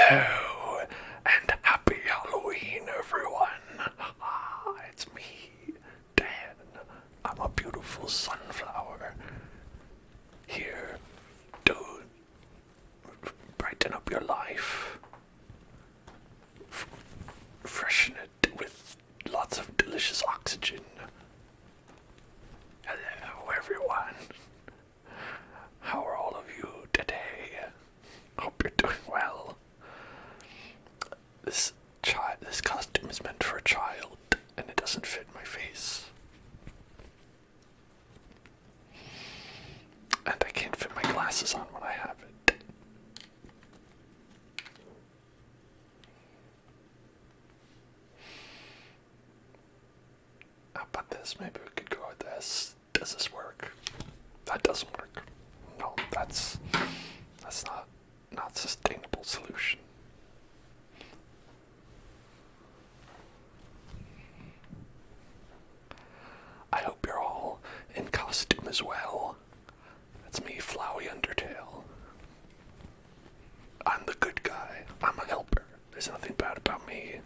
Hello, and happy Halloween, everyone. It's me, Dan. I'm a beautiful sunflower here to brighten up your life, freshen it with lots of delicious oxygen. Hello, everyone. How are all of you today? Hope you're doing well. This costume is meant for a child, and it doesn't fit my face. And I can't fit my glasses on when I have it. How about this? Maybe we could go with this. Does this work? That doesn't work. No, that's not a sustainable solution. I hope you're all in costume as well. That's me, Flowey Undertale. I'm the good guy. I'm a helper. There's nothing bad about me.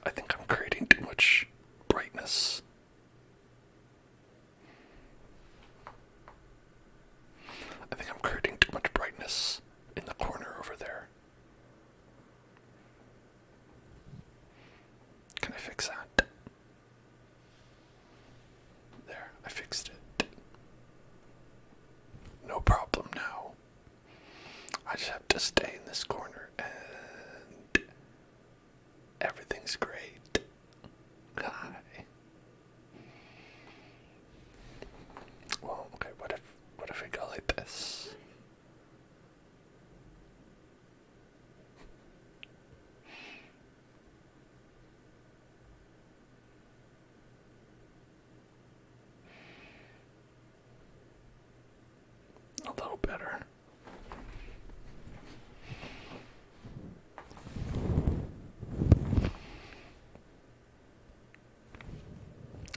I think I'm creating too much brightness. I think I'm creating too much brightness in the corner over there. Can I fix that? There, I fixed it. No problem now. I just have to stay in this corner and everything's great. Hi. Well, okay, what if we go like this? A little better.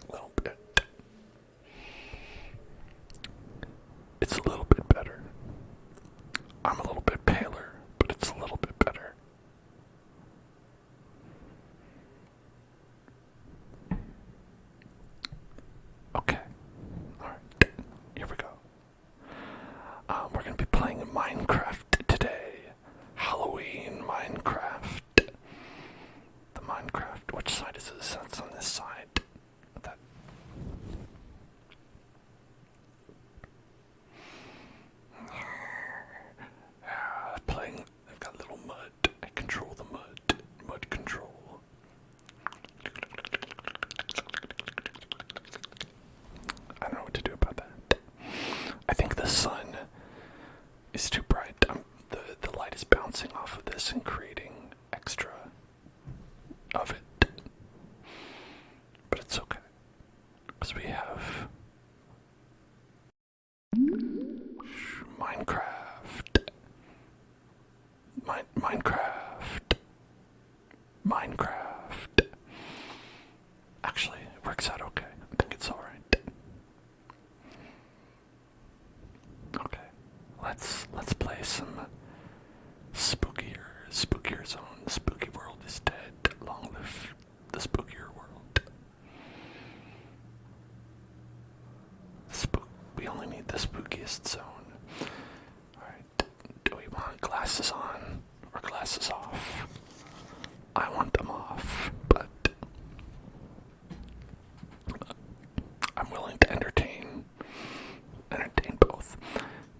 A little bit. It's a little bit better. I'm a little bit paler, but it's a little bit better. Okay. Alright. Here we go. We're going to be playing Minecraft today. Halloween Minecraft. The Minecraft. Which side is this? That's on this side. That. Playing. I've got little mud. I control the mud. Mud control. I don't know what to do about that. I think the sun is too bright. The light is bouncing off of this and creating extra of it. But it's okay. Because we have Minecraft. Minecraft. Minecraft. Actually, it works out okay. I think it's alright. Okay. Let's play some spookier zone. The spooky world is dead. Long live the spookier world. We only need the spookiest zone. Alright. Do we want glasses on or glasses off? I want them off, but I'm willing to entertain both.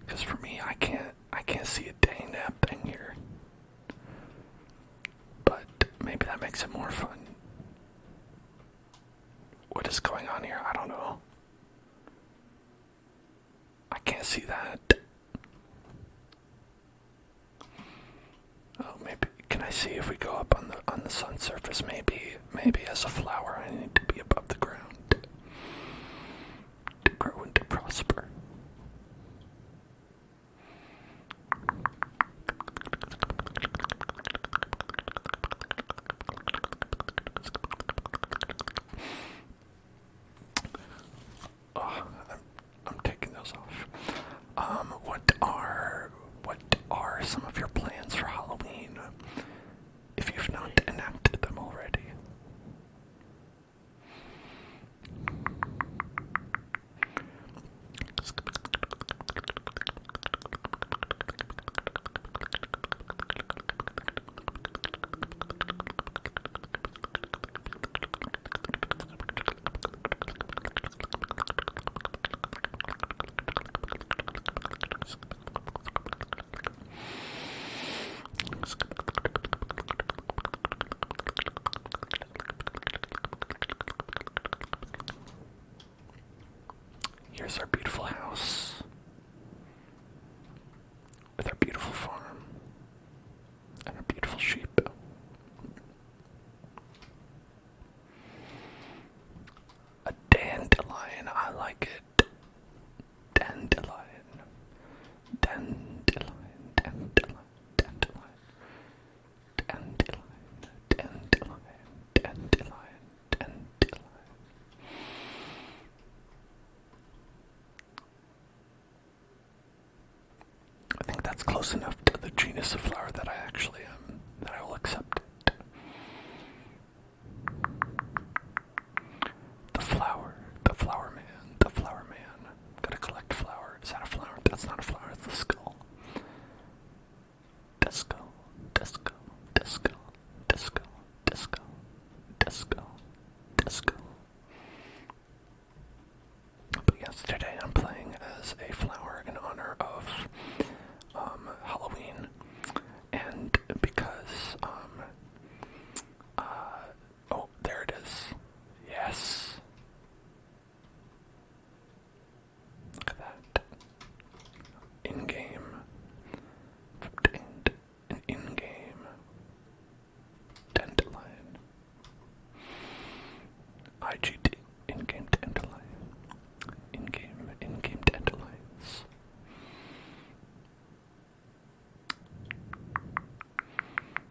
Because for me, I can't see a dang damn thing here. But maybe that makes it more fun. What is going on here? I don't know. I can't see that. Oh, maybe can I see if we go up on the sun surface? Maybe as a flower I need to be above the ground to grow and to prosper. close enough to the genus of flower that I actually am, that I will accept it. The flower man, the flower man. Gotta collect flower. Is that a flower? That's not a flower, it's the skull. Disco, disco, disco, disco, disco, disco, disco. But yes, today I'm playing as a flower in honor of Halloween, and because oh, there it is. Yes. Look at that. In-game. Obtained an in-game dandelion. IGD. In-game dandelion. In-game dandelions.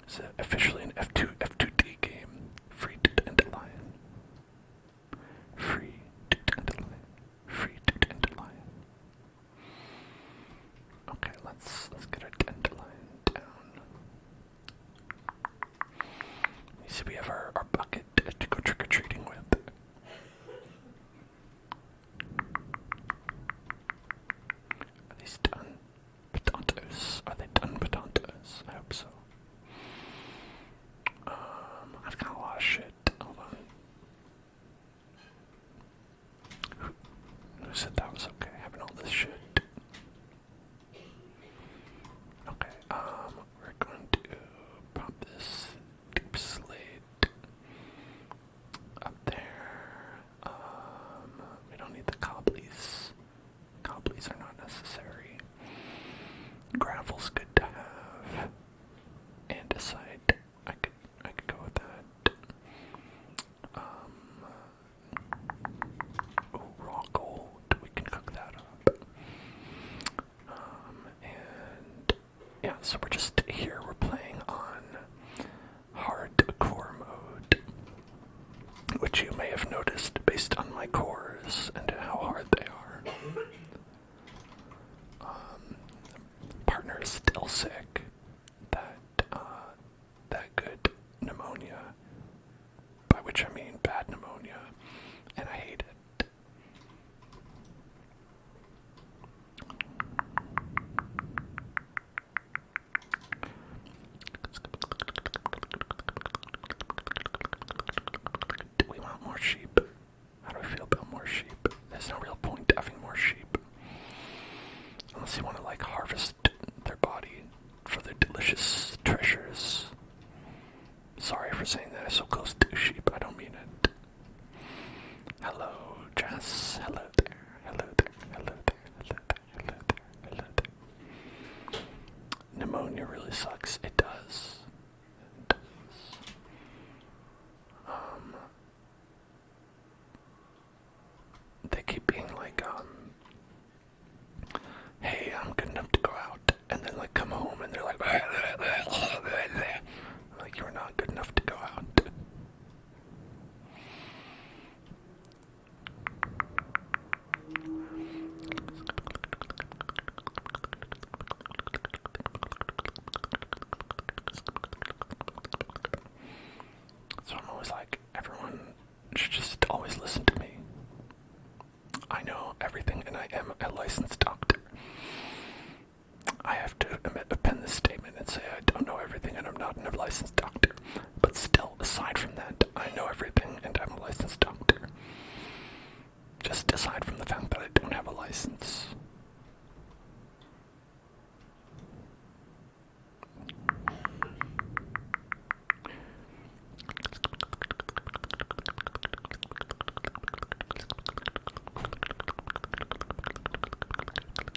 It's officially an F2D game. Free to dandelion. Free to dandelion. Free to dandelion. Okay, let's get our dandelion down. You see, we have our bucket to go trick-or-treating with. Are these done potatoes? Are they done potatoes? I hope so. I've got a lot of shit. Hold on. Who said that was okay? Having all this shit. Okay, we're going to pop this deep slate up there. We don't need the cobblies. Cobblies are not necessary. Gravel's good to have. Andesite, I could go with that. Raw gold, we can cook that up. And yeah, so we're just here, we're playing on hardcore mode, which you may have noticed based on my cores and how hard they are. Partner is still sick. That good pneumonia, by which I mean bad pneumonia, and I hate it. Do we want more sheep? How do I feel about more sheep? There's no real point to having more sheep. Unless you want to, like, harvest their body for their delicious treasures. Sorry for saying that. I'm so close to sheep. I don't mean it. Hello, Jess. Hello there. Hello there. Hello there. Hello there. Hello there. Hello there. Pneumonia really sucks. It does. It does. They keep being like, hey, I'm good enough to go out, and then like come home and they're like, like, you're not good enough to go out. So I'm always like, everyone should just always listen to me. I know everything, and I am a licensed doctor. I have to append this statement and say I don't know everything and I'm not a licensed doctor. But still, aside from that, I know everything and I'm a licensed doctor. Just aside from the fact that I don't have a license.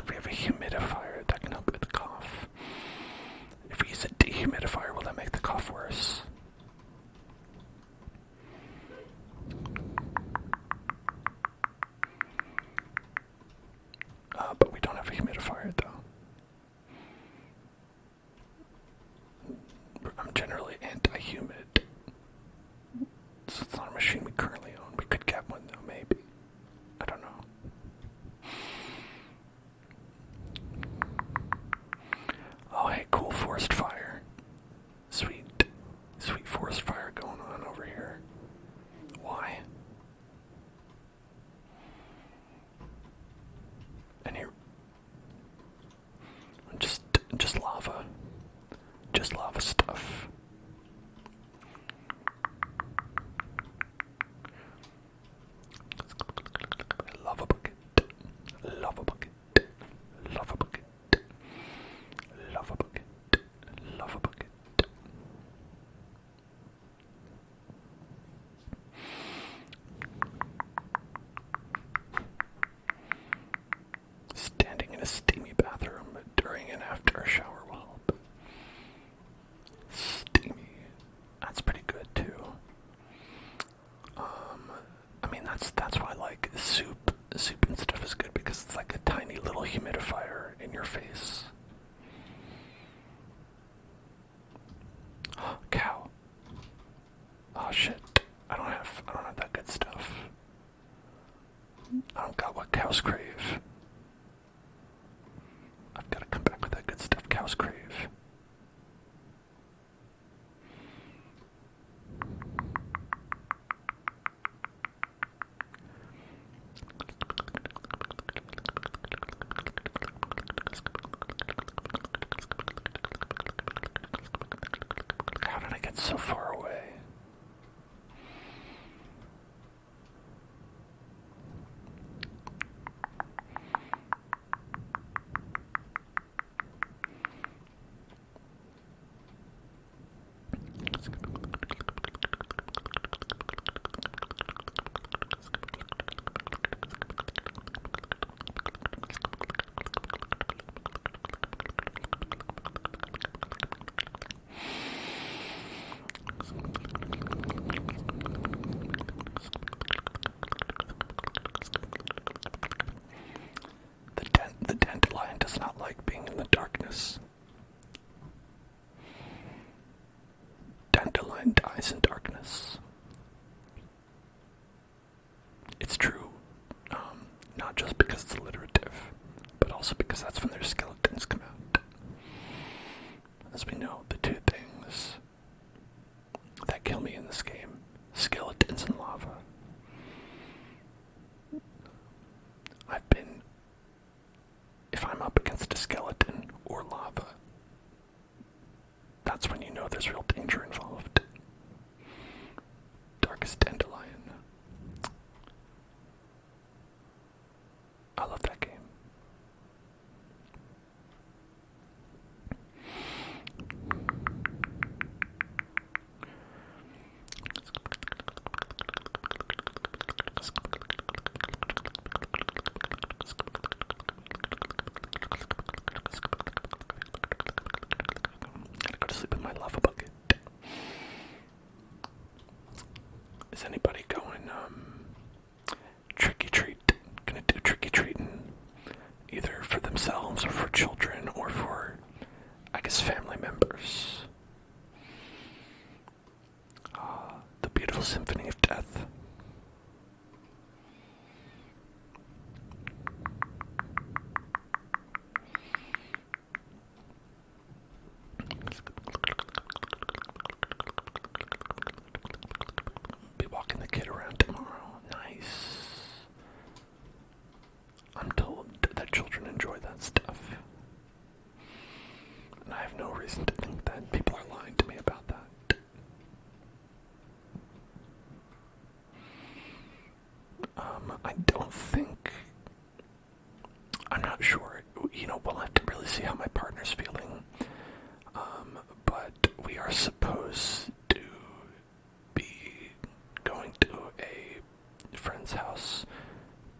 We have a humidifier that can help with the cough. If we use a dehumidifier, will that make the cough worse? But we don't have a humidifier, though. I'm generally anti-humid. So it's not a machine we currently own. We could get one, though, maybe. I don't know. this lava stuff. Lava bucket. Lava bucket. Lava bucket. Lava bucket. Lava bucket. Standing in a steamy bathroom during and after a shower will help. Steamy. That's pretty good too. I mean that's why like soup and stuff is good because it's like a tiny little humidifier in your face. Cow. Oh shit. I don't have that good stuff. I don't got what cows crave. I've got to come back with that good stuff cows crave. How did I get so far away? The dandelion does not like being in the darkness. Dandelion dies in darkness. It's true, not just because it's alliterative, but also because that's when their skeletons come out. As we know, the two things that kill me in this game, skeletons and lava. If I'm up against a skeleton or lava, that's when you know there's real danger involved. Darkest Dandelion. I love that game. Gotta go to sleep in my lava bucket. Is anybody going trick-or-treat? Gonna do trick-or-treating either for themselves or for children or for, I guess, family members. The Beautiful Symphony of Death. Be walking the kid around tomorrow. Nice. I'm told that children enjoy that stuff. And I have no reason to think that people are lying to me about that. I don't think... I'm not sure. We'll have to really see how my partner's feeling. But we are supposed to be going to a friend's house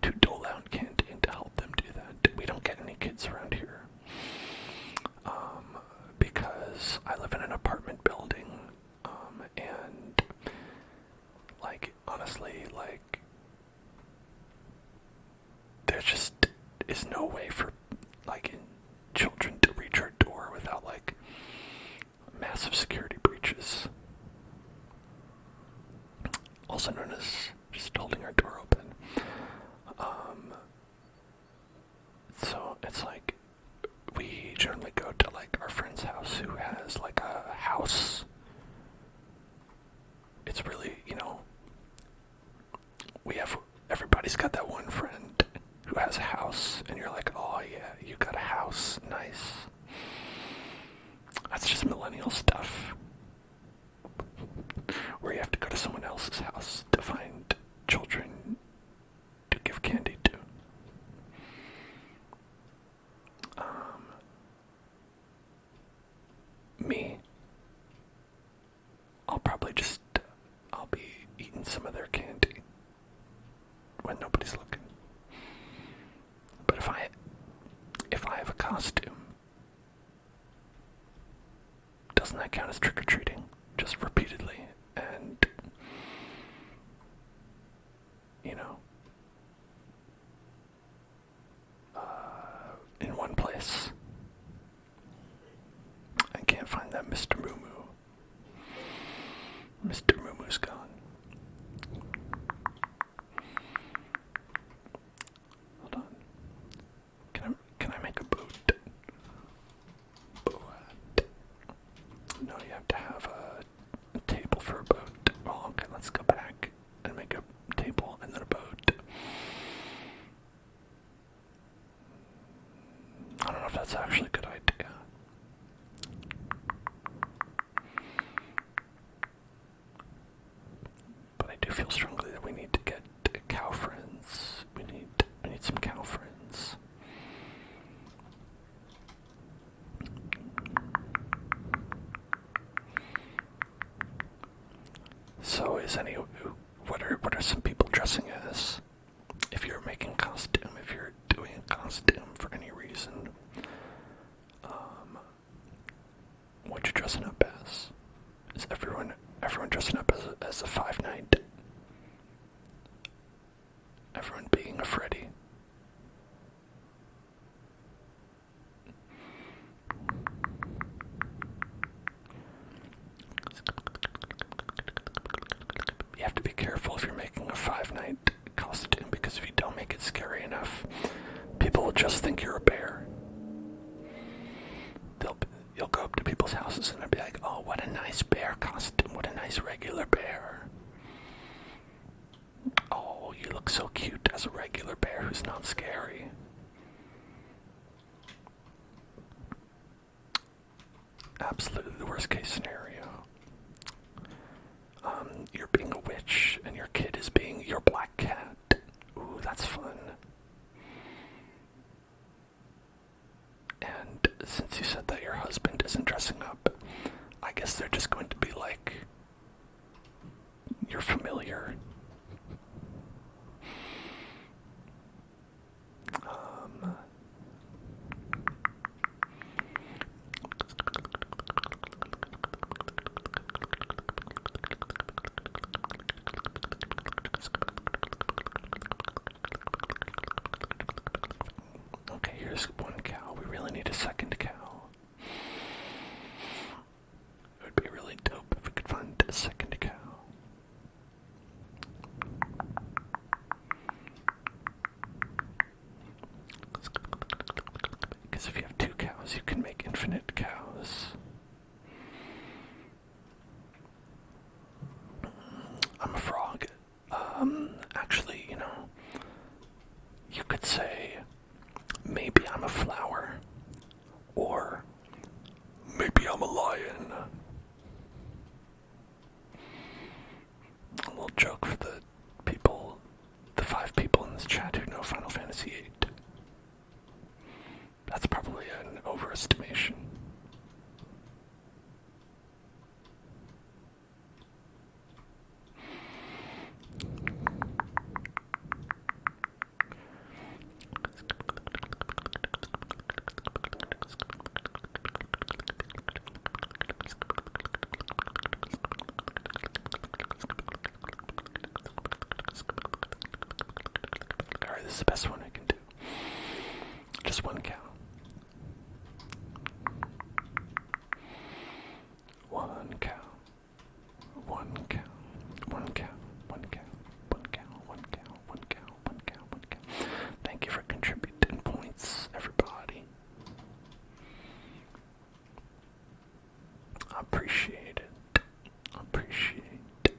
to dole out candy and to help them do that. We don't get any kids around here. Because I live in an apartment building, and, honestly, there just is no way for, children to reach our door without, massive security breaches. Also known as just holding our door open. So it's we generally go to our friend's house who has a house. It's really, everybody's got that one friend who has a house and you're like, oh yeah, you got a house, nice. That's is millennial stuff, where you have to go to someone else's house to find children to give candy to. Me, I'll be eating some of their candy when nobody's looking. But if I have a costume, doesn't that count as trick-or-treating? Just repeatedly, and, in one place. I can't find that Mr. Moo Moo. Mr. Moo Moo's gone. Hold on. Can I make a boat? No, you have to have a table for a boat. Well, okay, let's go back and make a table and then a boat. I don't know if that's actually a good idea. But I do feel strongly that we need to get cow friends. We need some cow friends. So what are some people dressing as? If you're making costume, if you're doing a costume for any reason, what you dressing up as? Is everyone dressing up as a Five Night? Everyone being a Freddy? You have to be careful if you're making a Five Night costume, because if you don't make it scary enough, people will just think you're a bear. You'll go up to people's houses and they'll be like, oh, what a nice bear costume, what a nice regular bear. Oh, you look so cute as a regular bear who's not scary. Absolutely the worst case scenario. You're being a witch and your kid is being your black cat. Ooh, that's fun. And since you said that your husband isn't dressing up, I guess they're just going to be like your familiar. Okay, here's one cow. We really need a second cow. It would be really dope if we could find a second cow. Because if you have two cows, you can make infinite cows. I'm a frog. Actually, you could say maybe I'm a flower, or maybe I'm a lion. A little joke for the 5 people in this chat who know Final Fantasy VIII. That's probably an overestimation. Alright, this is the best one I can do. Just one cow. One cow. One cow. One cow. One cow. One cow. One cow. One cow. One cow. One cow. Thank you for contributing points, everybody. I appreciate it. I appreciate it.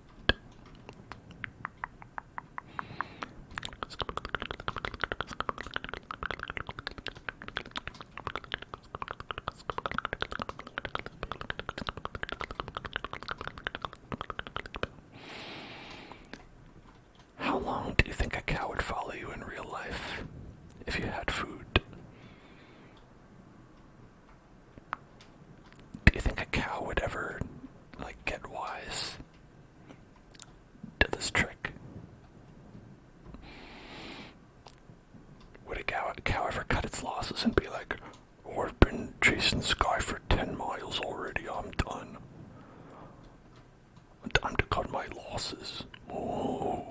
houses. Ooh.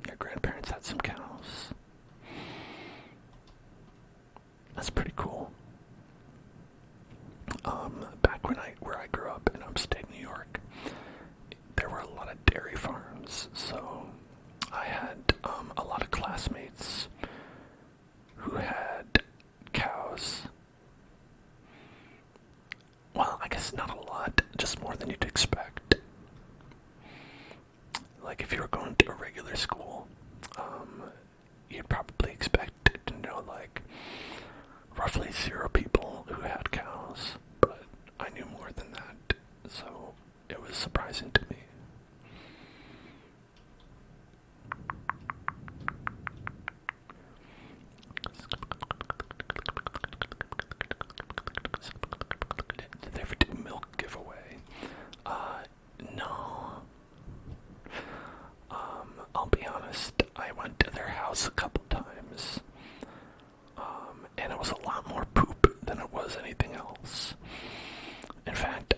Your grandparents had some cows. That's pretty cool. Back where I grew up in upstate New York, there were a lot of dairy farms, so I had a lot of classmates who had cows. Well, I guess not a lot, just more than you'd expect. Like if you were going to a regular school, you'd probably expect to know like roughly 0 people who had cows, but I knew more than that, so it was surprising to me. Did they ever do a milk giveaway? No. I'll be honest, I went to their house a couple times, and it was a lot more poop than it was anything else. In fact,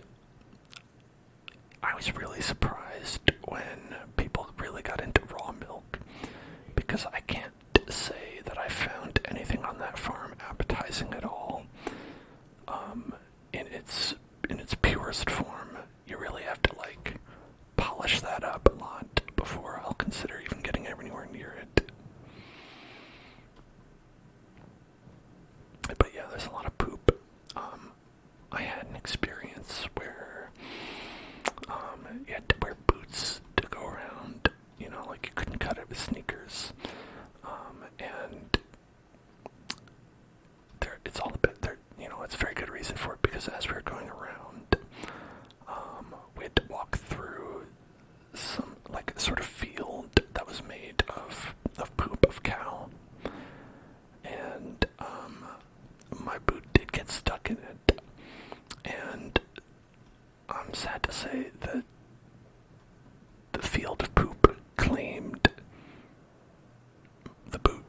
I was really surprised when people really got into raw milk, because I can't say that I found anything on that farm appetizing at all. In its purest form, you really have to like polish that up a lot before I'll consider even getting anywhere near it. But yeah, there's a lot of poop. I had an experience where you had to wear boots to go around, like you couldn't cut it with sneakers. And it's all a bit there, it's a very good reason for it, because as we were going around, we had to walk through some, like a sort of field that was made of poop of cow. And my boot did get stuck in it. And I'm sad to say that the field of poop claimed the boot.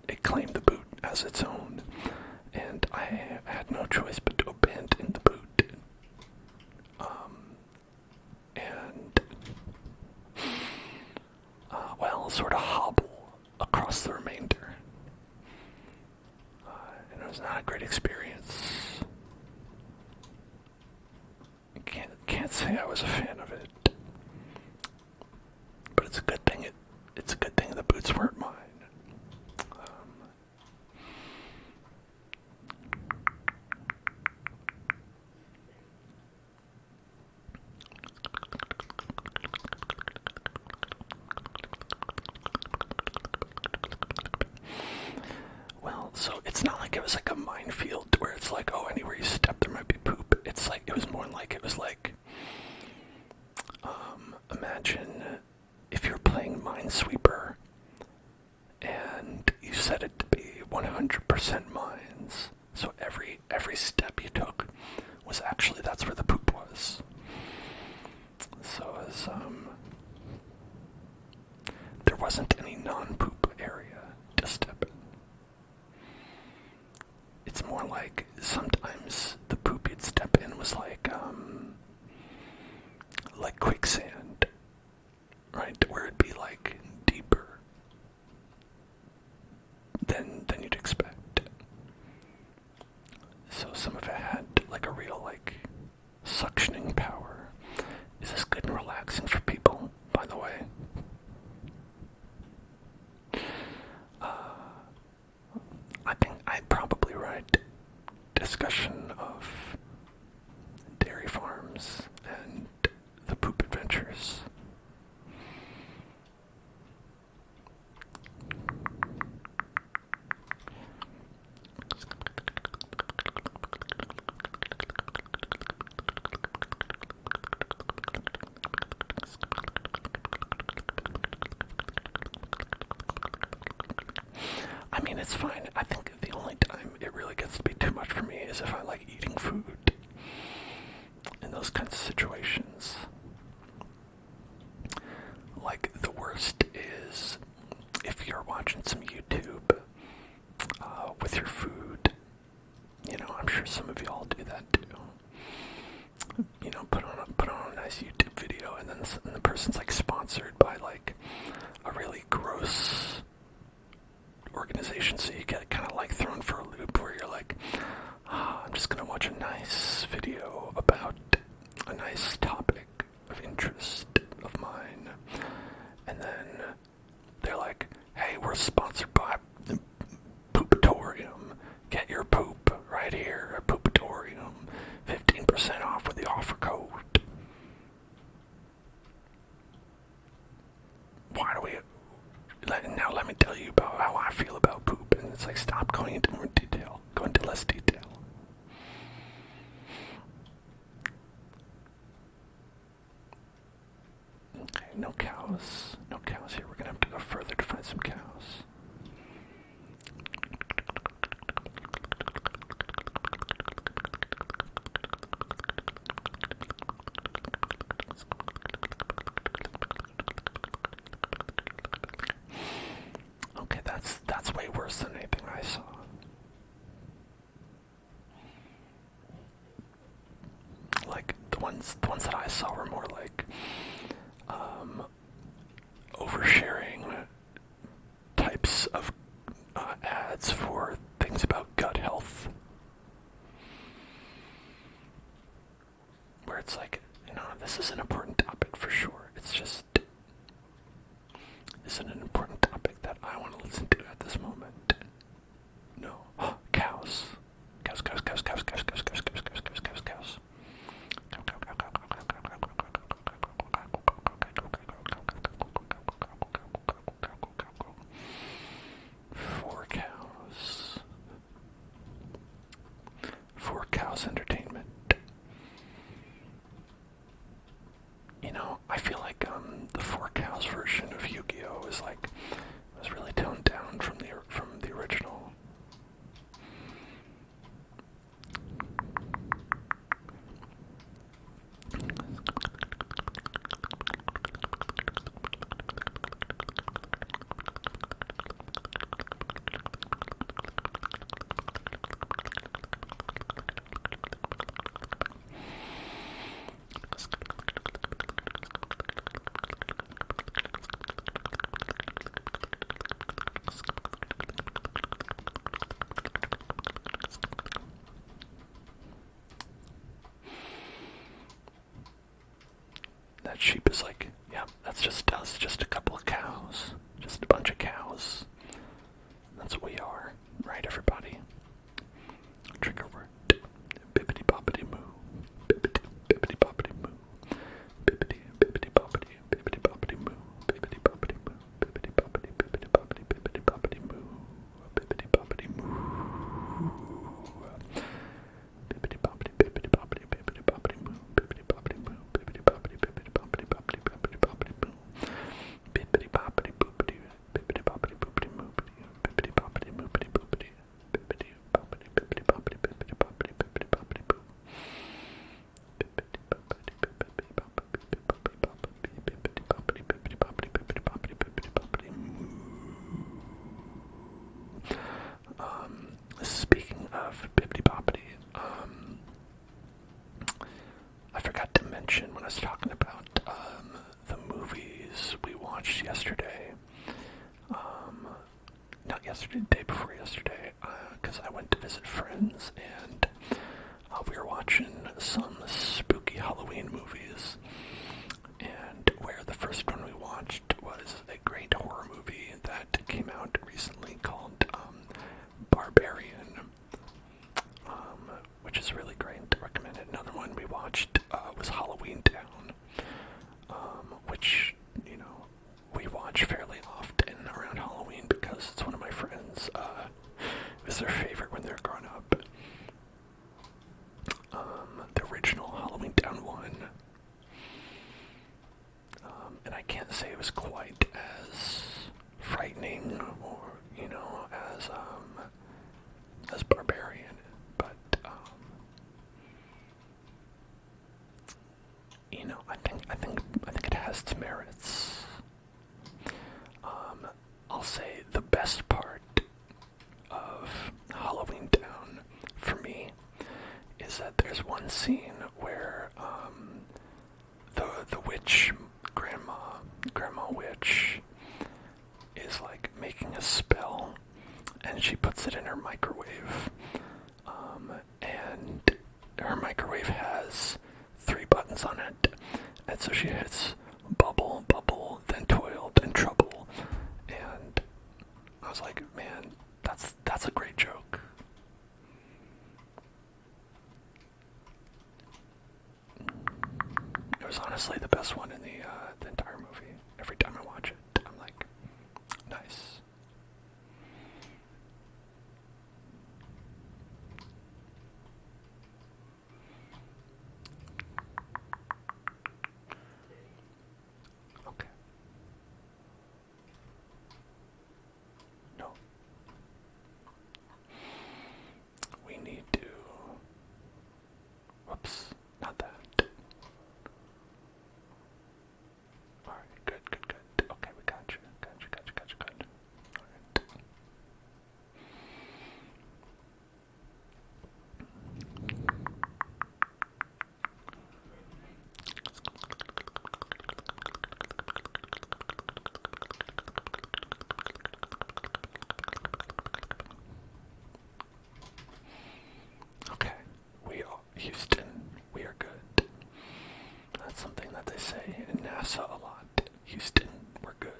It claimed the boot as its own. And I had no choice but to abandon the boot. Sort of hobble across the remainder. And it was not a great experience. Can't say I was a fan of it. But it's a good thing it's a good thing the boots weren't mine. So it's not like it was like a minefield where it's like, oh, anywhere you step there might be poop. It's like, it was more like, imagine if you're playing Minesweeper and you set it to be 100% mines. So every step you took was actually, that's where the poop was. So as, there wasn't any non-poop area to step in. It's more like sometimes the poop you'd step in was like quicksand, right? Where it'd be like deeper than you'd expect. So some of it had like a real like suctioning power. Is this good and relaxing for people, by the way? I think I'd probably write discussion of dairy farms and the poop adventures. I mean, it's fine. I think the only time it really gets to be too much for me is if I like eating food in those kinds of situations. person's like sponsored by like a really gross organization, so you get kind of like thrown for a loop where you're like, I'm just gonna watch a nice video about a nice topic of interest of mine, and then they're like, hey, we're sponsored by Poopatorium. Get your poop right here at Poopatorium. 15% off with the offer code. Why do we... Now let me tell you about how I feel about poop. And it's like, stop going into more detail. Go into less detail. Okay, no cows. No cows here. We're going to have to go further to find some cows. Okay, that's way worse than anything I saw. Like the ones that I saw were more like oversharing types of ads for things about gut health, where it's like, this is an important topic for sure. It's just isn't an important topic that I want to listen to at this moment. No. Cows. Cows, cows, cows, cows, cows, cows, cows, cows, cows, cows, cows, cows. Four cows. Four cows entertainment. I feel like the Four Cows version of Yu-Gi-Oh! Was really toned down from the original. That sheep is like, yeah, that's just us, just a couple of cows, just a bunch of cows. That's what we are, right, everybody? Trigger word. Bippity boppity moo. Bippity bippity boppity moo. Bippity bippity boppity bippity boppity moo. Bippity boppity moo. Bippity boppity bippity boppity bippity boppity moo. Bippity boppity moo. Bippity boppity bippity boppity bippity boppity moo. Bippity boppity moo. Bippity boppity bippity boppity boppity bippity boppity moo. Bippity boppity boopity bippity boppity boopity moo. Bippity boppity moopity boopity. Bippity boppity bippity boppity bippity boppity bippity boppity boo. Bippity boppity bippity boppity bippity boppity bippity boppity bippity boppity bippity boppity moo. Speaking of bippity boppity, I forgot to mention when I was talking about the movies we watched yesterday. Not yesterday, the day before yesterday, because I went to visit friends, and we were watching some spooky Halloween movies, and where the first one we watched was a great horror movie that came out recently called Barbarian, which is really great. I recommend it. Another one we watched was Halloween Town, which, we watch fairly often around Halloween because it's one of my friends. It was their favorite when they were growing up. The original Halloween Town one. And I can't say it was quite as frightening or, as Barbarian, but, I think it has its merits. I'll say the best part of Halloween Town for me is that there's one scene where the witch grandma witch is like making a spell, and she puts it in her microwave. And her microwave has 3 buttons on it, and so she hits bubble, bubble, then toil, then trouble. And I was like, man, that's a great joke. It was honestly the best one in the entire movie. Every time I watch it, I'm like, nice. Okay. No. We need to... Whoops, not that. Alright, good. Okay, we got you. Good. Alright. Okay, Houston, we are good. That's something that they say in NASA a lot. Houston, we're good.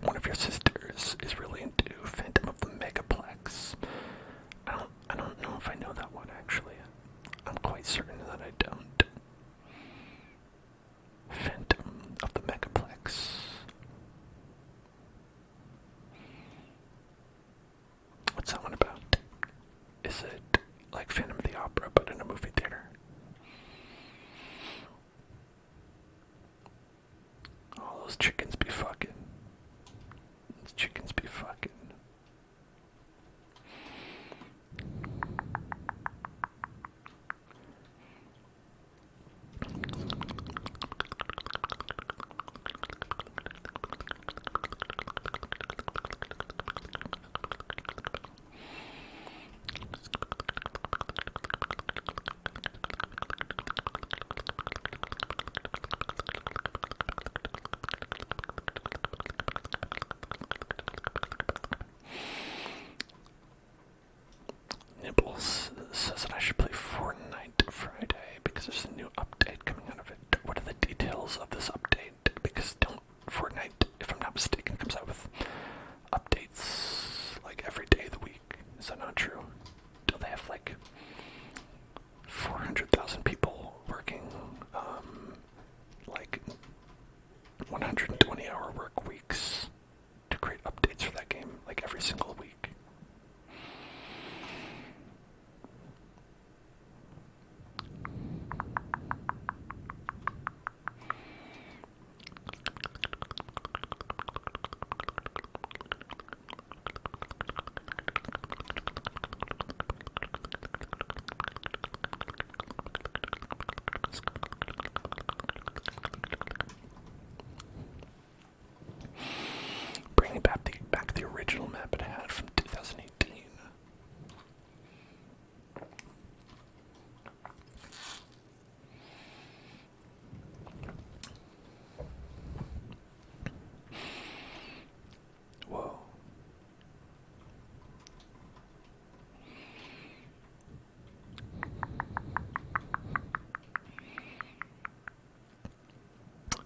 One of your sisters is really into Phantom of the Megaplex. I don't know if I know that one actually. I'm quite certain that I don't. Phantom of the Megaplex. What's that one about? Is it like Phantom of the Opera but in a movie theater? Oh, those chickens be fucking. Those chickens be fucking. Nibbles says that I should play Fortnite Friday because there's a new update coming out of it. What are the details of this update? Because Fortnite, if I'm not mistaken, comes out with updates like every day of the week. Is that not true? Don't they have like 400,000 people working like 120-hour work weeks to create updates for that game like every single week? Bringing back the original map it had from 2018. Whoa.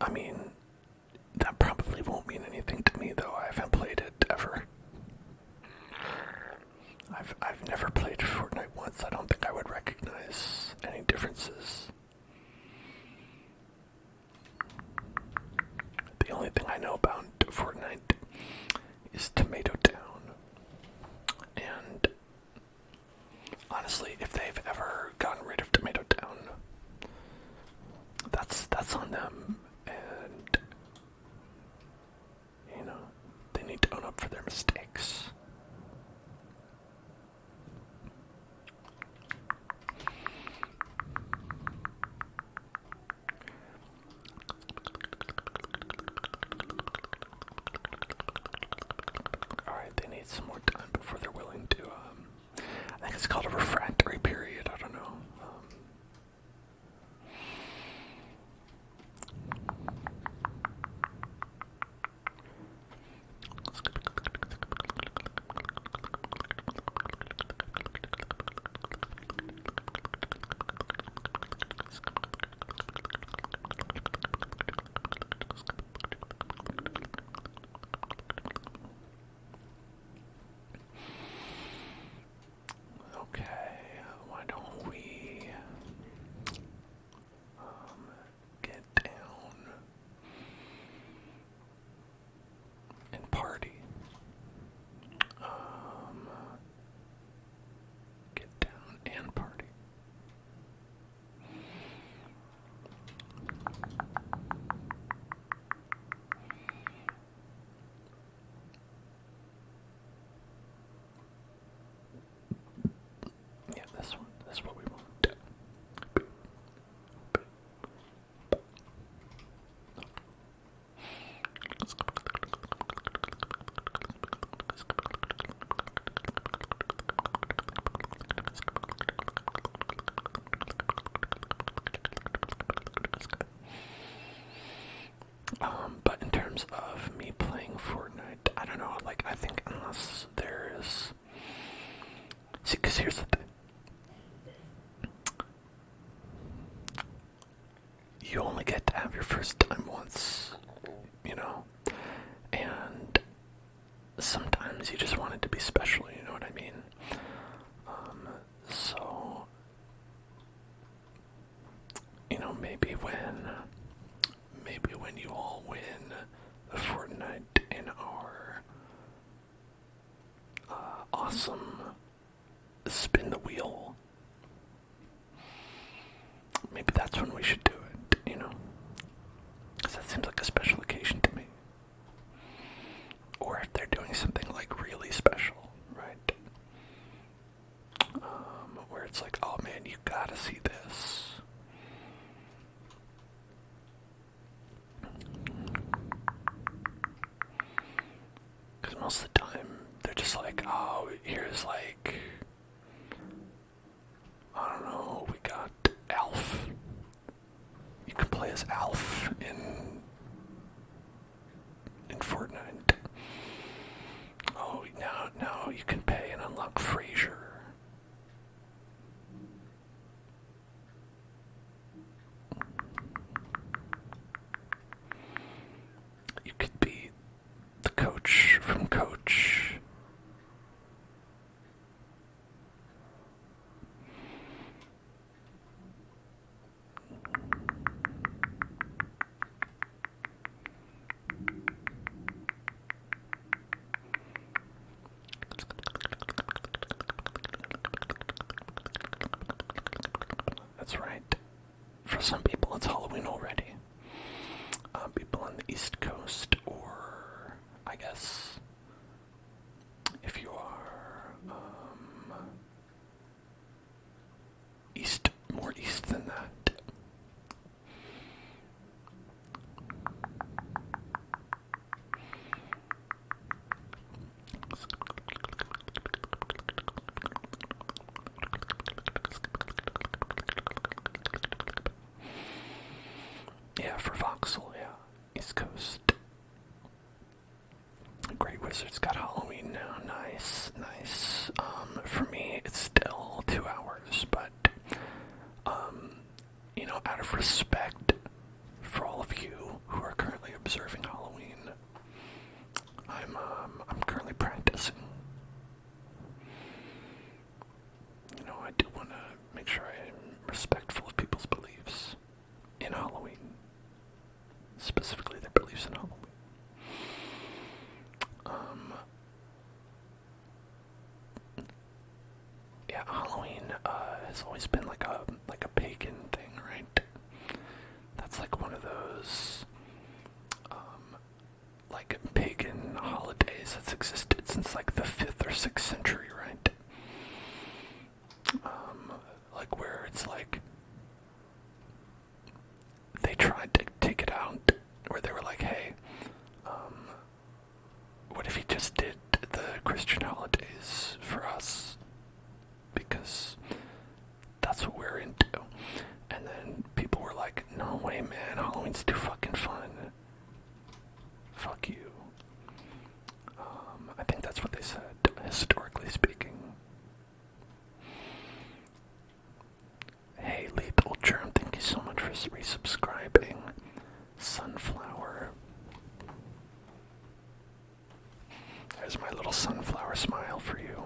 I mean, that probably won't mean anything to me, though. I haven't played it ever. I've never played Fortnite once. I don't think I would recognize any differences. The only thing I know about Fortnite is Tomato Town. And honestly, if they've ever gotten rid of Tomato Town, that's on them. And you know, they need to own up for their mistakes. But in terms of me playing Fortnite, I don't know, like, I think unless there is... See, because here's the thing. You only get to have your first time once, you know? And sometimes you just want it to be special, you know what I mean? So, you know, maybe when you all win a Fortnite in our awesome spin the wheel, maybe that's when we should do it, you know? Because that seems like a special occasion to me. Or if they're doing something like really special, right? Where it's like, oh man, you gotta see this. Because most of the time, they're just like, oh, here's like, I don't know, we got Alf. You can play as Alf in Fortnite. Oh, now you can pay and unlock Frasier. You could be the coach from Coach. That's right. For some people, it's Halloween already. People on the East Coast, or I guess if you are more east than that. Yeah, for Voxel, yeah. East Coast. Great Wizard's got Halloween now. Nice, nice. For me, it's still 2 hours, but, you know, out of respect for all of you who are currently observing Halloween, I'm currently practicing. You know, I do want to make sure I'm respectful of people's beliefs in Halloween. Specifically their beliefs in Halloween. Yeah, Halloween has always been like a pagan thing, right? That's like one of those like pagan holidays that's existed since like the 5th or 6th century, right? Like where it's like they tried to take it out, where they were like, hey, what if he just did the Christian holidays for us? Because that's what we're into. And then people were like, no way, man, Halloween's too fucking fun. Fuck you. I think that's what they said, historically speaking. Hey, Lethal Germ, thank you so much for resubscribing. Sunflower. There's my little sunflower smile for you.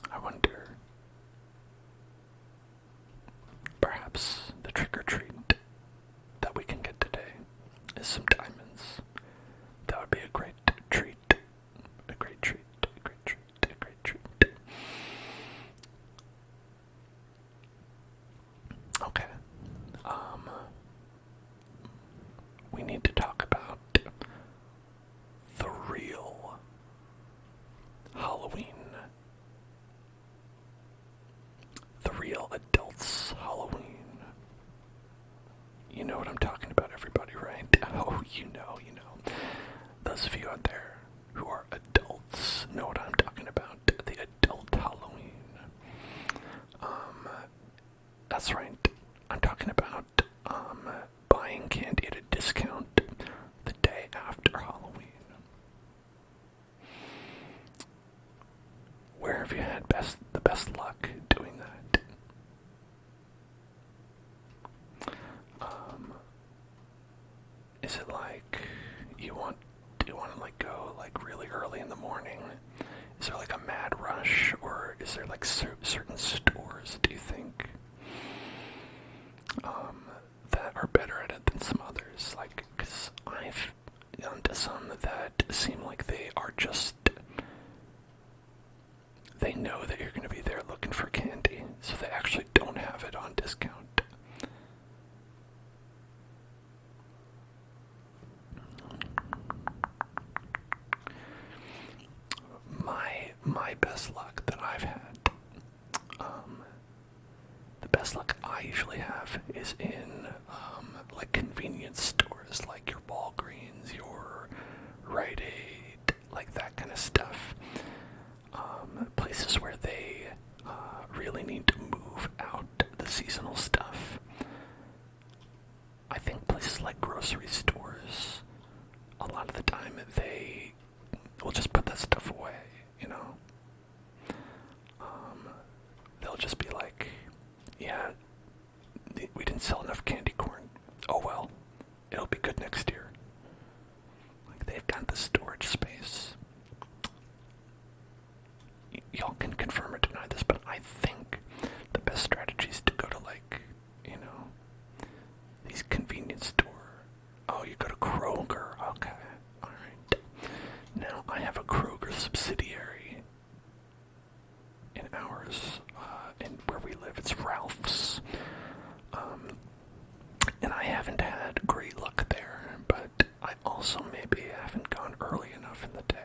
I wonder, perhaps the trick or treat that we can get today is some diamonds. That would be a great treat. A great treat. A great treat. A great treat. Okay. We need to talk about the real Halloween. The real adults' Halloween. You know what I'm talking about, everybody, right? Oh, you know. Those of you out there who are adults know what I'm talking about. The adult Halloween. That's right. I'm talking about buying candy at a discount the day after Halloween. Where have you had the best luck doing that? Is it like you want to like go like really early in the morning? Is there like a mad rush, or is there like certain stores, do you think, that are better at it than some others? Like, because I've gone to some that seem like they are just, they know that you're going to be there looking for candy, so they actually don't have it on discount. My best luck that I've had, the best luck I usually have is in like convenience stores, like your Walgreens, your Rite Aid, like that kind of stuff. Places where they really need to move out the seasonal stuff. I think places like grocery stores, a lot of the time they will just put that stuff away, you know? They'll just be like, yeah, we didn't sell enough candy corn. Oh well, it'll be good next year. Like, they've got the storage space. Y'all can confirm or deny this, but I think the best strategy is to go to, like, these convenience store. Oh, you go to Kroger. Okay, alright. Now, I have a Kroger subsidiary in ours, in where we live. It's Ralph's. And I haven't had great luck there, but I also maybe haven't gone early enough in the day.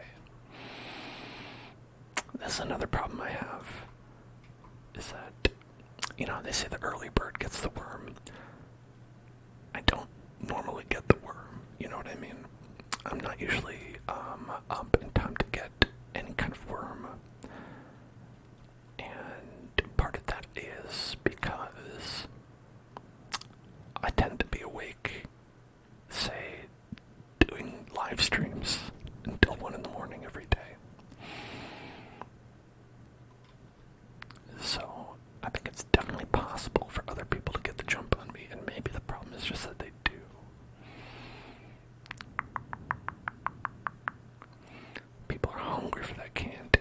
That's another problem I have, is that, they say the early bird gets the worm. I don't normally get the worm, you know what I mean? I'm not usually up in time to get any kind of worm. And part of that is because I tend to be awake, say, doing live streams until 1 in the morning every day. So I think it's definitely possible for other people to get the jump on me, and maybe the problem is just that they do. People are hungry for that candy.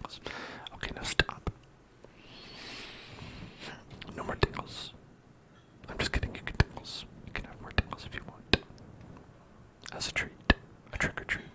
as a treat, a trick or treat.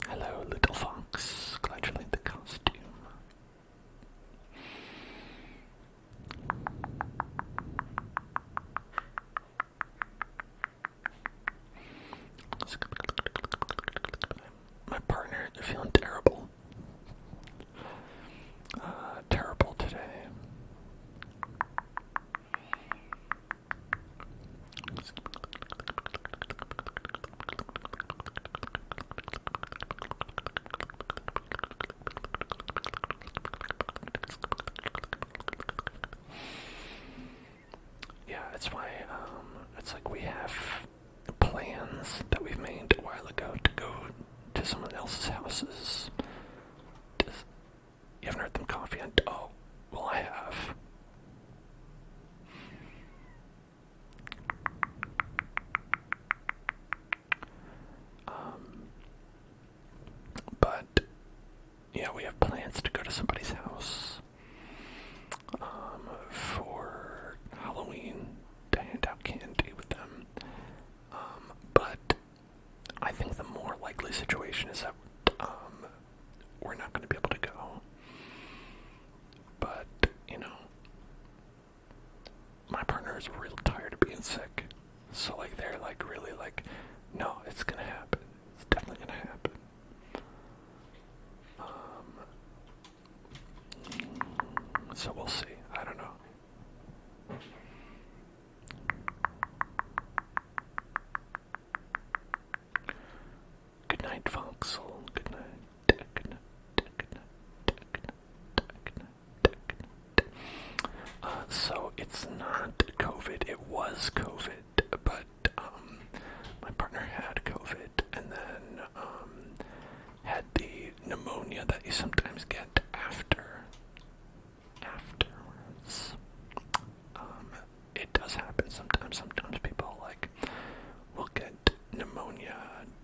Hello, little fox. Glad you like the costume. My partner is feeling terrible. Terrible today. Yeah, it's why, it's like we have plans that we've made a while ago to go to someone else's houses. You haven't heard them cough yet? Oh, well, I have. But, yeah, we have plans to go to somebody's house for Halloween to hand out candy with them. But I think the more likely situation is that we're not going to be able to go. But, you know, my partner is real tired of being sick. So, like, they're, like, really, like, no, it's going to happen. It's definitely going to happen. So we'll see. I don't know. Good night, Voxel. Good night. Good night. Good night. Good night. So it's not COVID. It was COVID, but my partner had COVID, and then had the pneumonia that you sometimes get afterwards. It does happen sometimes. Sometimes people will get pneumonia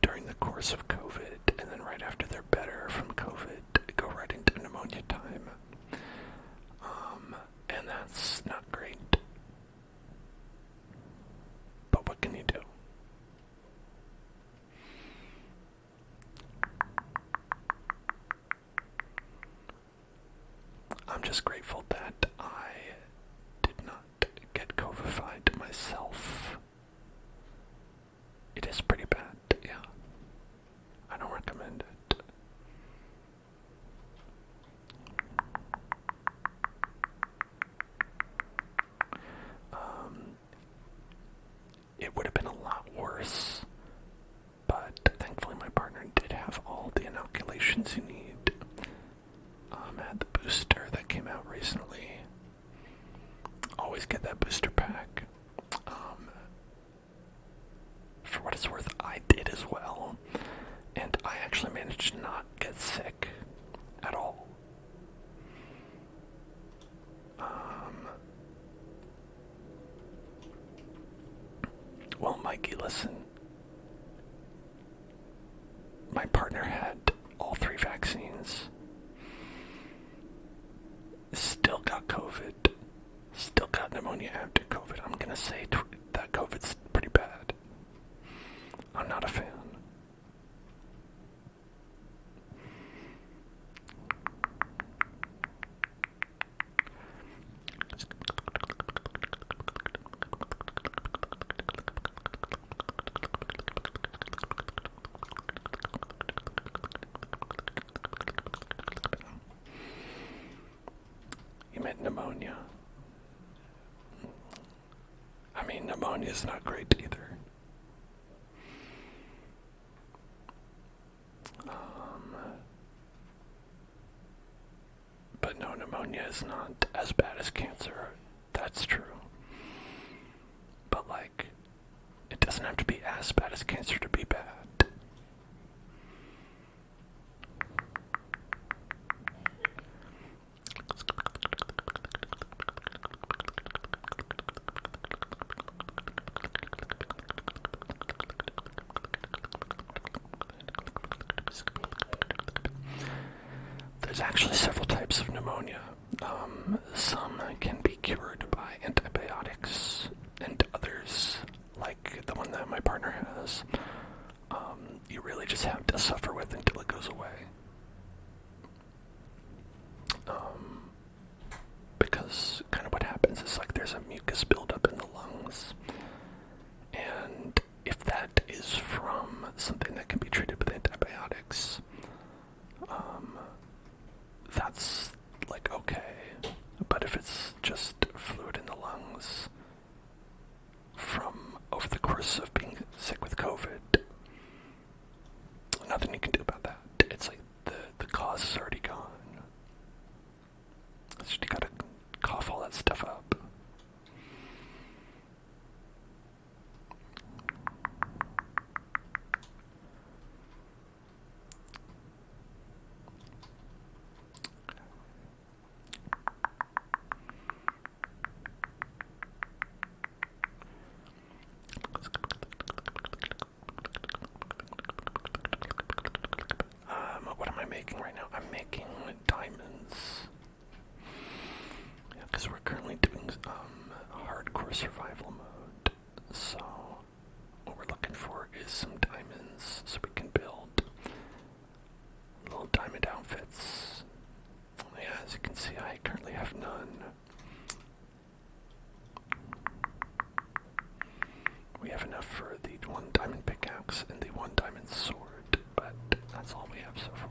during the course of COVID, and then right after they're better from COVID, go right into pneumonia time. And that's not great. But what can you do? I'm just grateful that I did not get COVIDified myself. It is pretty bad, yeah. I don't recommend it. It would have been a lot worse, but thankfully my partner did have all the inoculations you need. Had the booster that came out recently. Always get that booster pack. For what it's worth, I did as well, and I actually managed to not get sick at all. Well, Mikey, listen. My partner had all 3 vaccines. Still got COVID. Still got pneumonia after COVID. I'm gonna say that COVID's pretty bad. I'm not a fan. pneumonia is not great either. But no, pneumonia is not as bad as cancer. That's true. But, like, it doesn't have to be as bad as cancer to be bad. There's actually several types of pneumonia. Some can be cured by antibiotics, and others, like the one that my partner has, you really just have to suffer with until it goes away. Because kind of what happens is, like, there's a mucus buildup in the lungs, and if that is from something that can be treated with antibiotics, that's, like, okay. But if it's just fluid in the lungs from over the course of being sick with COVID, nothing you can do about that. It's like the cause is already gone. It's just you gotta cough all that stuff up. What am I making right now? I'm making diamonds. Yeah, because we're currently doing hardcore survival mode. So what we're looking for is some diamonds so we can build little diamond outfits. Yeah, as you can see, I currently have none. We have enough for the one diamond pickaxe and the one diamond sword, but that's all we have so far.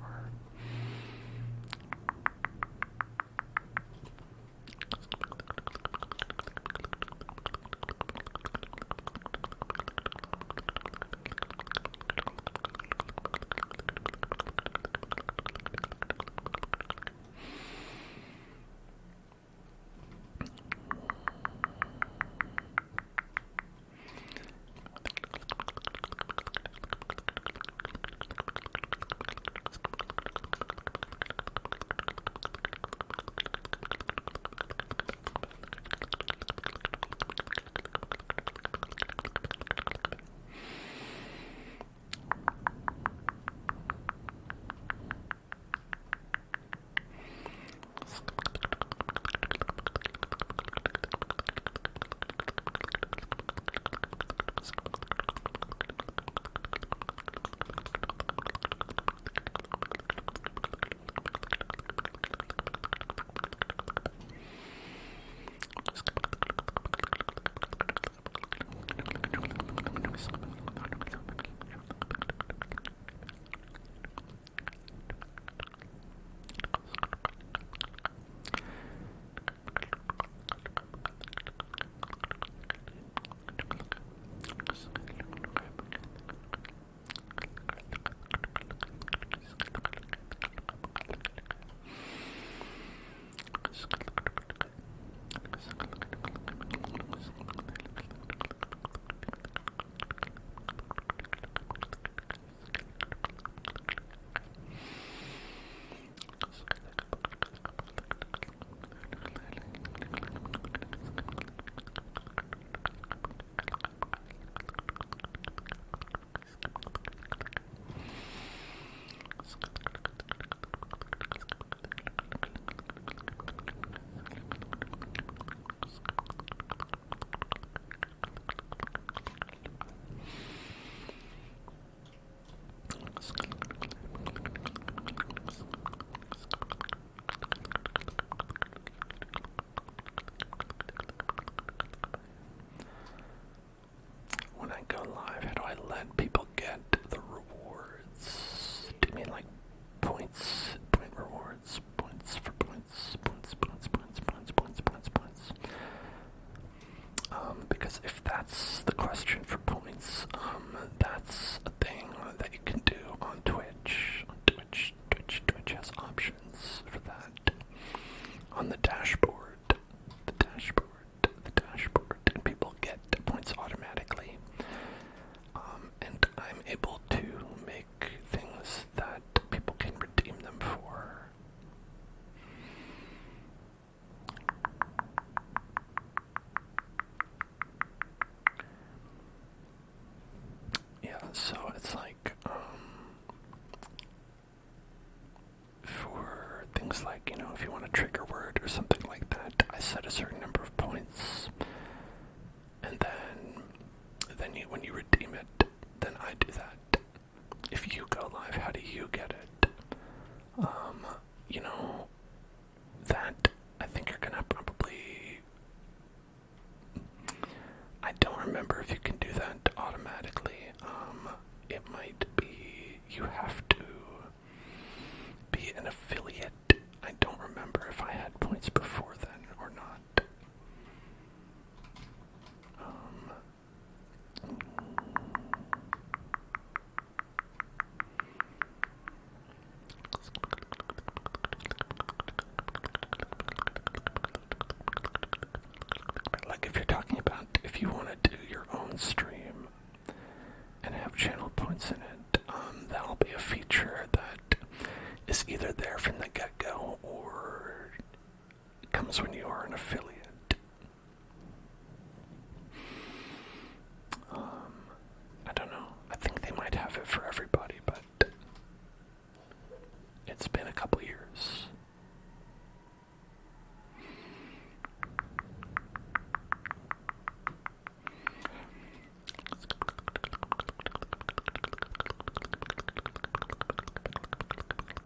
when you redeem it, then I do that. If you go live, how do you get it? You know, that I think you're gonna probably. I don't remember if you can do that automatically. It might be you have to be an affiliate. I don't remember if I had points before then or not. Like if you're talking about if you want to do your own stream and have channel points in it, that'll be a feature that is either there from the get-go or comes when you are an affiliate. I don't know. I think they might have it for everybody, but it's been a couple years.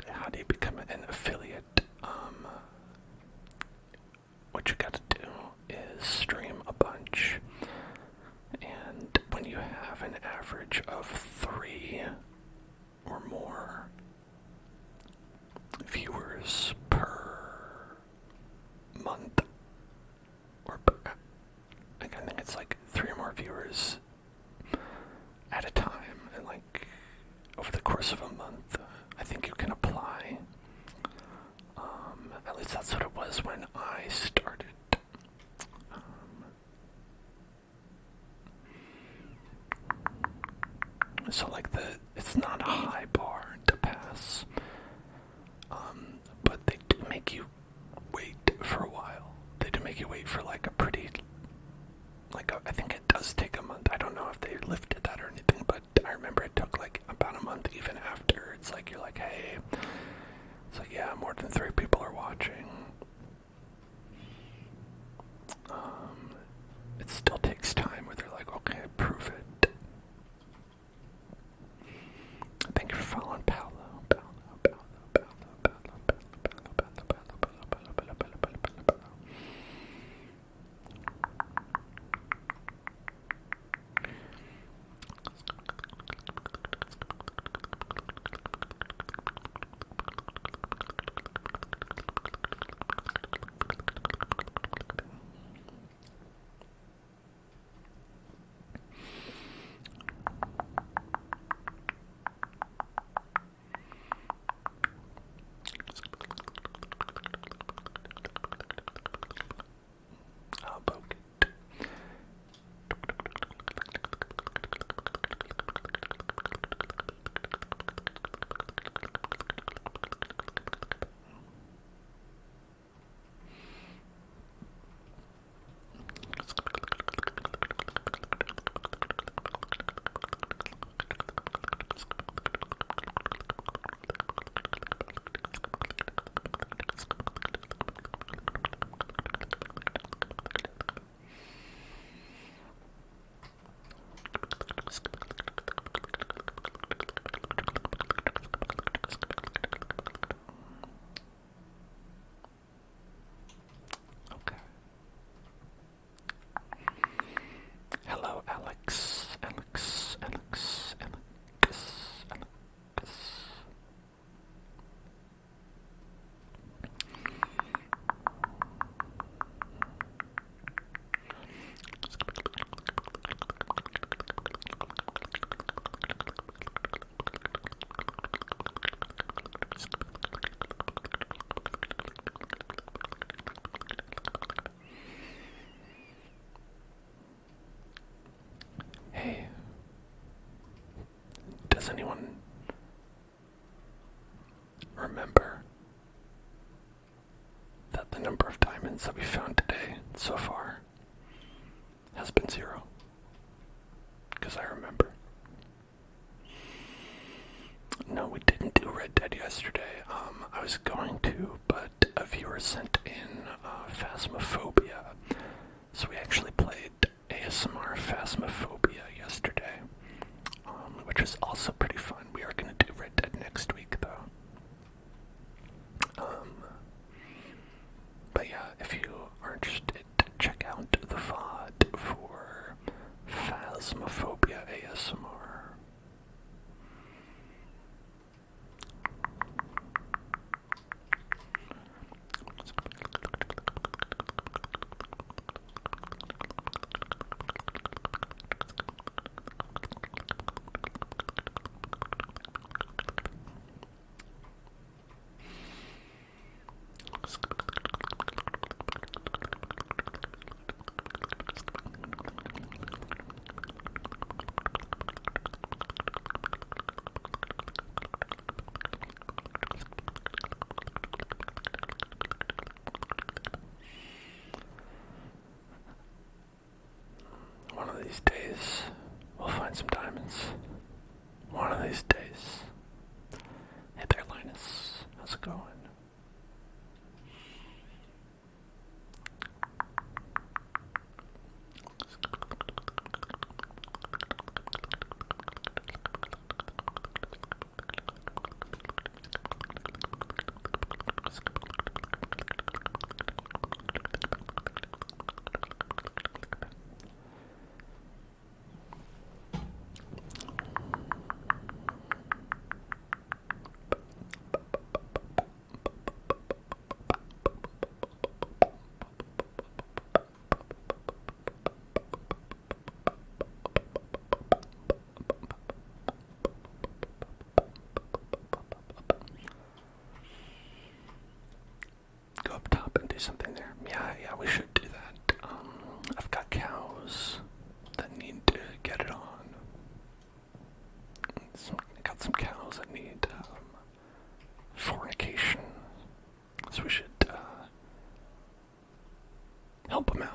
How do you become an affiliate? What you gotta do is stream a bunch, and when you have an average of 3 or more viewers per month, or I think it's like 3 or more viewers at a time, and like over the course of a month, I think you can apply. At least that's what it was when I started. So like it's not a high bar to pass, but they do make you wait for a while. They do make you wait for like a pretty, I think it does take a month. I don't know if they lifted that or anything, but I remember it took like about a month even after. It's like you're like, hey, it's like, yeah, more than 3 people are watching. It still takes time where they're like, okay, prove it. Thank you for following Paolo. Does anyone remember that the number of diamonds that we found today so far has been 0? Because I remember. No, we didn't do Red Dead yesterday. I was going to, but a viewer sent in Phasmophobia. So we actually played ASMR Phasmophobia yesterday. is also pretty fun. We are going to do Red Dead next week, though. But yeah, if you are interested, check out the VOD for Phasmophobia ASMR. One of these days, we'll find some diamonds. One of these days. Hey there, Linus. How's it going? Go up top and do something there. Yeah, we should do that. I've got cows that need to get it on. I got some cows that need fornication. So we should help them out.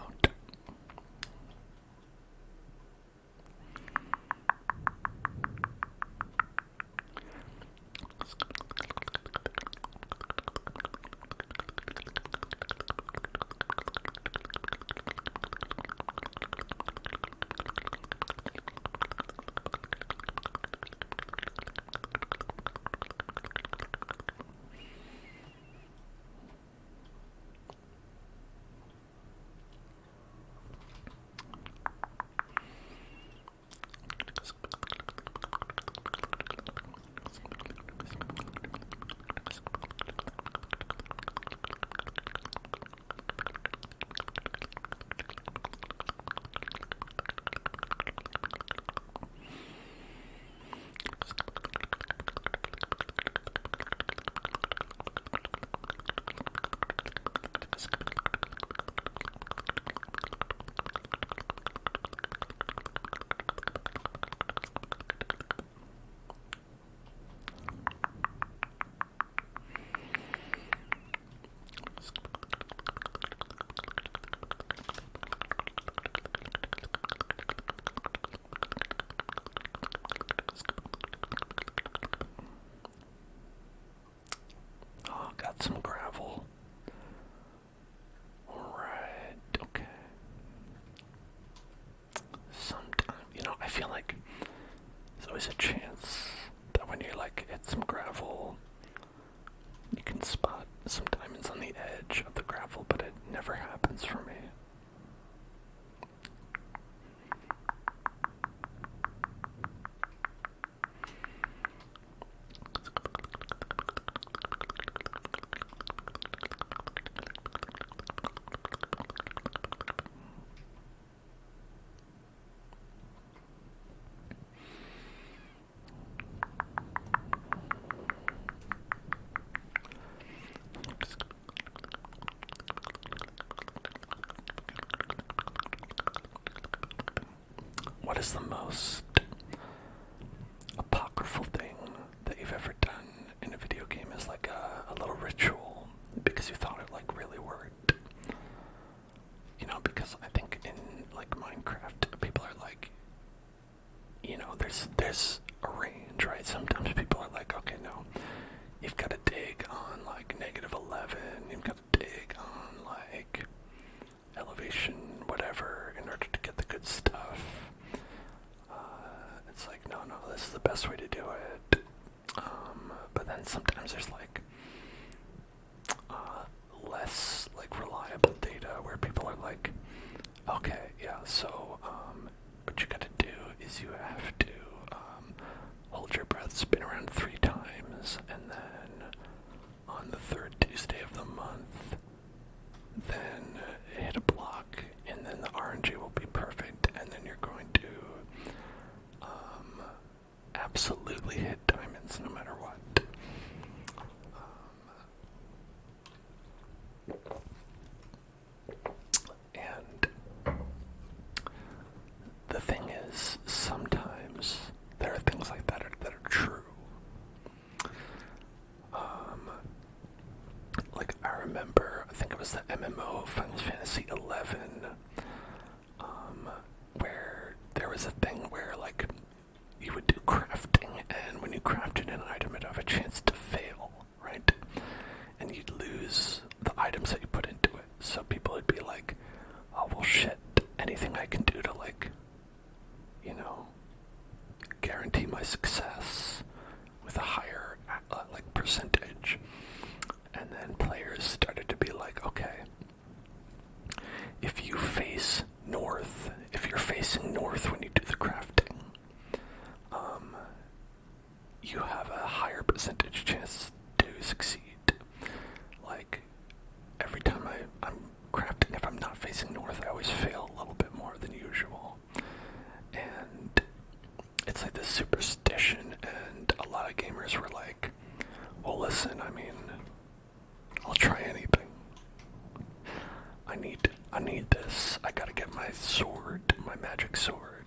Got some gravel. Alright, okay. Sometime, I feel like there's always a chance that when you hit some gravel, you can spot some diamonds on the edge of the gravel, but it never happens for me. What is the most apocryphal thing that you've ever done in a video game as a little ritual because you thought it really worked? Because I think in Minecraft, people are there's a range, right? Sometimes people are okay, no, you've got to dig on -11, you've got to dig on elevation whatever in order to get the good stuff. It's no, this is the best way to do it. But then sometimes there's like less like reliable data where people are like, okay, yeah, so what you gotta do is you have to hold your breath, spin around 3 times, and then on the 3rd Tuesday of the month, then hit a block, and then the RNG will be perfect, and then you're going to absolutely hit diamonds no matter what. And the thing is, sometimes there are things like that that are true. Like I remember, I think it was the MMO Final Fantasy 11, where there was a thing where like you would do crafting, and when you crafted an item, it'd have a chance to fail, right? And you'd lose the items that you put into it. So people would be like, oh well shit, anything I can do to like, you know, guarantee my success with a higher like percentage. And then players started to be like, okay, if you face north, if you're facing north when you do the crafting, you have a higher percentage chance to succeed. Like, every time I'm crafting, if I'm not facing north, I always fail a little bit more than usual. And it's like this superstition, and a lot of gamers were like, well listen, I mean, I'll try anything. I need this. I gotta get my sword, my magic sword.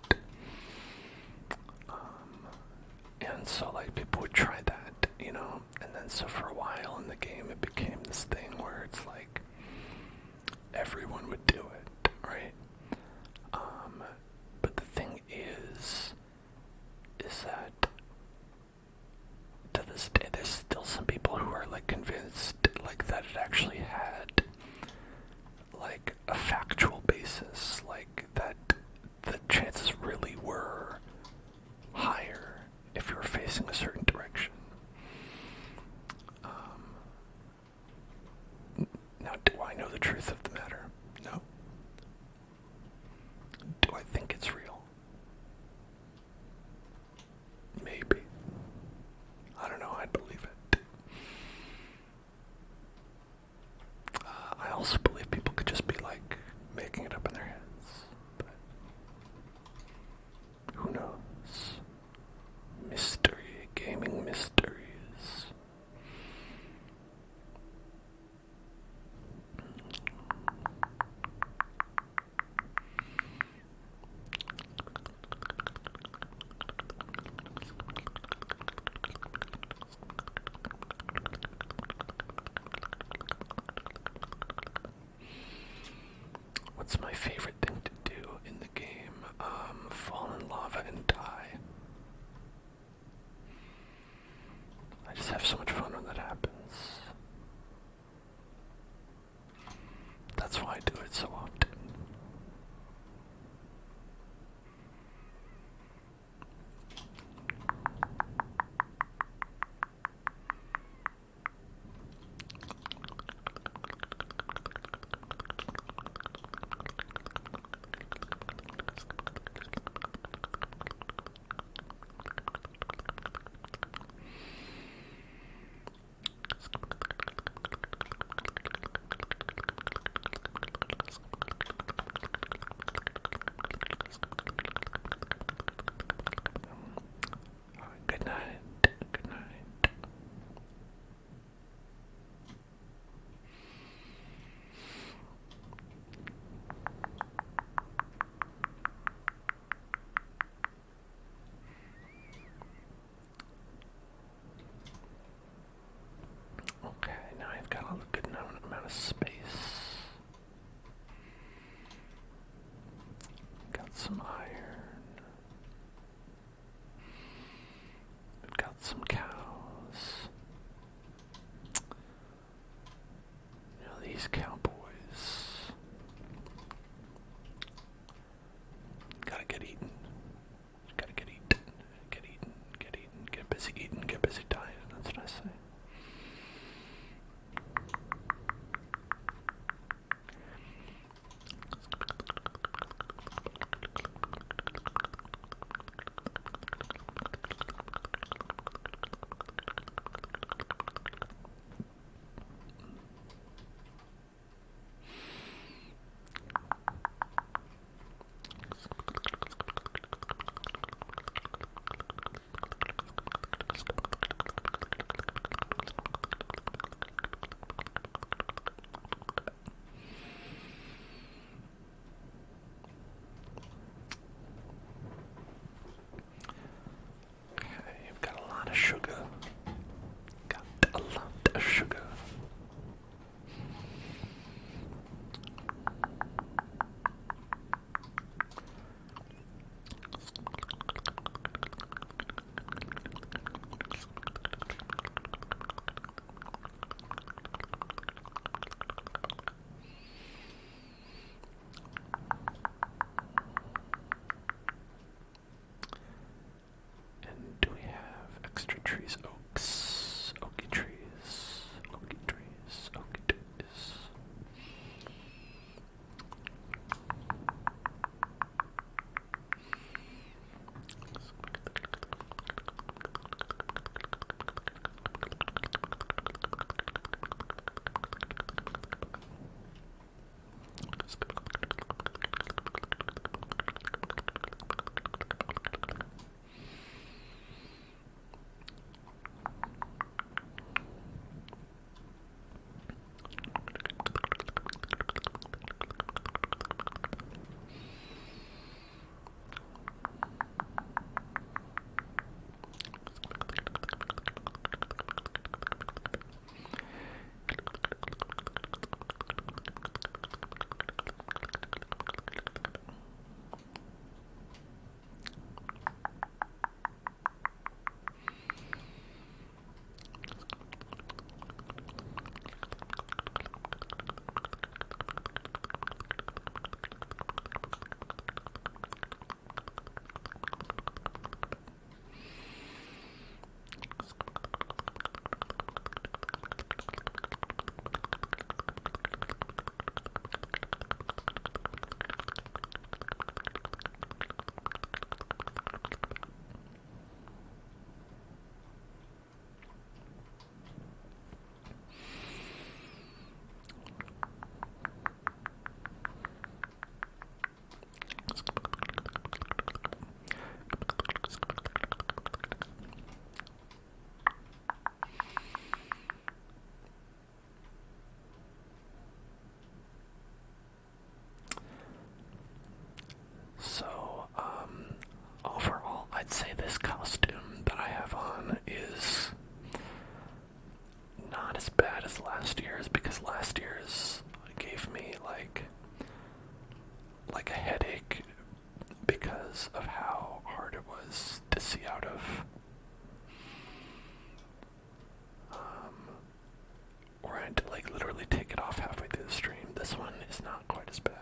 And so like people would try that, you know, and then so for a while in the game it became this thing where it's like everyone would do it, right? But the thing is that to this day there's still some people who are like convinced like that it actually had like a factual basis, like that the chances really were higher if you were facing a certain direction. Now, do I know the truth of the matter? No. sugar. Got a lot of sugar. And do we have extra trees? Oaks, oaky trees, oaky trees, oaky trees. So, overall, I'd say this costume that I have on is not as bad as last year's, because last year's gave me like a headache because of how hard it was to see out of. Or I had to like literally take it off halfway through the stream. This one is not quite as bad.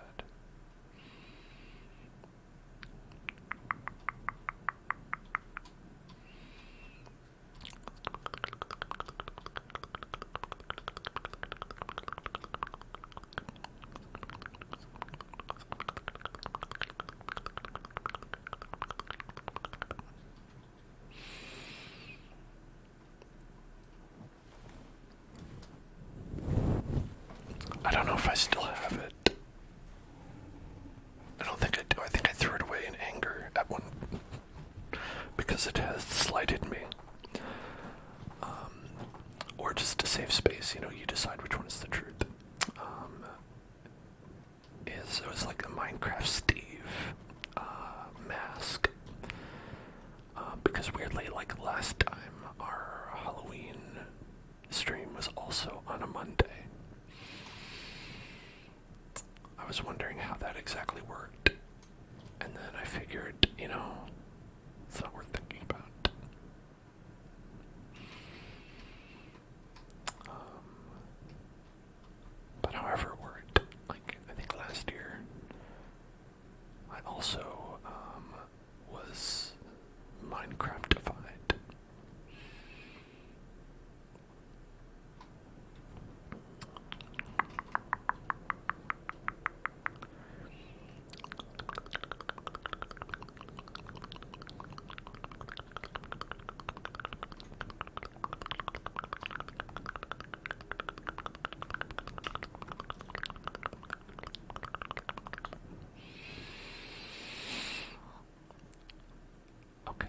I don't know if I still have it. I don't think I do. I think I threw it away in anger at one because it has slighted me. Or just to save space, you decide which one is the truth. It was like a Minecraft Steve mask. Because weirdly, like last time, our Halloween stream was also on a Monday. I was wondering how that exactly worked. And then I figured, it's not worth thinking about. But however it worked, like, I think last year, I also was Minecraftified. Okay.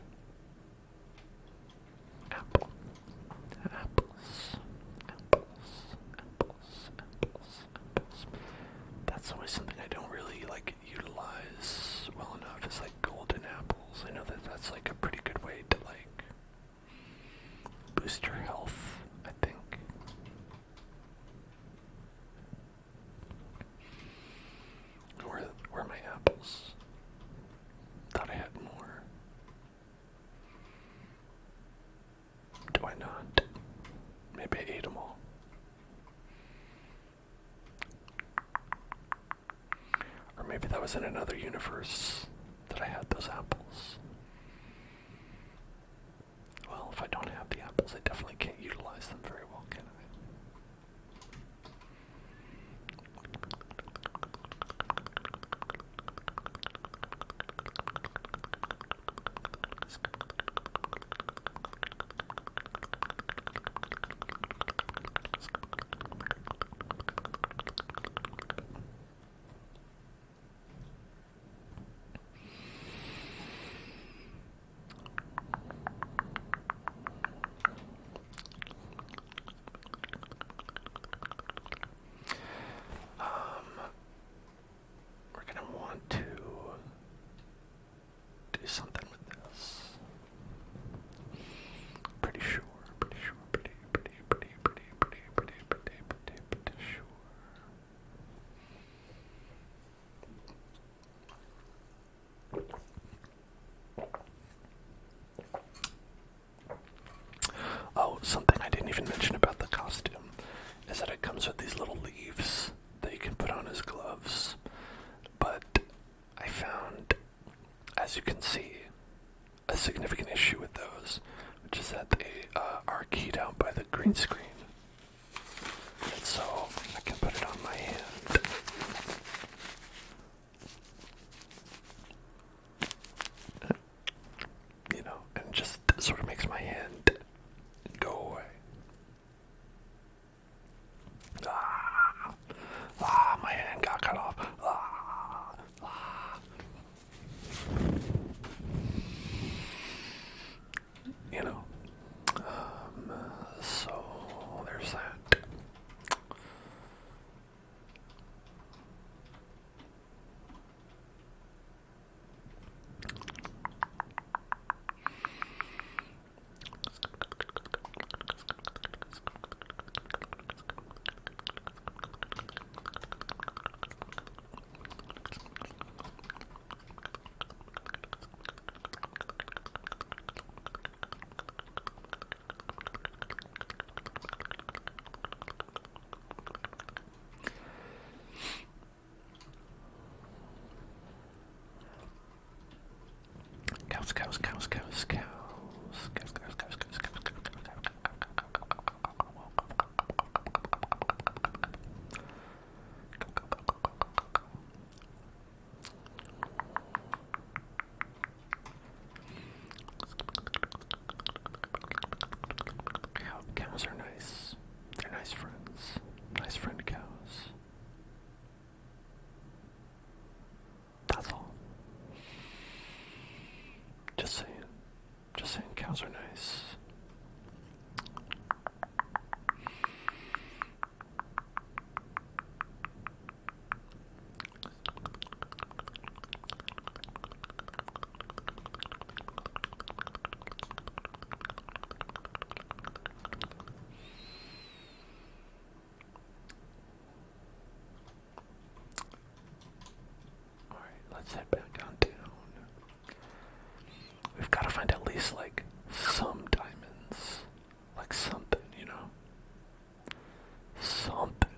was in another universe that I had those apples. Well, if I don't have the apples, I definitely can't utilize them very well, can I? We're going to want to do something with this. Pretty sure, pretty sure, pretty sure. Oh, something I didn't even mention about the costume is that it comes with these little leaves that you can put on as gloves. But I found, as you can see, a significant issue with those, which is that they are keyed out by the green screen. And so I can put it on my hand. You know, and it just sort of makes my hand go away. My hand got cut off. You know, so there's that. Cows are nice. They're nice friends. Nice friend cows. That's all. Just saying. Just saying cows are nice. Let's head back on down. We've got to find at least, like, some diamonds. Like something, you know? Something.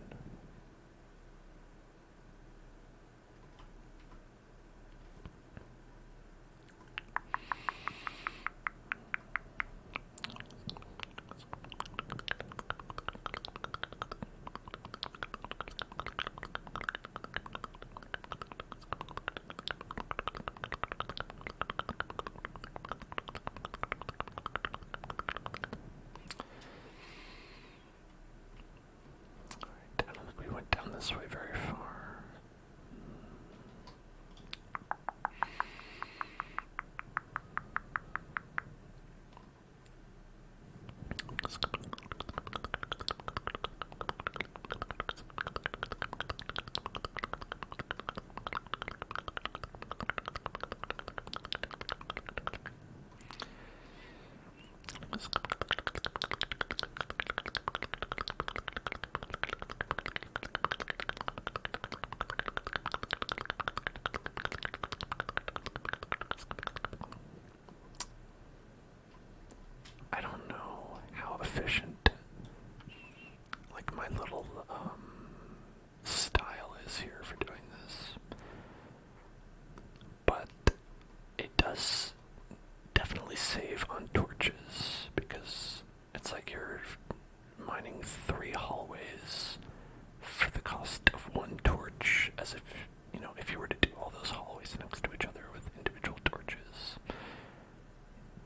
This way very far. I don't know how efficient, like, my little style is here for doing this.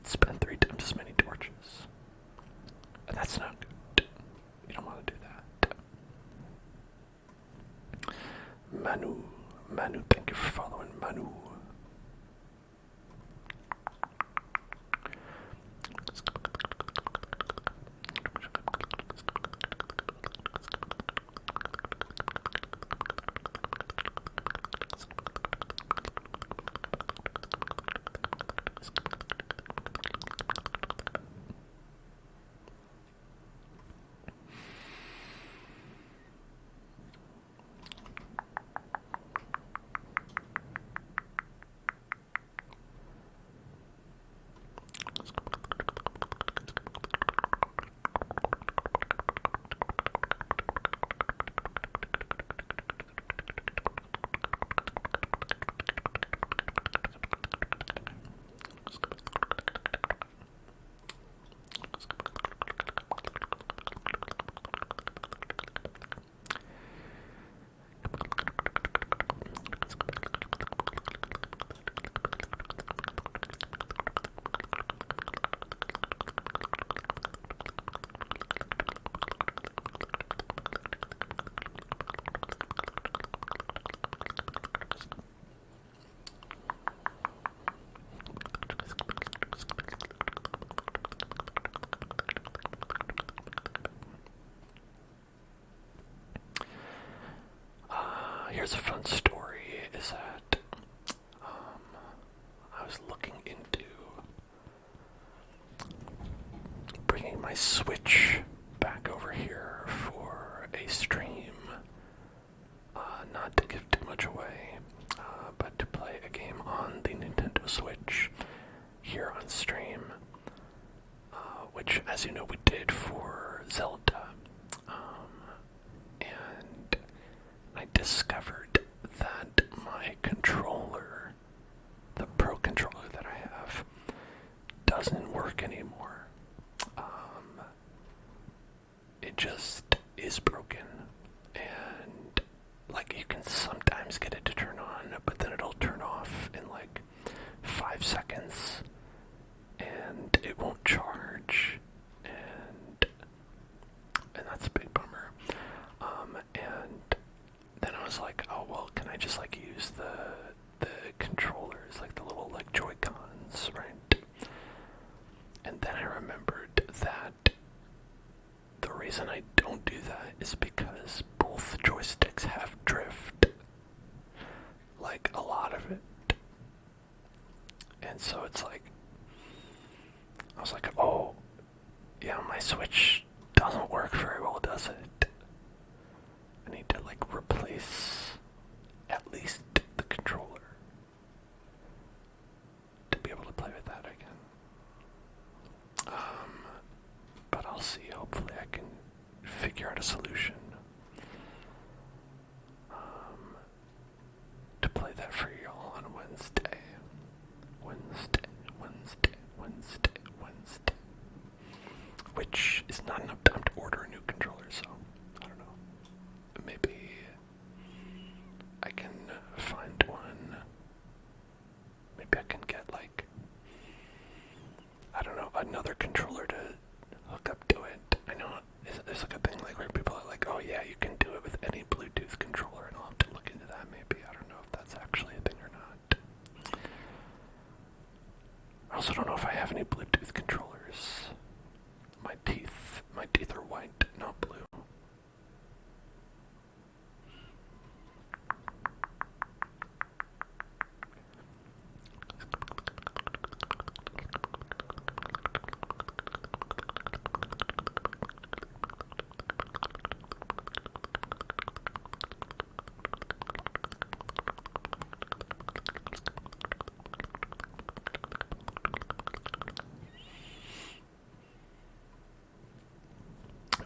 spend 3 times as many torches. And that's not good. You don't want to do that. Manu, thank you for following, Manu. Here's a fun story, is that I was looking into bringing my Switch back over here for a stream, not to give too much away, but to play a game on the Nintendo Switch here on stream, which, as you know, we did for Zelda. And I discovered that my controller, the Pro controller that I have, doesn't work anymore. It just is broken, and like you can sometimes get it to turn on, but then it'll turn off in like 5 seconds, and it won't charge, and that's a big bummer. And then I was like, oh well, can I just like use the controllers, like the little like Joy-Cons, right? And then I remembered that the reason I don't do that is because both joysticks have drift, like a lot of it. And so it's like, I was like, oh, yeah, my Switch doesn't work very well, does it? I need to like replace at least the controller to be able to play with that again. But I'll see. Hopefully I can figure out a solution to play that for y'all on Wednesday. Which is not enough time to order a new controller, so I don't know. Maybe I can find one. Maybe I can get like, I don't know, another controller to hook up to it. I know there's like a thing like where people are like, oh yeah, you can do it with any Bluetooth controller, and I'll have to look into that maybe. I don't know if that's actually a thing or not. I also don't know if I have any Bluetooth controllers. My teeth are white, not blue.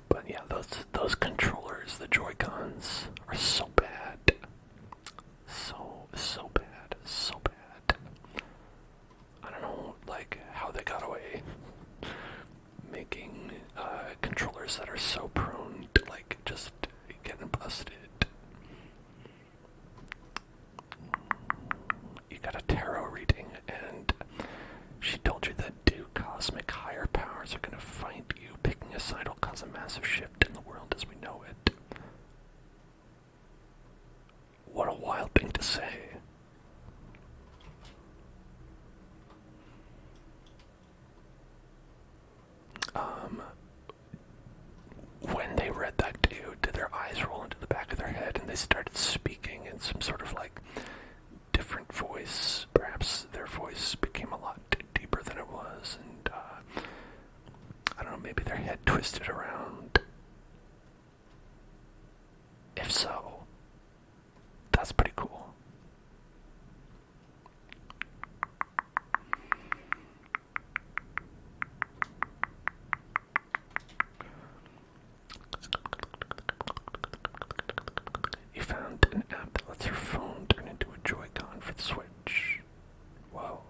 But yeah, those controllers, the Joy-Cons, are so bad. So bad. I don't know, like, how they got away making controllers that are so prone to, like, just getting busted. You got a tarot reading, and she told you that Duke massive shift in the world as we know it. What a wild thing to say. When they read that dude, did their eyes roll into the back of their head and they started speaking in some sort of like different voice? Perhaps their voice became a lot deeper than it was, and I don't know, maybe their head twisted around. If so, that's pretty cool. You found an app that lets your phone turn into a Joy-Con for the Switch. Whoa.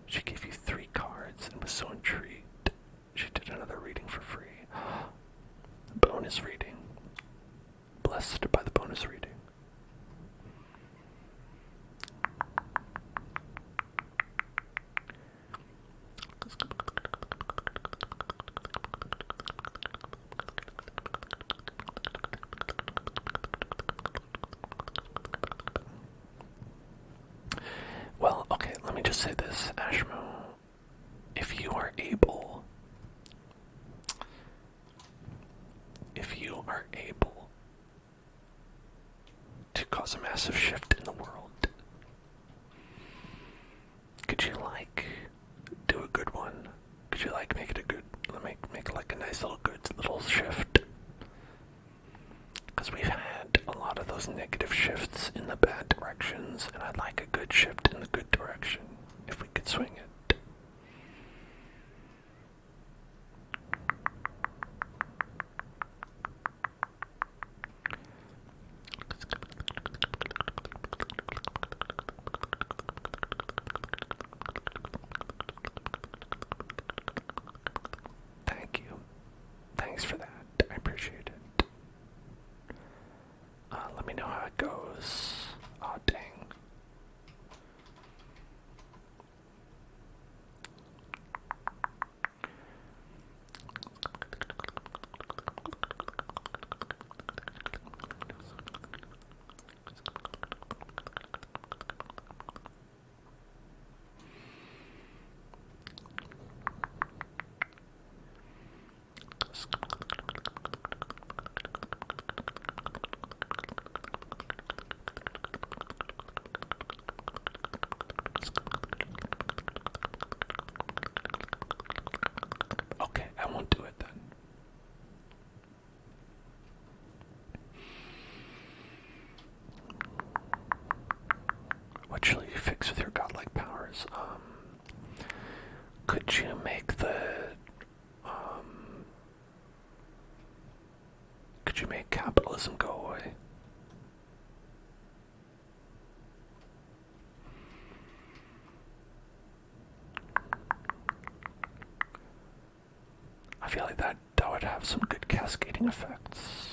She gave you 3 cards and was so intrigued. She did another reading for free. Bonus reading. Blessed by the bonus reading. Well, okay, let me just say this, Ashmo. If you are able to cause a massive shift in the world, could you do a good one? Could you make it a good, make like a nice little shift? Because we've had a lot of those negative shifts in the bad directions, and I'd like a good shift in the good direction, if we could swing it. Thank you. Thanks for that. I appreciate it. Let me know how it goes. Aw, dang. Okay, I won't do it then. What shall you fix with your godlike powers? Could you make could you make capitalism go away? I feel like that would have some good cascading effects.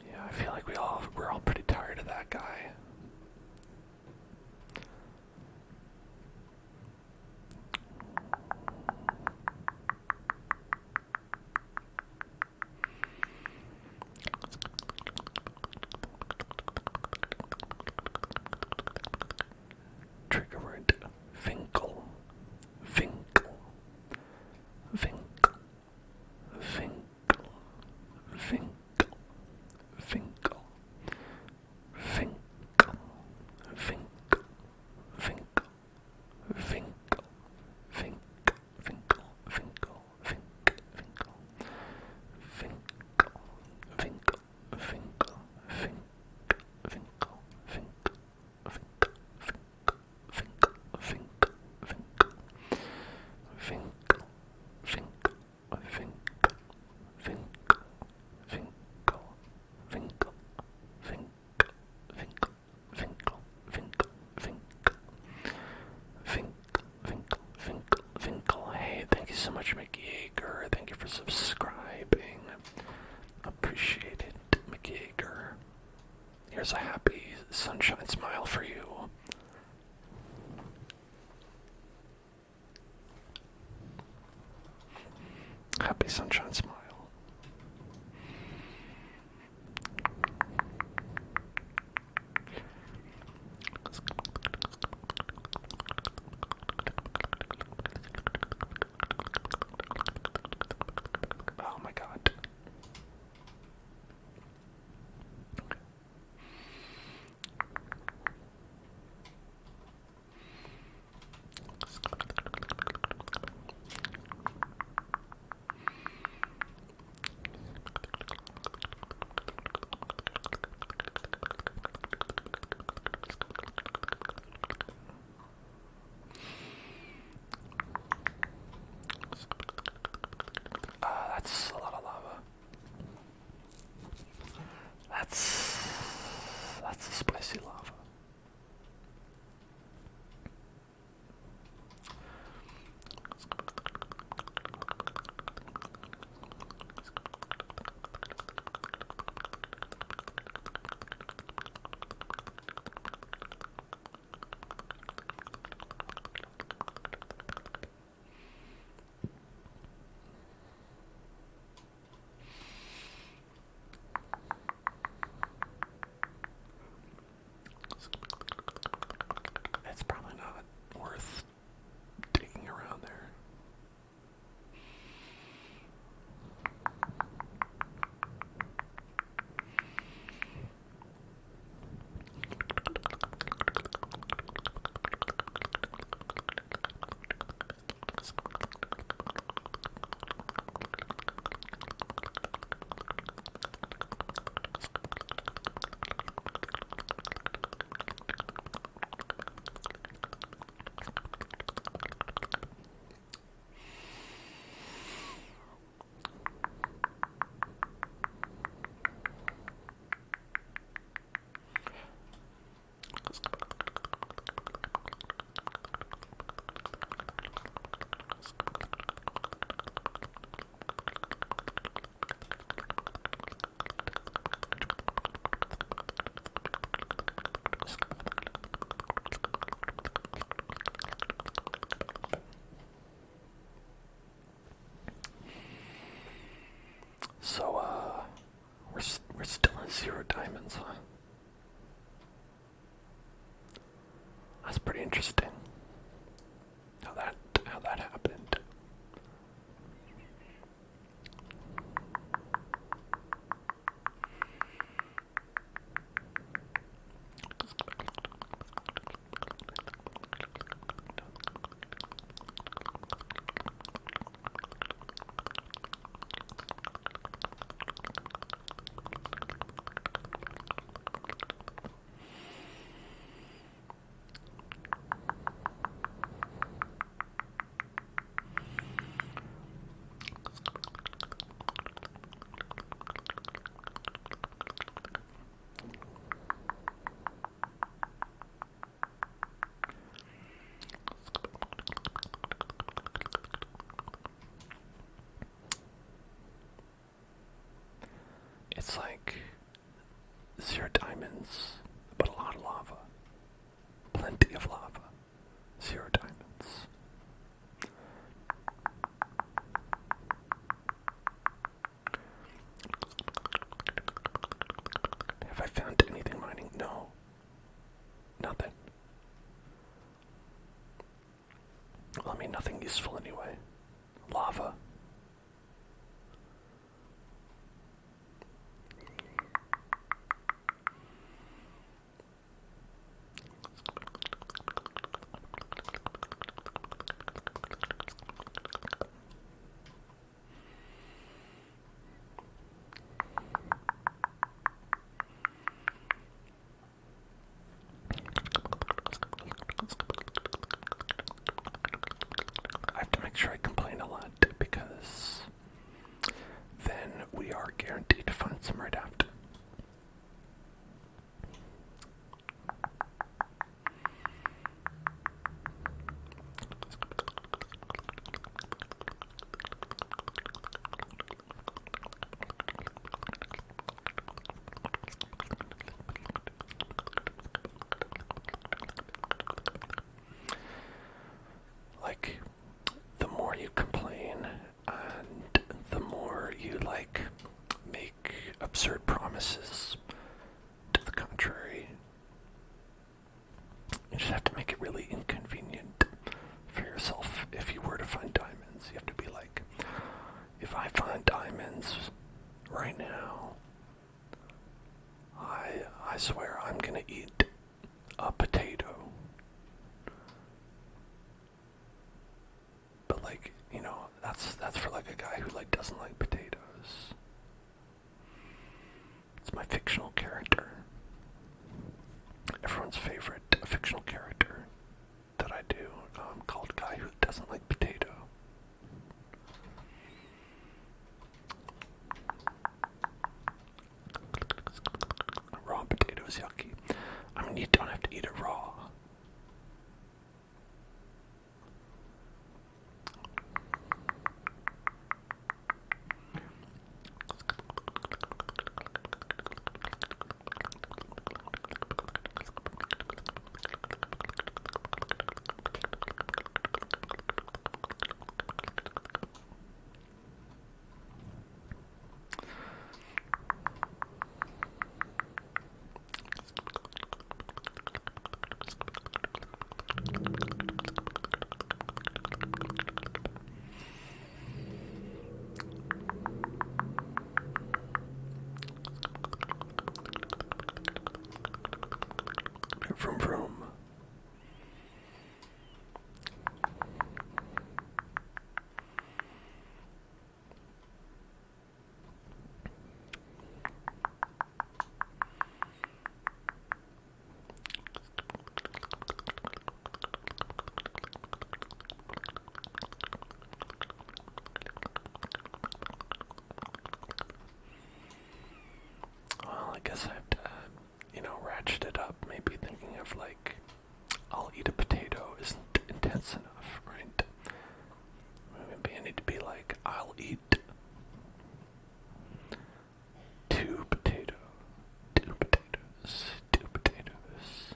Yeah, I feel like we're all pretty tired of that guy. McGeeger. Thank you for subscribing. Appreciate it, McGeeger. Here's a happy sunshine smile for you. Happy sunshine smile. Oh my god. That's a lot of lava. That's a spicy lava. It's probably not worth digging around there. So, we're still at 0 diamonds, huh? That's pretty interesting. How that happened. It's like 0 diamonds, but a lot of lava. Plenty of lava. 0 diamonds. Have I found anything mining? No. Nothing. Well, I mean, nothing useful anyway. Lava. I have to make sure I complain a lot because then we are guaranteed to find some right after. friends, right now, I swear I'm gonna eat a potato. But like, you know, that's for like a guy who like doesn't like potatoes. It's my fictional character. Everyone's favorite fictional character that I do, called Guy Who Doesn't Like Potato. Raw potato is yucky. I mean, you don't have to eat it raw. Vroom vroom. Well, I guess I have to, ratchet it up. Maybe thinking of like, I'll eat a potato isn't intense enough, right? Maybe I need to be like, I'll eat two potatoes, two potatoes, two potatoes,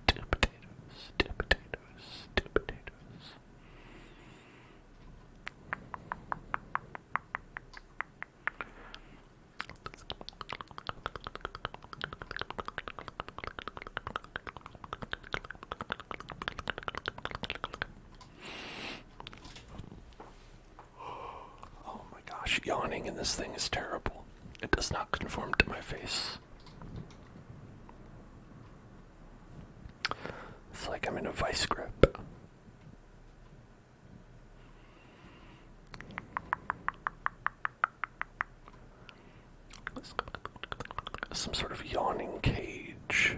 two potatoes, two potatoes, two potatoes. Oh my gosh, yawning in this thing is terrible. It does not conform to my face. It's like I'm in a vice grip. Some sort of yawning cage.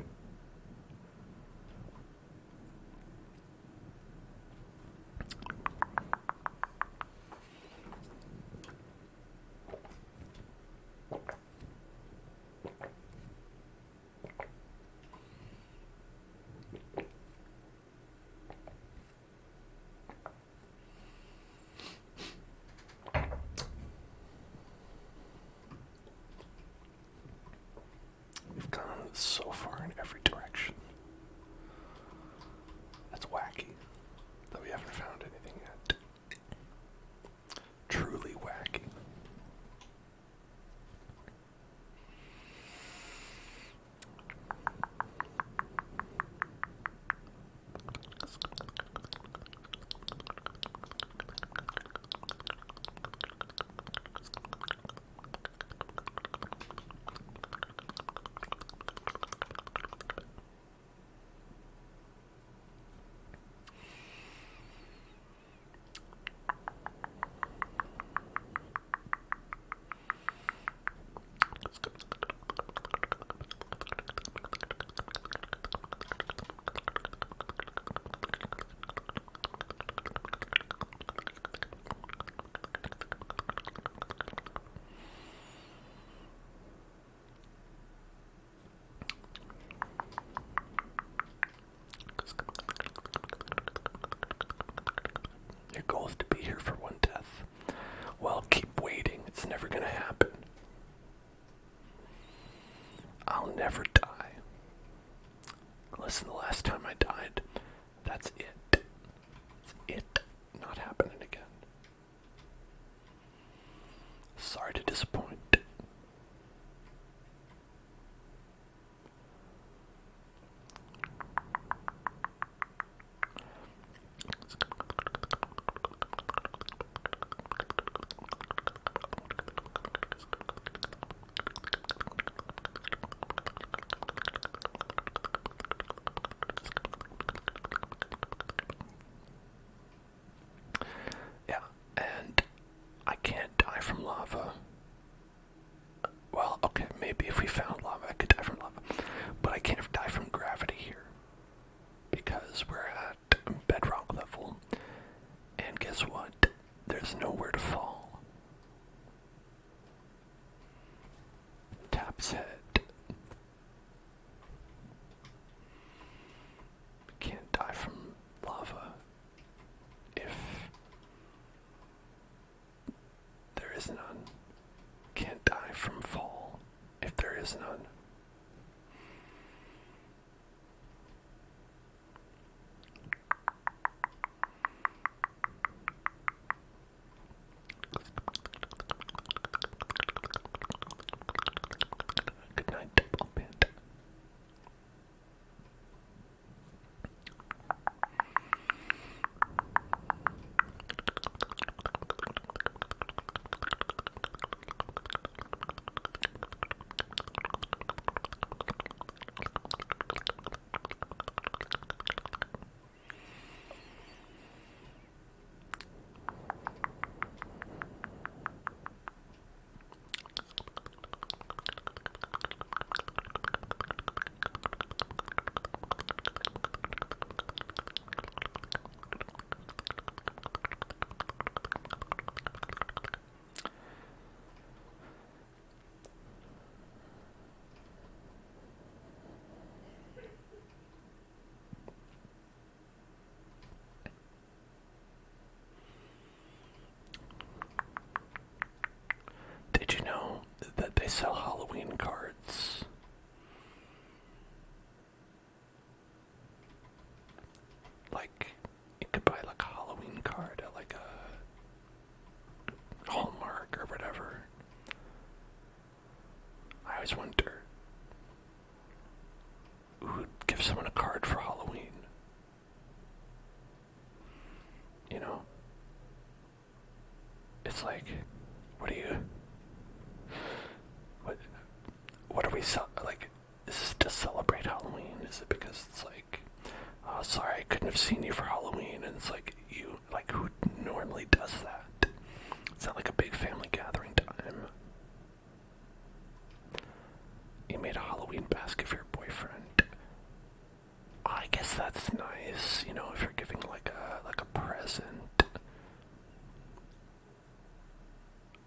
We've gone so far in every direction. That's wacky that we haven't found anything yet. Truly wacky. Your goal is to be here for one death. Well, keep waiting. It's never gonna happen. I'll never die. Listen, the last time I died, that's it. It's it. Not happening again. Sorry to disappoint. lava. Well, okay, maybe if we found lava, I could die from lava. But I can't die from gravity here. Because we're at bedrock level. And guess what? There's nowhere to fall. Tap's head. Can't die from lava if there is none. Can't die from fall if there is none. Good night, double panda. Did you know that they sell Halloween cards? Like, you could buy like a Halloween card at like a Hallmark or whatever. I always wonder who would give someone a card for Halloween. You know? It's like, what do you... What are we like? Is this to celebrate Halloween? Is it because it's like, oh, sorry, I couldn't have seen you for Halloween, and it's like you, like who normally does that? It's not like a big family gathering time. You made a Halloween basket for your boyfriend. I guess that's nice, you know, if you're giving like a present.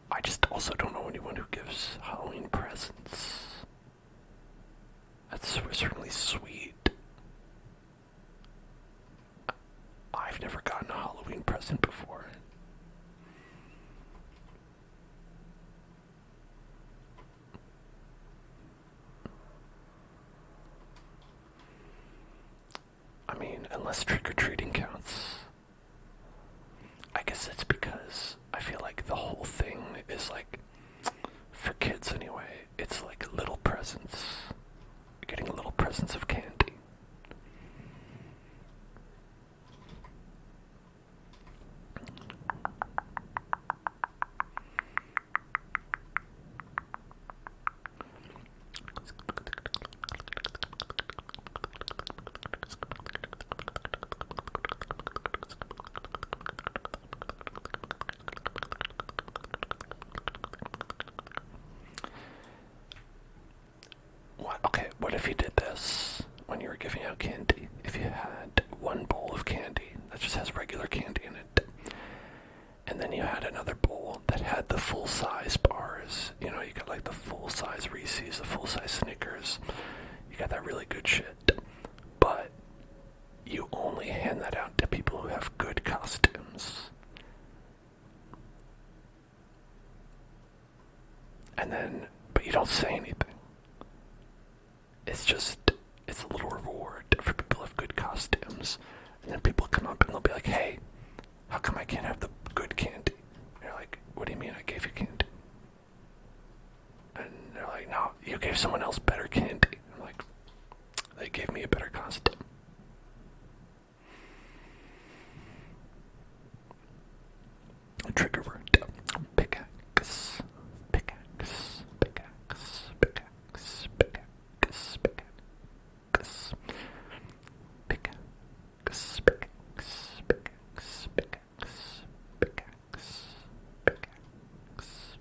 I just also don't know anyone who gives Halloween presents. That's certainly sweet. I've never gotten a Halloween present before. I mean, unless trick-or-treating counts. I guess it's because I feel like the whole thing is like, for kids anyway, it's like little presents. Getting little presents of candy. What if you did this when you were giving out candy? If you had one bowl of candy that just has regular candy in it, and then you had another bowl that had the full-size bars. You know, you got like the full-size Reese's, the full-size Snickers. You got that really good shit. But you only hand that out to people who have good costumes. And then, but you don't say anything. It's a little reward for people who have good costumes. And then people come up and they'll be like, hey, how come I can't have the good candy? And you're like, what do you mean I gave you candy? And they're like, no, you gave someone else better candy. I'm like, they gave me a better costume. A trigger word. Pickaxe. Pickaxe. Pickaxe. Pickaxe. Pickaxe. Pickaxe. Pickaxe. Pickaxe. Pickaxe. Pickaxe. Pickaxe. Pickaxe. Pickaxe.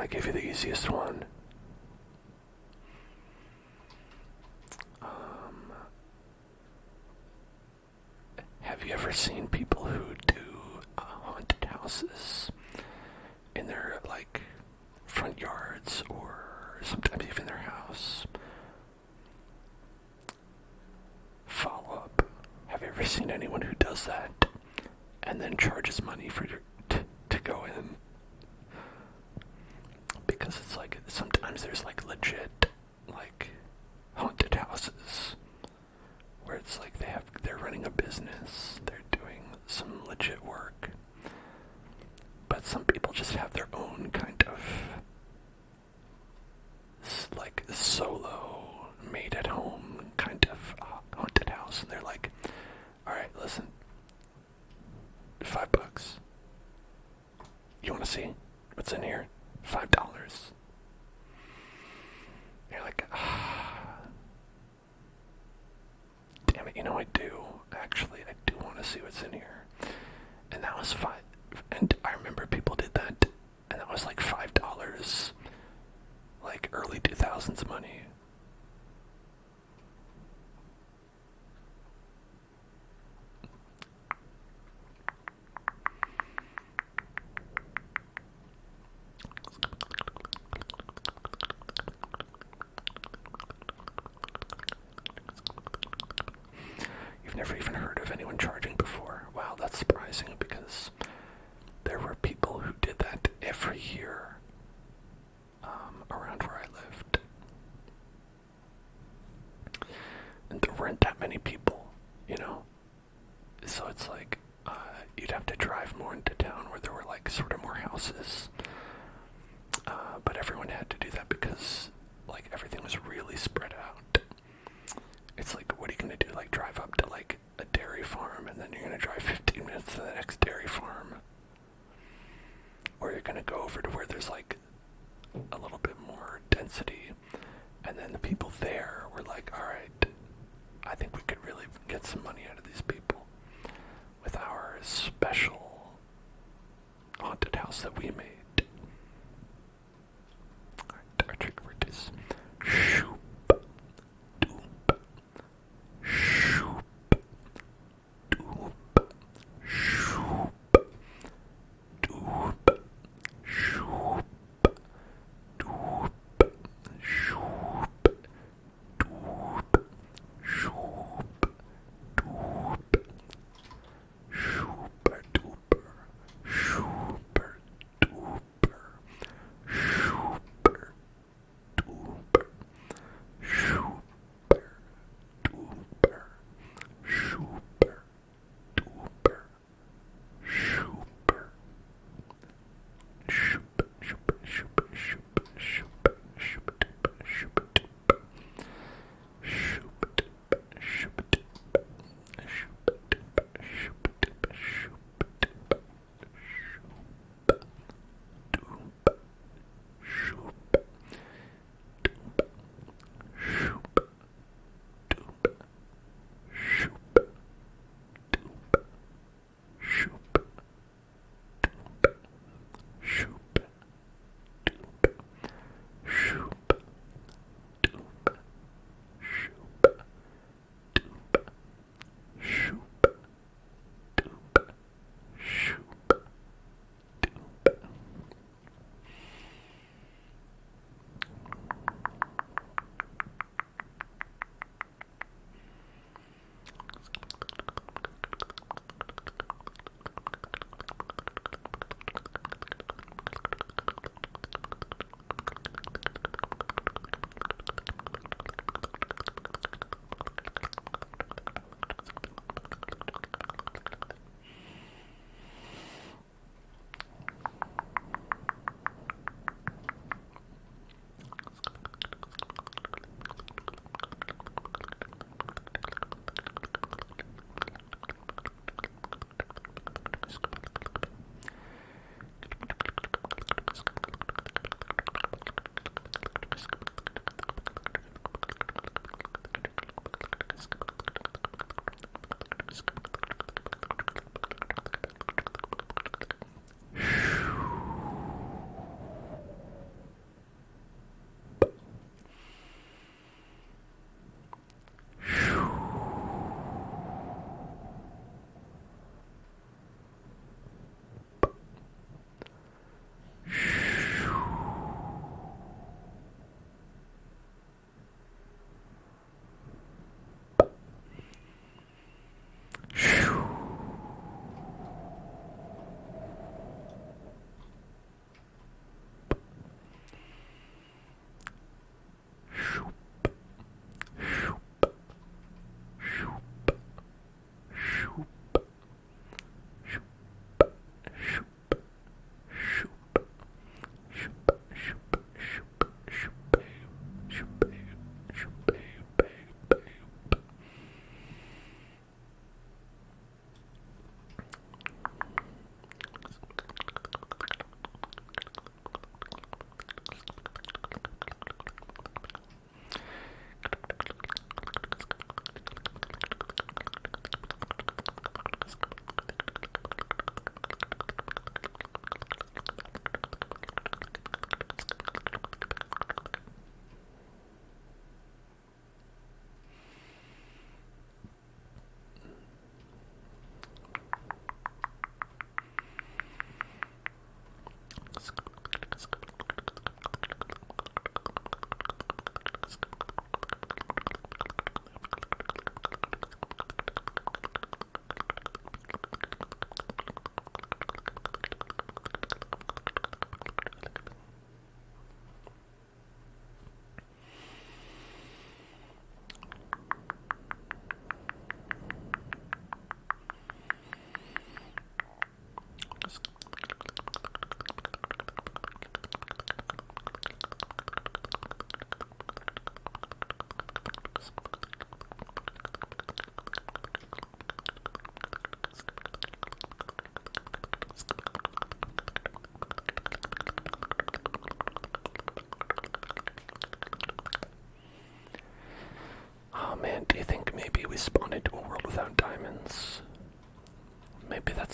I give you the easiest one. Have you ever seen people who do haunted houses in their, like, front yards or sometimes even their house? Follow up. Have you ever seen anyone who does that and then charges money for to go in? Because it's like sometimes there's like legit like haunted houses where it's like they're running a business, they're doing some legit work, but some people just have their own kind of like solo made at home kind of haunted house, and they're like, all right, listen, $5. You want to see what's in here? $5. You're like, damn it, I do. Actually, I do want to see what's in here. And that was $5. And I remember people did that, and that was like $5, like early 2000s money. Never even heard of anyone charging before. Wow, that's surprising, because there were people who did that every year around where I lived. And there weren't that many people, So it's like you'd have to drive more into town where there were like sort of more houses. But everyone had to do that because like everything was really spread out. It's like, what are you going to do? Like, drive up to, like, a dairy farm, and then you're going to drive 15 minutes to the next dairy farm? Or you're going to go over to where there's, like, a little bit more density, and then the people there were like, all right, I think we could really get some money out of these people with our special haunted house that we made. All right, our trick word is shoop.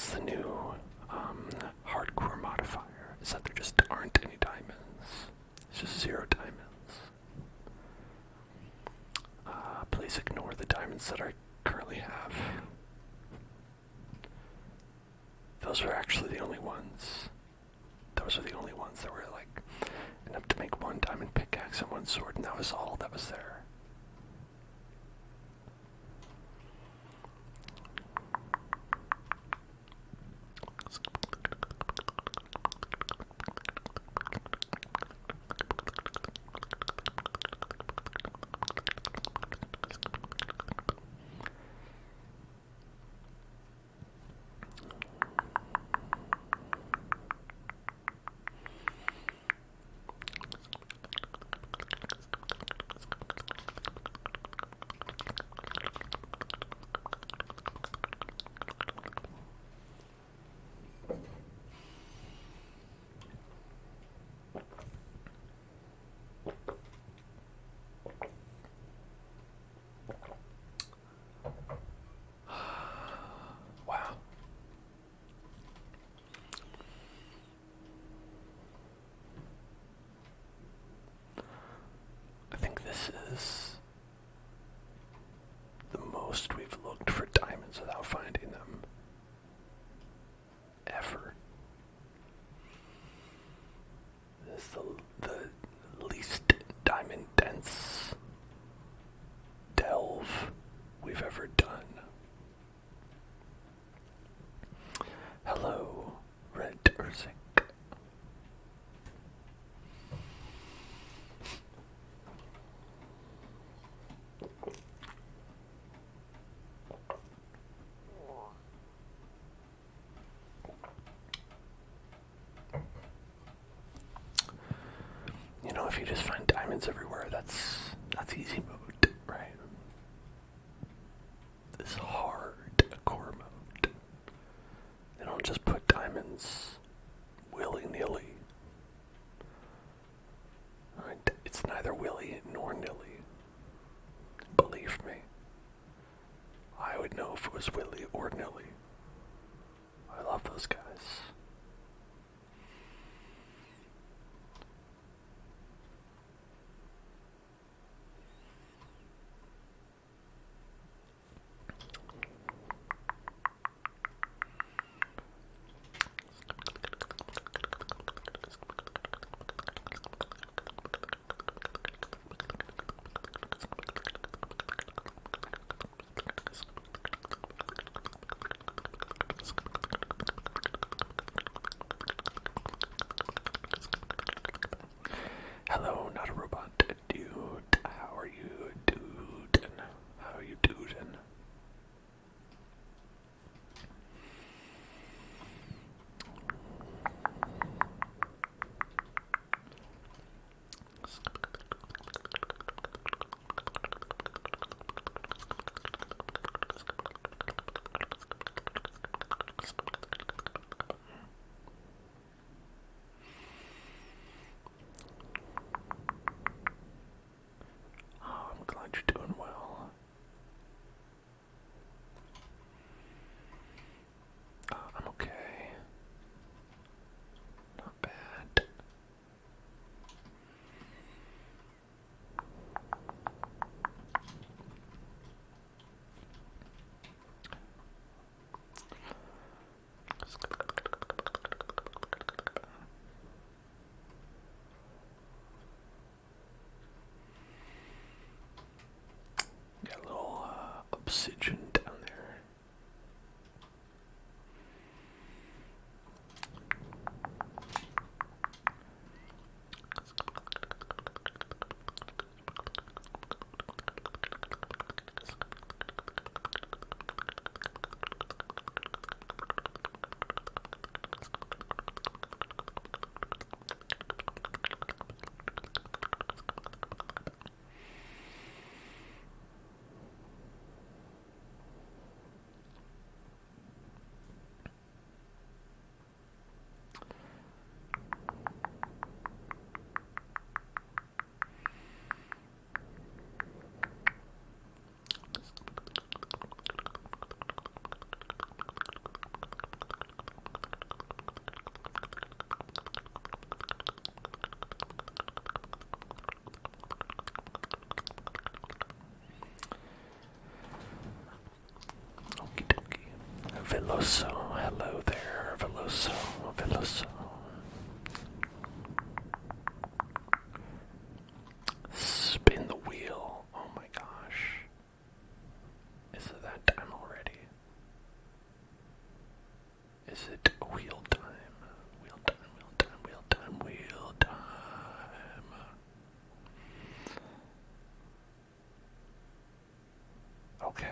That's the new hardcore modifier, is that there just aren't any diamonds. It's just 0 diamonds. Please ignore the diamonds that I currently have. Those are actually the only ones. Those are the only ones that were like enough to make 1 diamond pickaxe and 1 sword, and that was all that was there. Wow. I think this is the most we've looked for diamonds without finding them. Ever. This is the least diamond dense delve we've ever done. Hello, Red Urzik. You know, if you just find diamonds everywhere, that's easy mode, right? This hardcore mode. They don't just put diamonds willy-nilly. Right? It's neither willy nor nilly. Believe me. I would know if it was willy or nilly. I love those guys. Hello, not a robot, dude. How are you, dude? How are you, dude? I'm glad you're doing well. I'm okay. Not bad. Got a little obsidian down there. Veloso, hello there, Veloso, Veloso. Spin the wheel. Oh my gosh. Is it that time already? Is it wheel time? Wheel time, wheel time, wheel time, wheel time. Okay.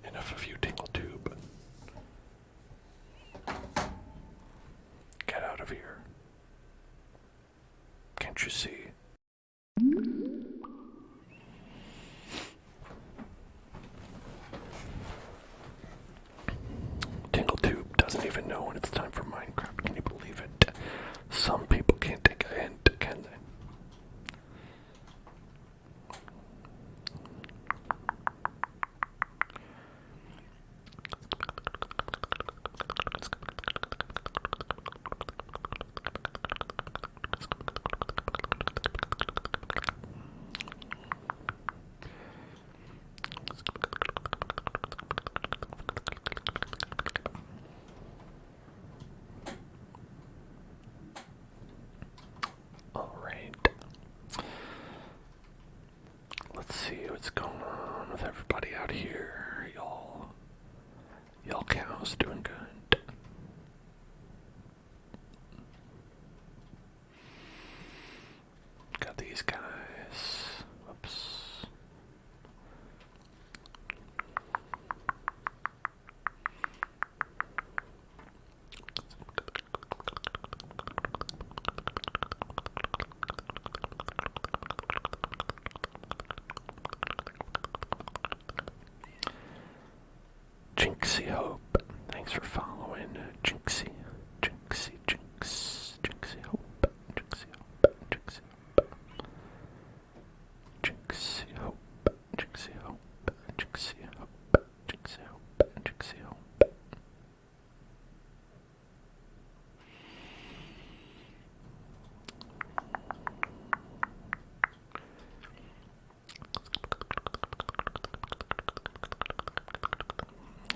Enough of you, Tingle Tube. Get out of here. Can't you see? Tingle Tube doesn't even know when it's time for Minecraft. Can you believe it? Some people can't take a hint, can they? Let's see what's going on with everybody out here. Y'all cows doing good. Got these guys. Whoops. Jinxie Hope, thanks for following. Jinxie, Jinxie, Jinx, Jinxie Hope, Jinxie Hope, Jinxie Hope, Jinxie Hope, Jinxie Hope, Jinxie Hope, Jinxie Hope, Jinxie Hope.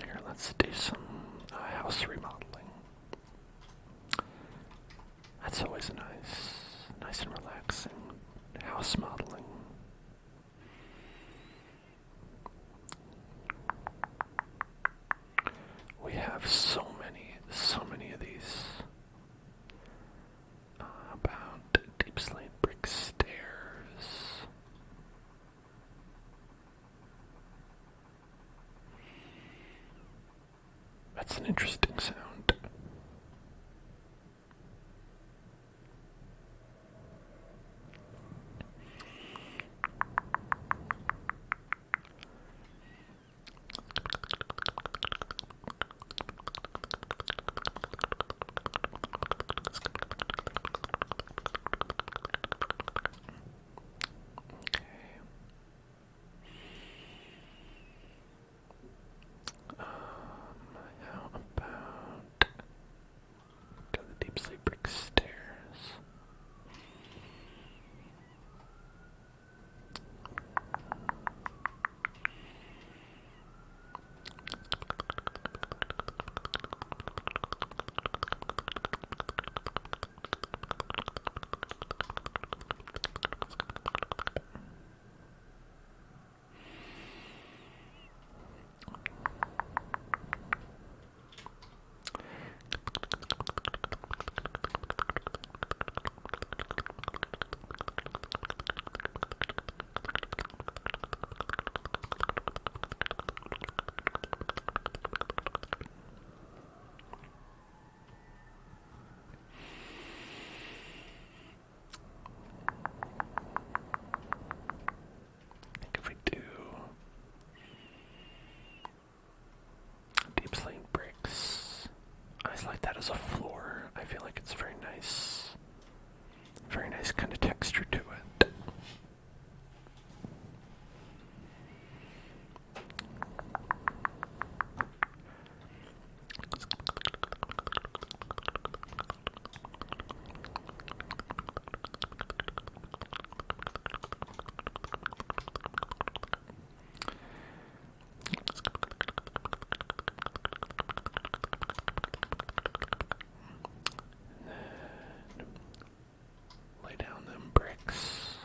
Here, let's do some house That's an interesting sound. How about go the deep sleep brick stairs? If we do deep slate bricks, I just like that as a floor. I feel like it's very nice kind of texture to it. Lay down them bricks.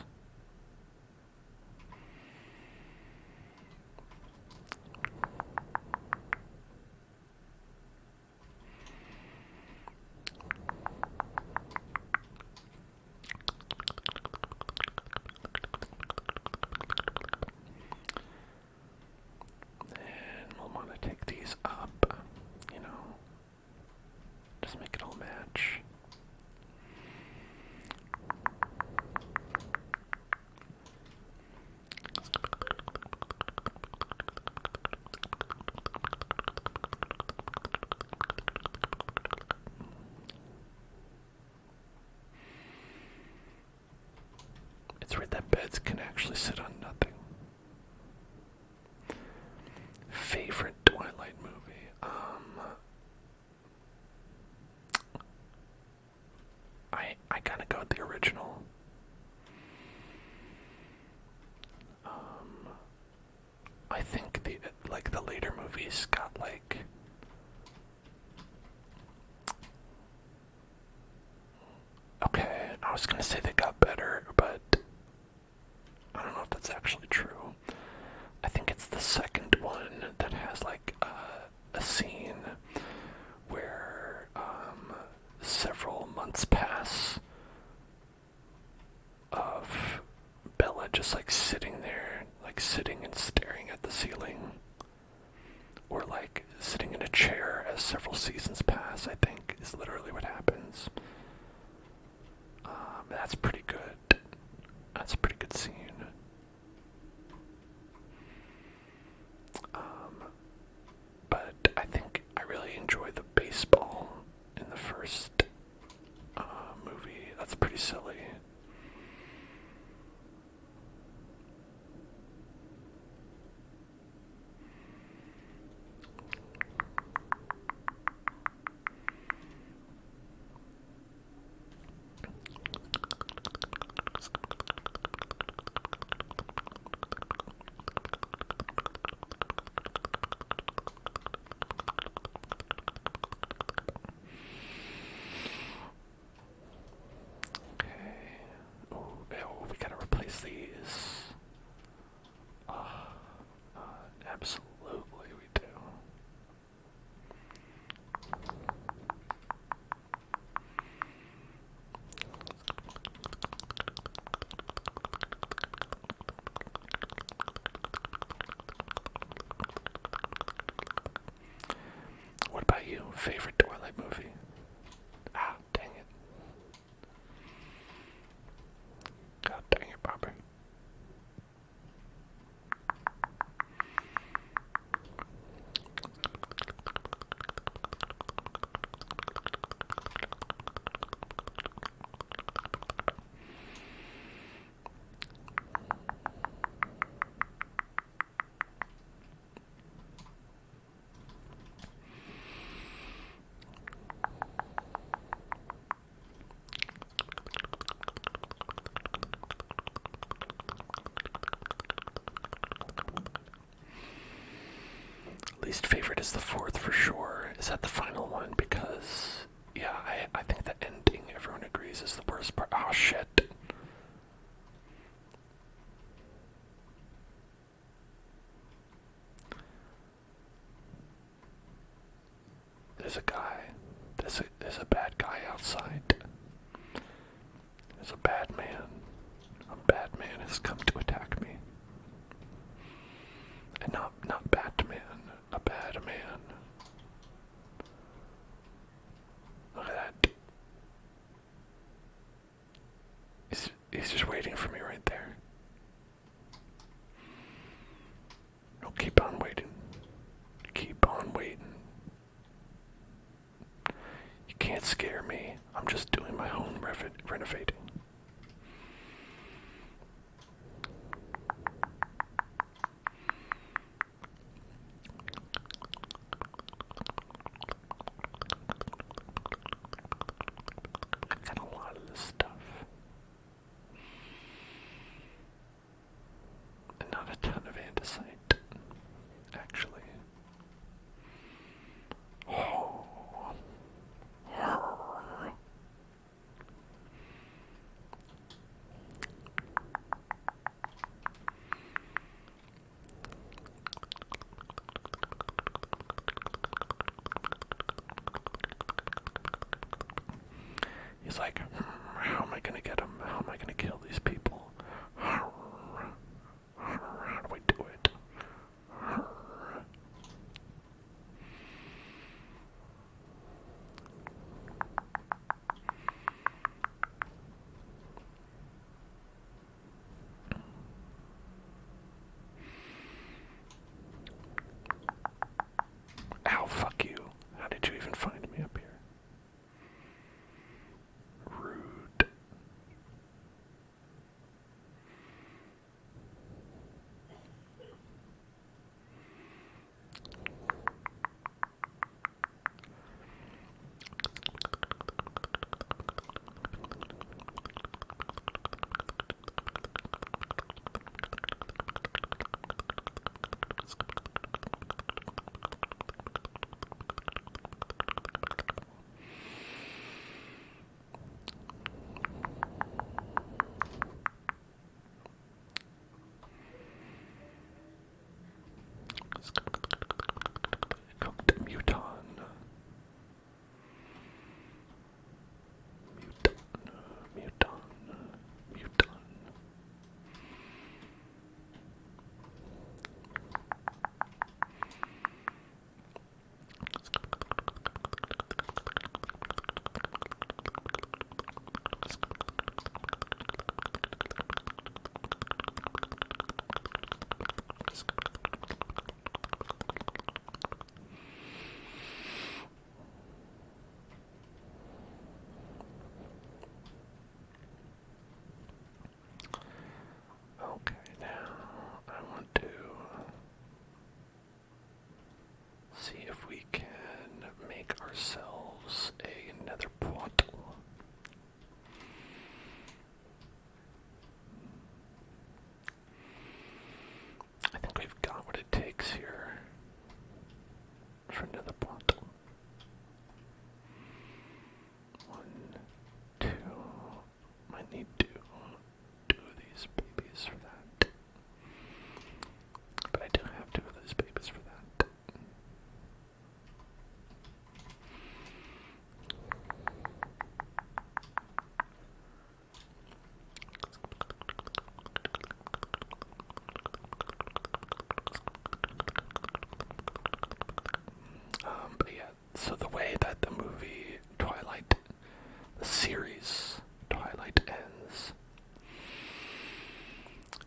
And we'll want to take these up, just make it all match. It's weird that beds can actually sit on nothing. Favorite Twilight movie? I gotta go with the original. I think the later movies got okay, I was gonna say they got better, but I don't know if that's actually true. I think it's the second one that has a scene where several months pass of Bella just sitting there, sitting and staring at the ceiling, or sitting in a chair as several seasons pass, I think is literally what happens. That's pretty good. That's a pretty good scene. But I think I really enjoy the baseball in the first movie. That's pretty silly. favorite Twilight movie. Ah, dang it. God dang it, Bobber. Least favorite is the fourth for sure. Is that the final one? Because, yeah, I think the ending, everyone agrees, is the worst part. Oh, shit. There's a guy. There's a bad guy outside. There's a bad man. A bad man has come to attack me. And not Batman, a bad man. Look at that. He's just waiting for me right there. No, keep on waiting. Keep on waiting. You can't scare me. I'm just doing my home renovating. I've got a lot of this stuff. And not a ton of andesite, actually. Oh. He's like, how am I gonna get him? How am I gonna kill these people? How do I do it? Ow, fuck you. How did you even find me up here?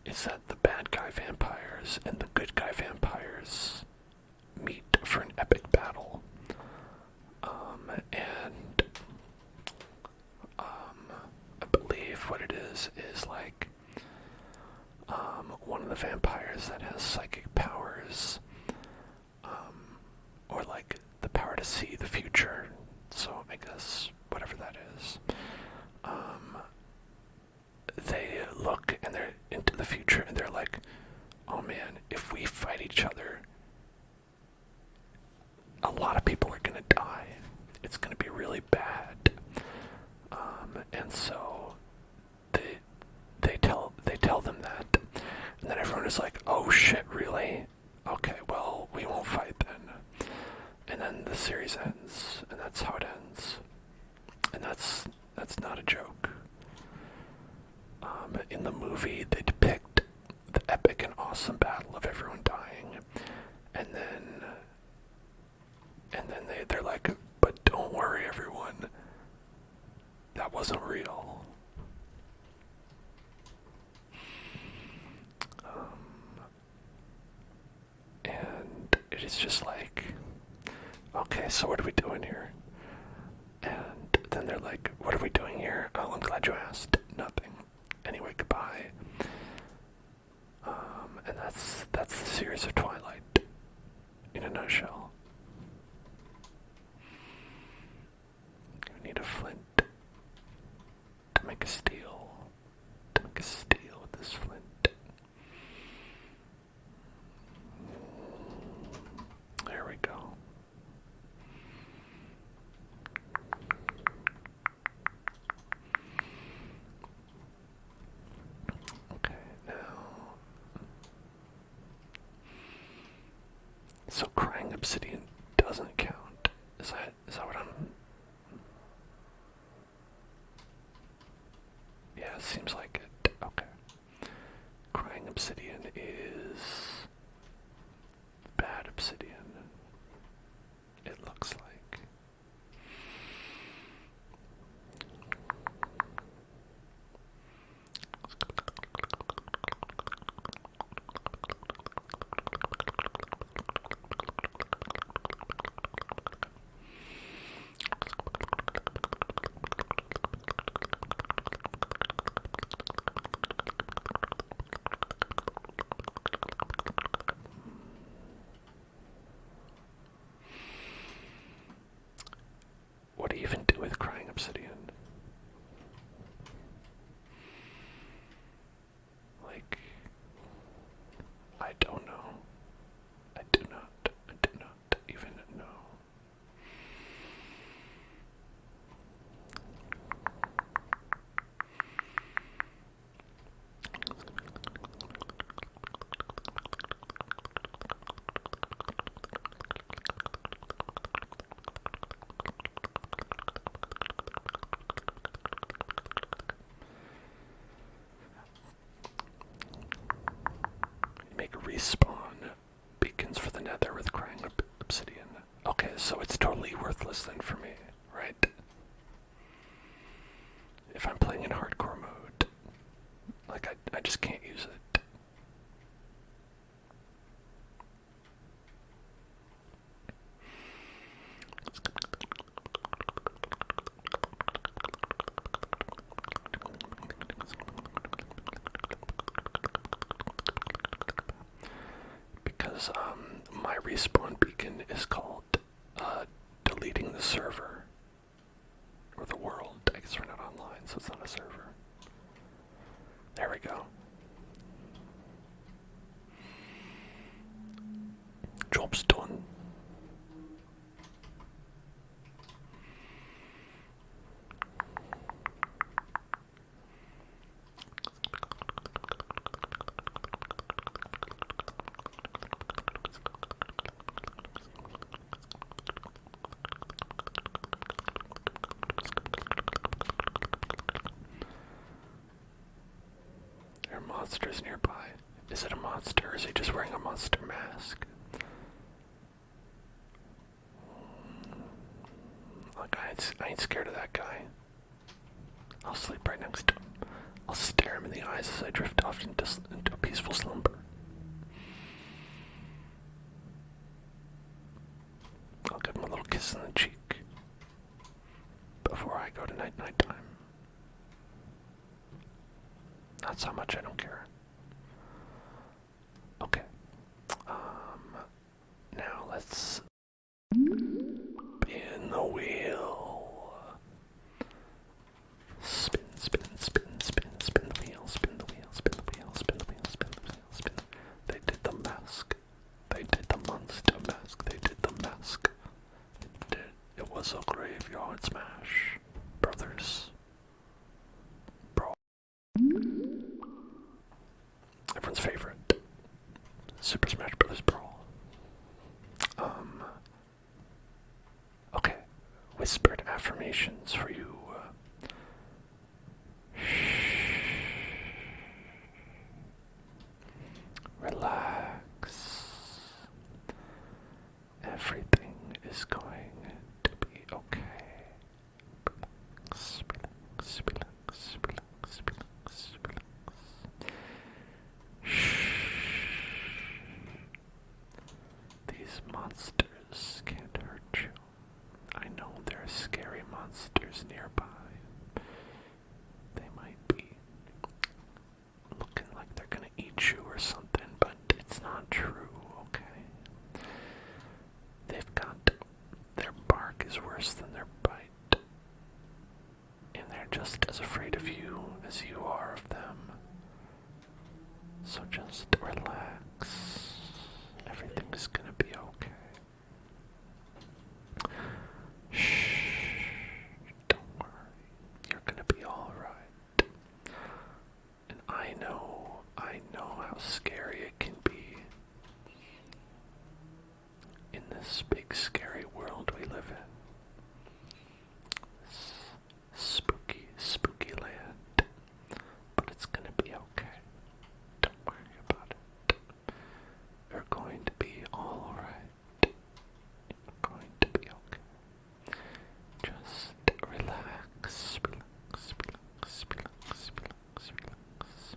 is that the bad guy vampires and the good guy vampires meet for an epic battle. And I believe what it is like one of the vampires that has psychic powers, or like the power to see the future. So I guess whatever that is. They look and they're into the future and they're like, oh man, if we fight each other, a lot of people are gonna die. It's gonna be really bad. And so they tell them that, and then everyone is like, oh shit, really? Okay, well, we won't fight then. And then the series ends, and that's how it ends. And that's not a joke. In the movie, they depict the epic and awesome battle of everyone dying, and then they're like, but don't worry, everyone, that wasn't real. And it is just like, okay, so what are we doing here? And then they're like, what are we doing here? Oh, I'm glad you asked. Nothing. Anyway, goodbye. And that's the series of Twilight in a nutshell. You need a flint to make a steel. To make a steel with this flint. There we go. Okay, now. So crying obsidian doesn't count. Is that what I'm... Yeah, it seems like it. Okay. Crying obsidian is bad obsidian. It looks like. What do you even do with crying obsidian? Like, I don't know. I do not even know. Make respawn beacons for the nether with crying obsidian. Okay, so it's totally worthless then for me, right? If I'm playing in hardcore mode, like I just can't use it. Because my respawn beacon is called deleting the server. Or the world. I guess we're not online, so it's not a server. There we go. Job's done. There are monsters nearby. Is it a monster or is he just wearing a monster mask? Look, I ain't scared of that guy. I'll sleep right next to him. I'll stare him in the eyes as I drift off into a That's how much I don't care. Okay. Now let's spin the wheel. Spin, spin, spin, spin, spin the wheel, spin the wheel, spin the wheel, spin the wheel, spin the wheel, spin. They did the mask. They did the monster mask. They did the mask. It was a graveyard smash. Brothers. Bro. Everyone's favorite. Super Smash Brothers Brawl. Okay. Whispered affirmations for you. Relax. Everything is going to be okay. Relax, relax, relax, relax, relax, relax. These monsters can't hurt you. I know there are scary monsters nearby. They might be looking like they're gonna eat you or something, but it's not true, okay? Their bark is worse than their bite. And they're just as afraid of you as you are of them. So just relax. Everything's gonna be okay. Shh. Don't worry. You're gonna be alright. And I know how scary it can be in this big scary world we live in. This spooky, spooky land. But it's gonna be okay. Don't worry about it. You're going to be alright. You're going to be okay. Just relax, relax, relax, relax, relax, relax.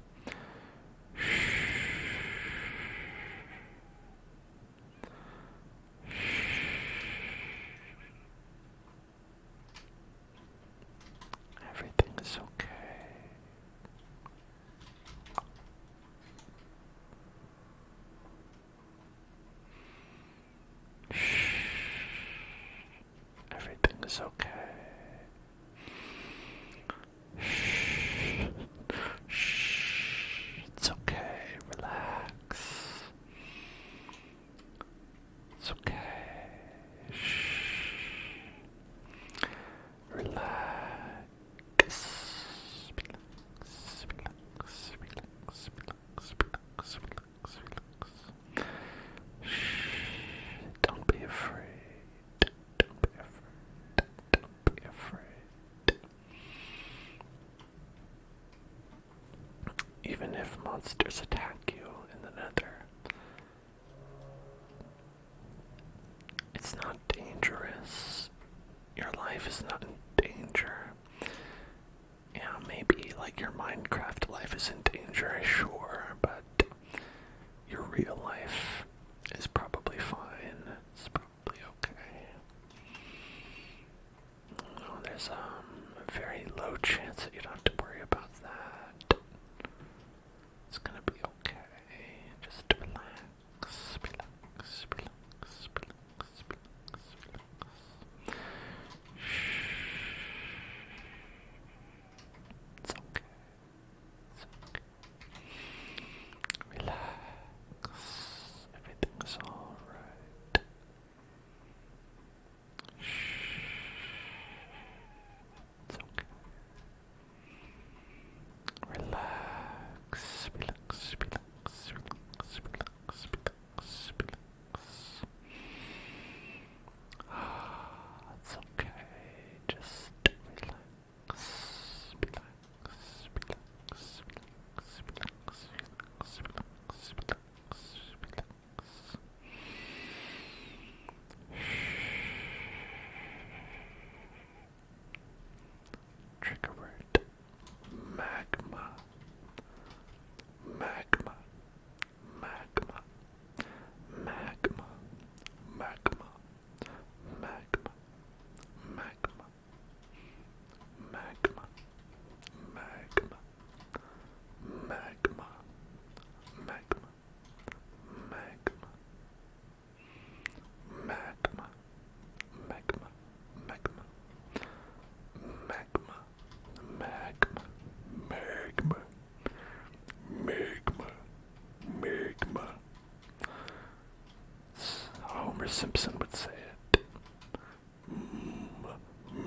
Simpson would say it.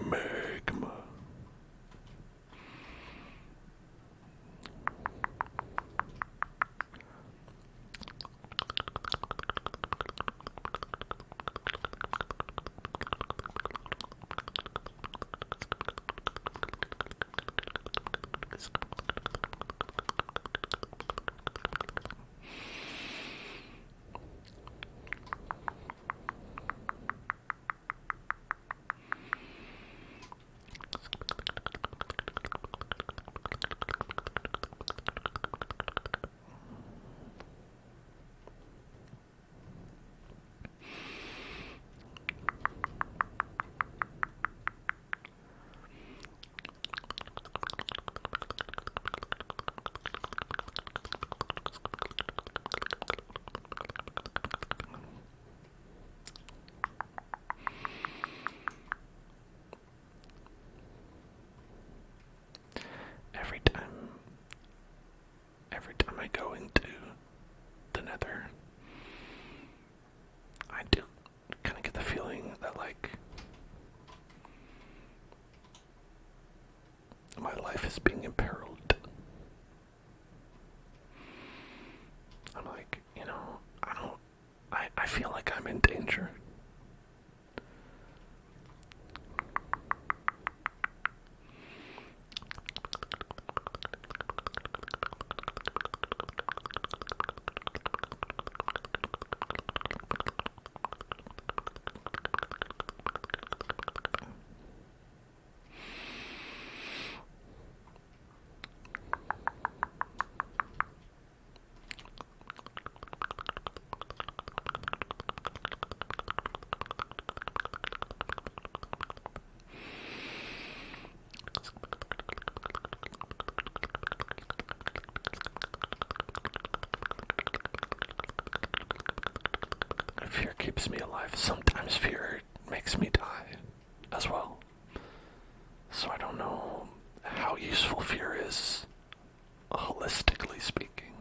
Magma. Every time I go into the Nether, I do kind of get the feeling that, like, my life is being imperiled. I'm like, I feel like I'm in danger. Fear keeps me alive. Sometimes fear makes me die as well. So I don't know how useful fear is, holistically speaking.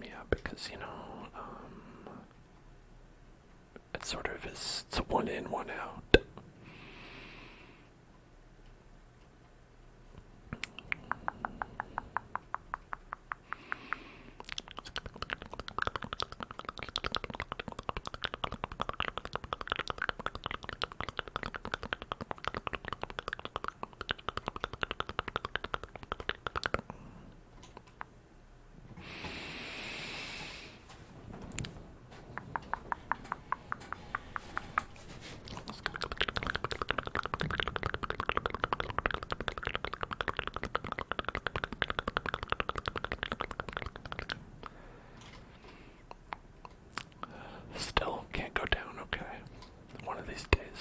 Yeah, because, it sort of is, it's a one in, one out. Still can't go down, okay? One of these days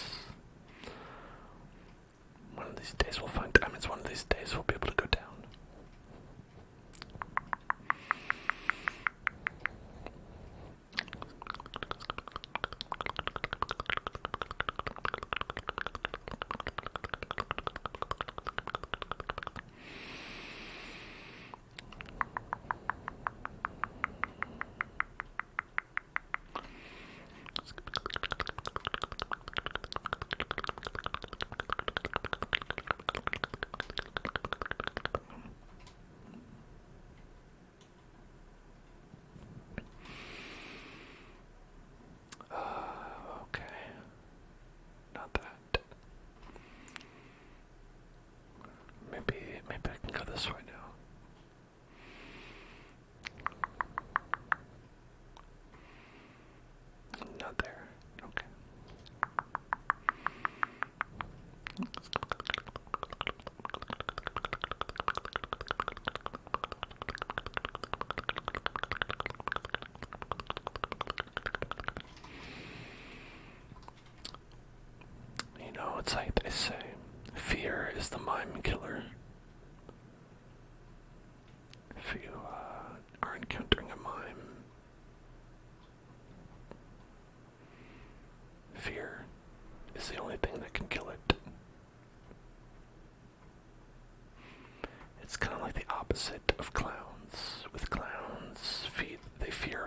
we'll find diamonds. One of these days we'll be able to go down. Maybe I can go this way now. Not there. Okay. It's like they say, fear is the mime killer. If you are encountering a mime, fear is the only thing that can kill it. It's kind of like the opposite of clowns. With clowns, they fear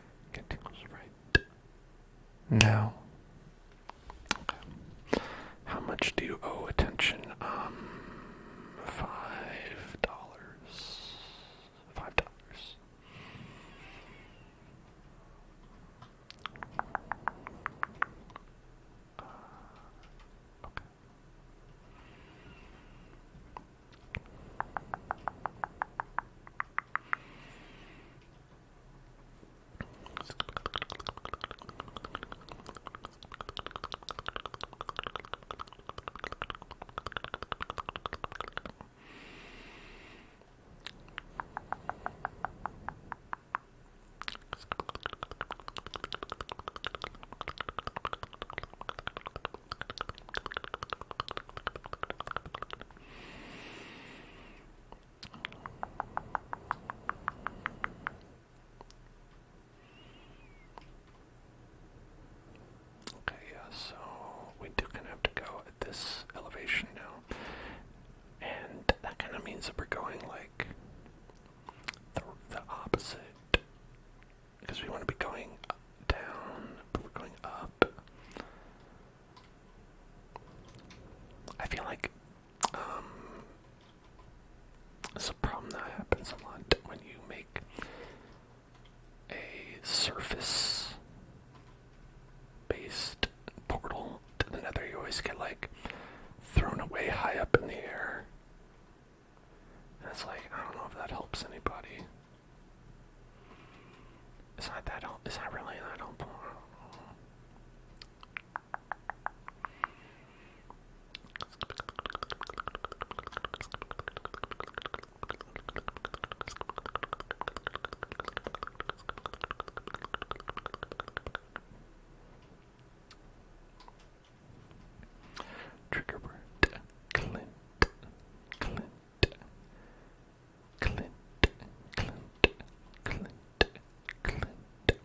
Get tingles right now. Okay. How much do you owe attention? $5. $5. Okay. Okay, yeah, so we do kind of have to go at this elevation now. And that kind of means that we're going like the opposite. Because we want to be going down, but we're going up. I feel like it's a problem that happens a lot when you make a surface based portal to the nether. You always get like thrown away high up in the air. And it's like, I don't know if that helps anybody. Is that really that helpful? Trigger word. Clint. Clint. Clint. Clint. Clint. Clint.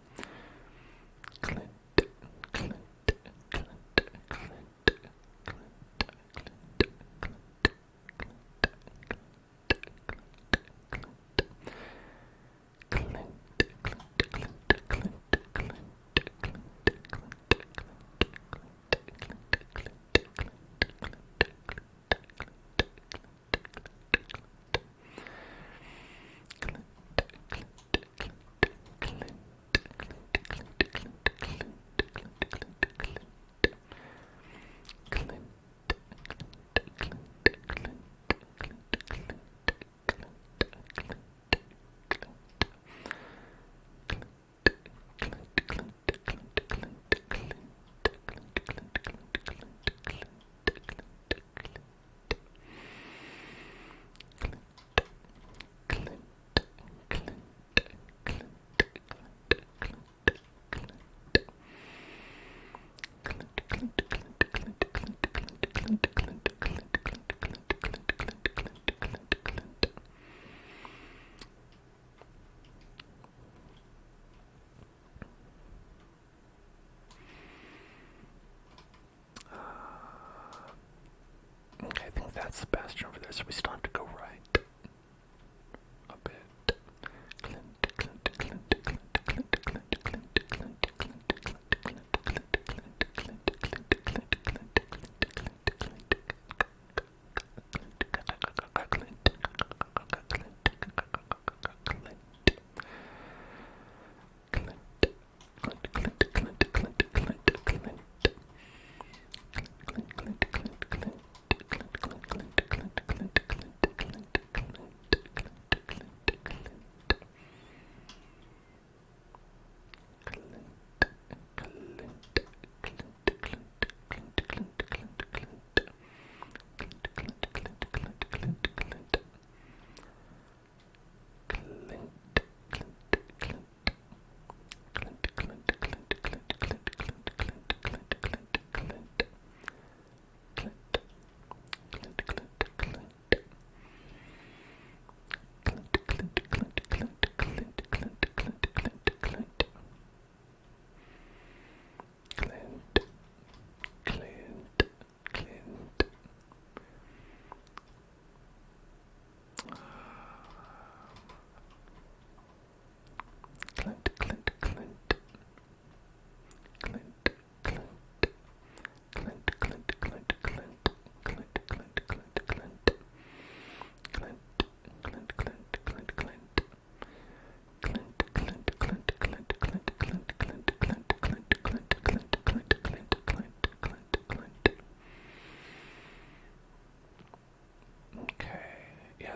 that's the bastion over there, so we still have to go right a bit.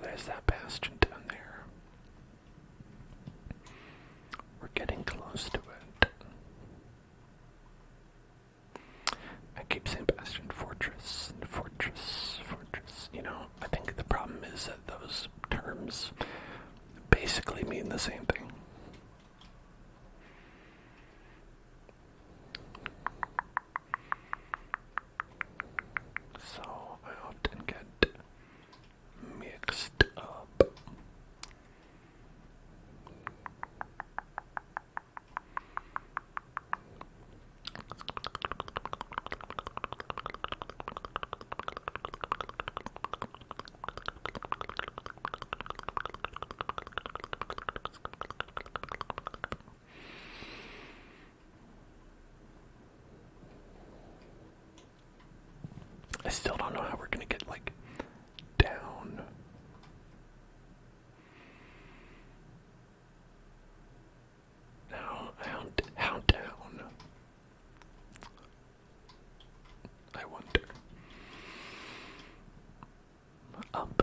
There's that bastion down there. We're getting close to it. I keep saying bastion, fortress, fortress, fortress. You know, I think the problem is that those terms basically mean the same thing. So I often get mixed up. I still don't know how we're gonna get, like, down. How down? I wonder. Up,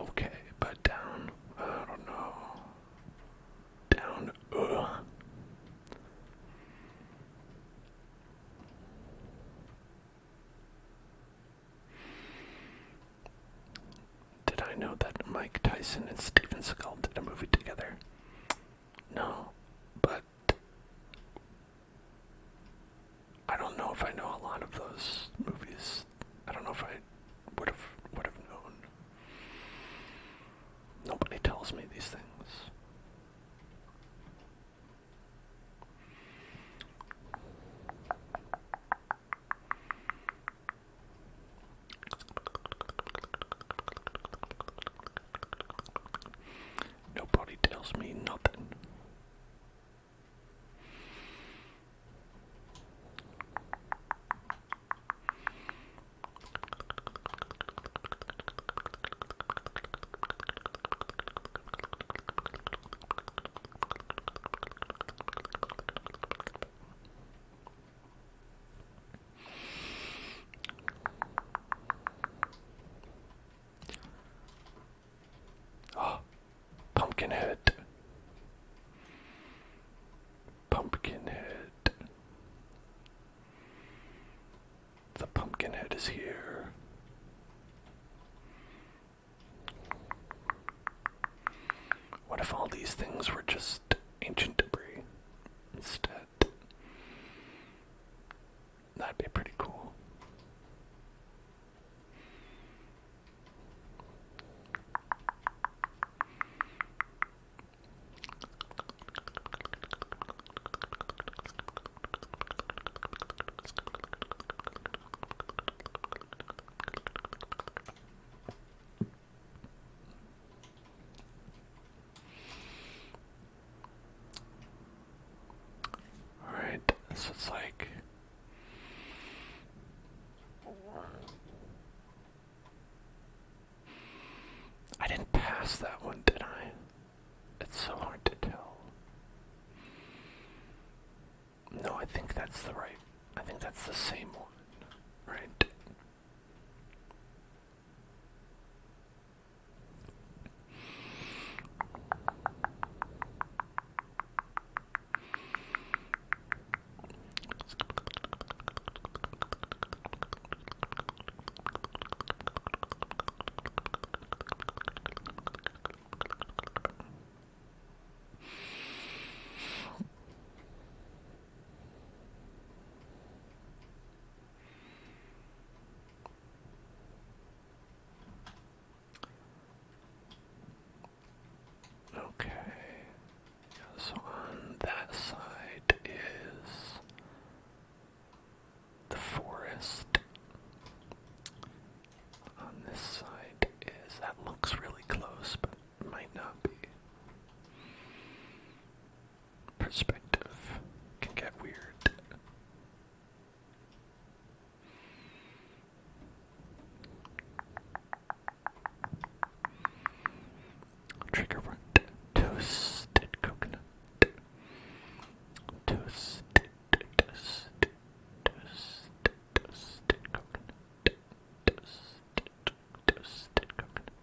okay, but down, I don't know. Down, Did I know that Mike Tyson and Steven Seagal did a movie together? No, but I don't know if I know a lot of those movies. I don't know if I would have known. Nobody tells me these things. that's the right. I think that's the same one, right? Okay, so on that side is the forest. On this side is, that looks really close, but might not be. Perspective can get weird. Trigger word, toasted coconut. Toasted, toasted, toasted, toasted coconut. Toasted, toasted coconut.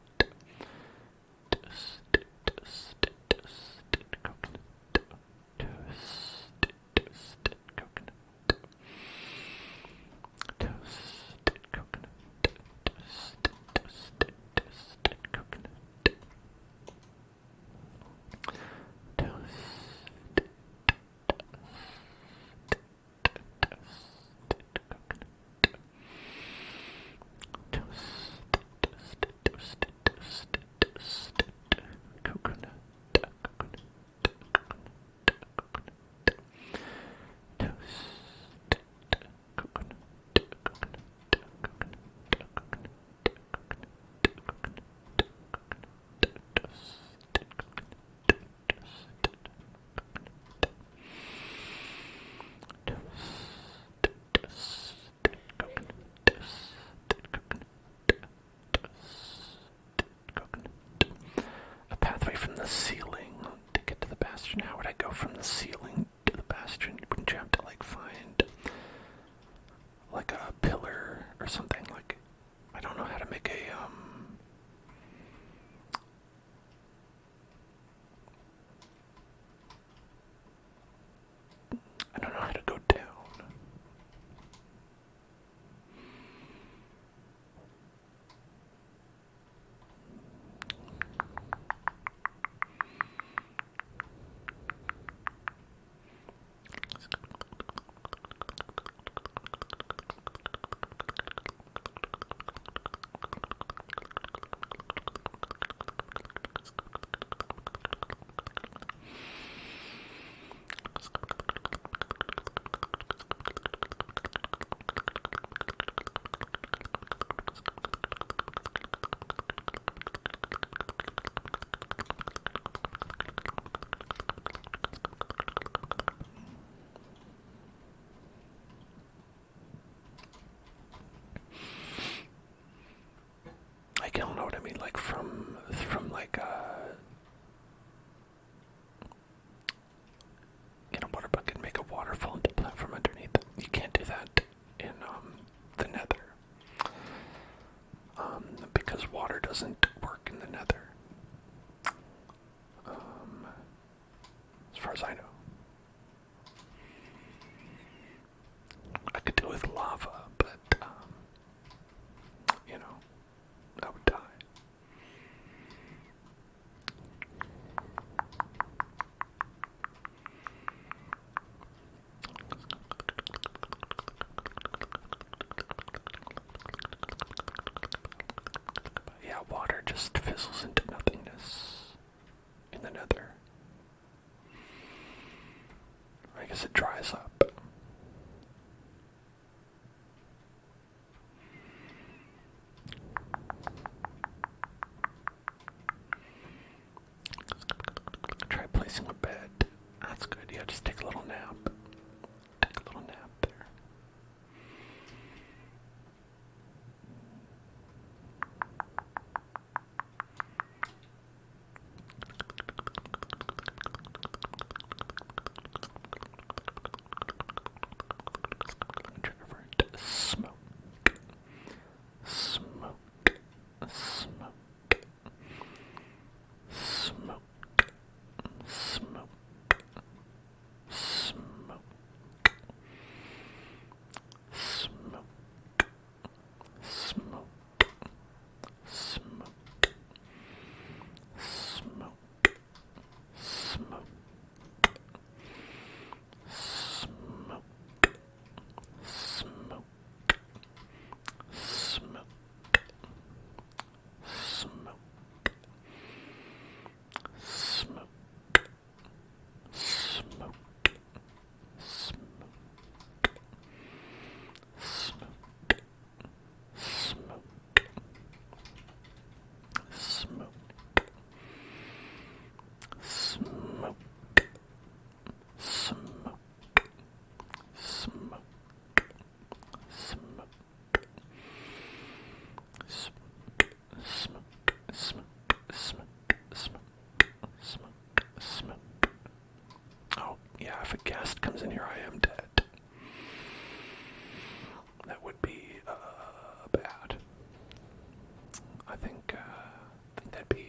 Toasted, toasted, toasted coconut. Toasted, toasted coconut. Toasted coconut. Toasted, toasted, toasted coconut. A pathway from the ceiling to get to the bastion. How would I go from the ceiling to the bastion? Wouldn't you have to find like a pillar or something? Like, I don't know how to make a I don't know how to go down. I don't know what I mean, like from like in a water bucket, make a waterfall into platform underneath. You can't do that in the Nether, because water doesn't work in the Nether, as far as I know. I could do it with lava, but you know, I would die. But yeah, water just fizzles into nothingness in the Nether. I guess it dries up. Try placing a bed. That's good. Yeah, just take a little nap. Take a little nap there. Yeah, if a guest comes in here, I am dead. That would be bad. I think that'd be,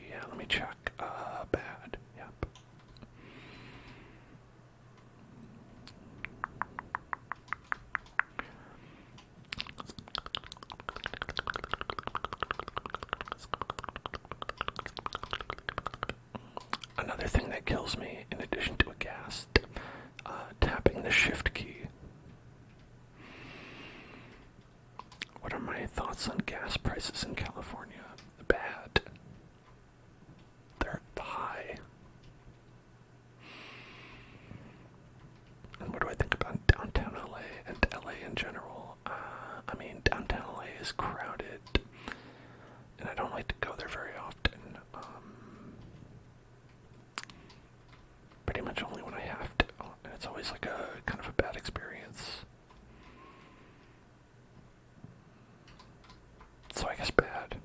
yeah, let me check. Bad. Yep. Another thing that kills me, in addition to a ghast, tapping the shift key. What are my thoughts on gas prices in California? Bad. They're high. And what do I think about downtown LA and LA in general? I mean, downtown LA is crowded, and I don't like to go there very often. Pretty much only when I have to, and it's always like a kind of a bad experience. So I guess bad.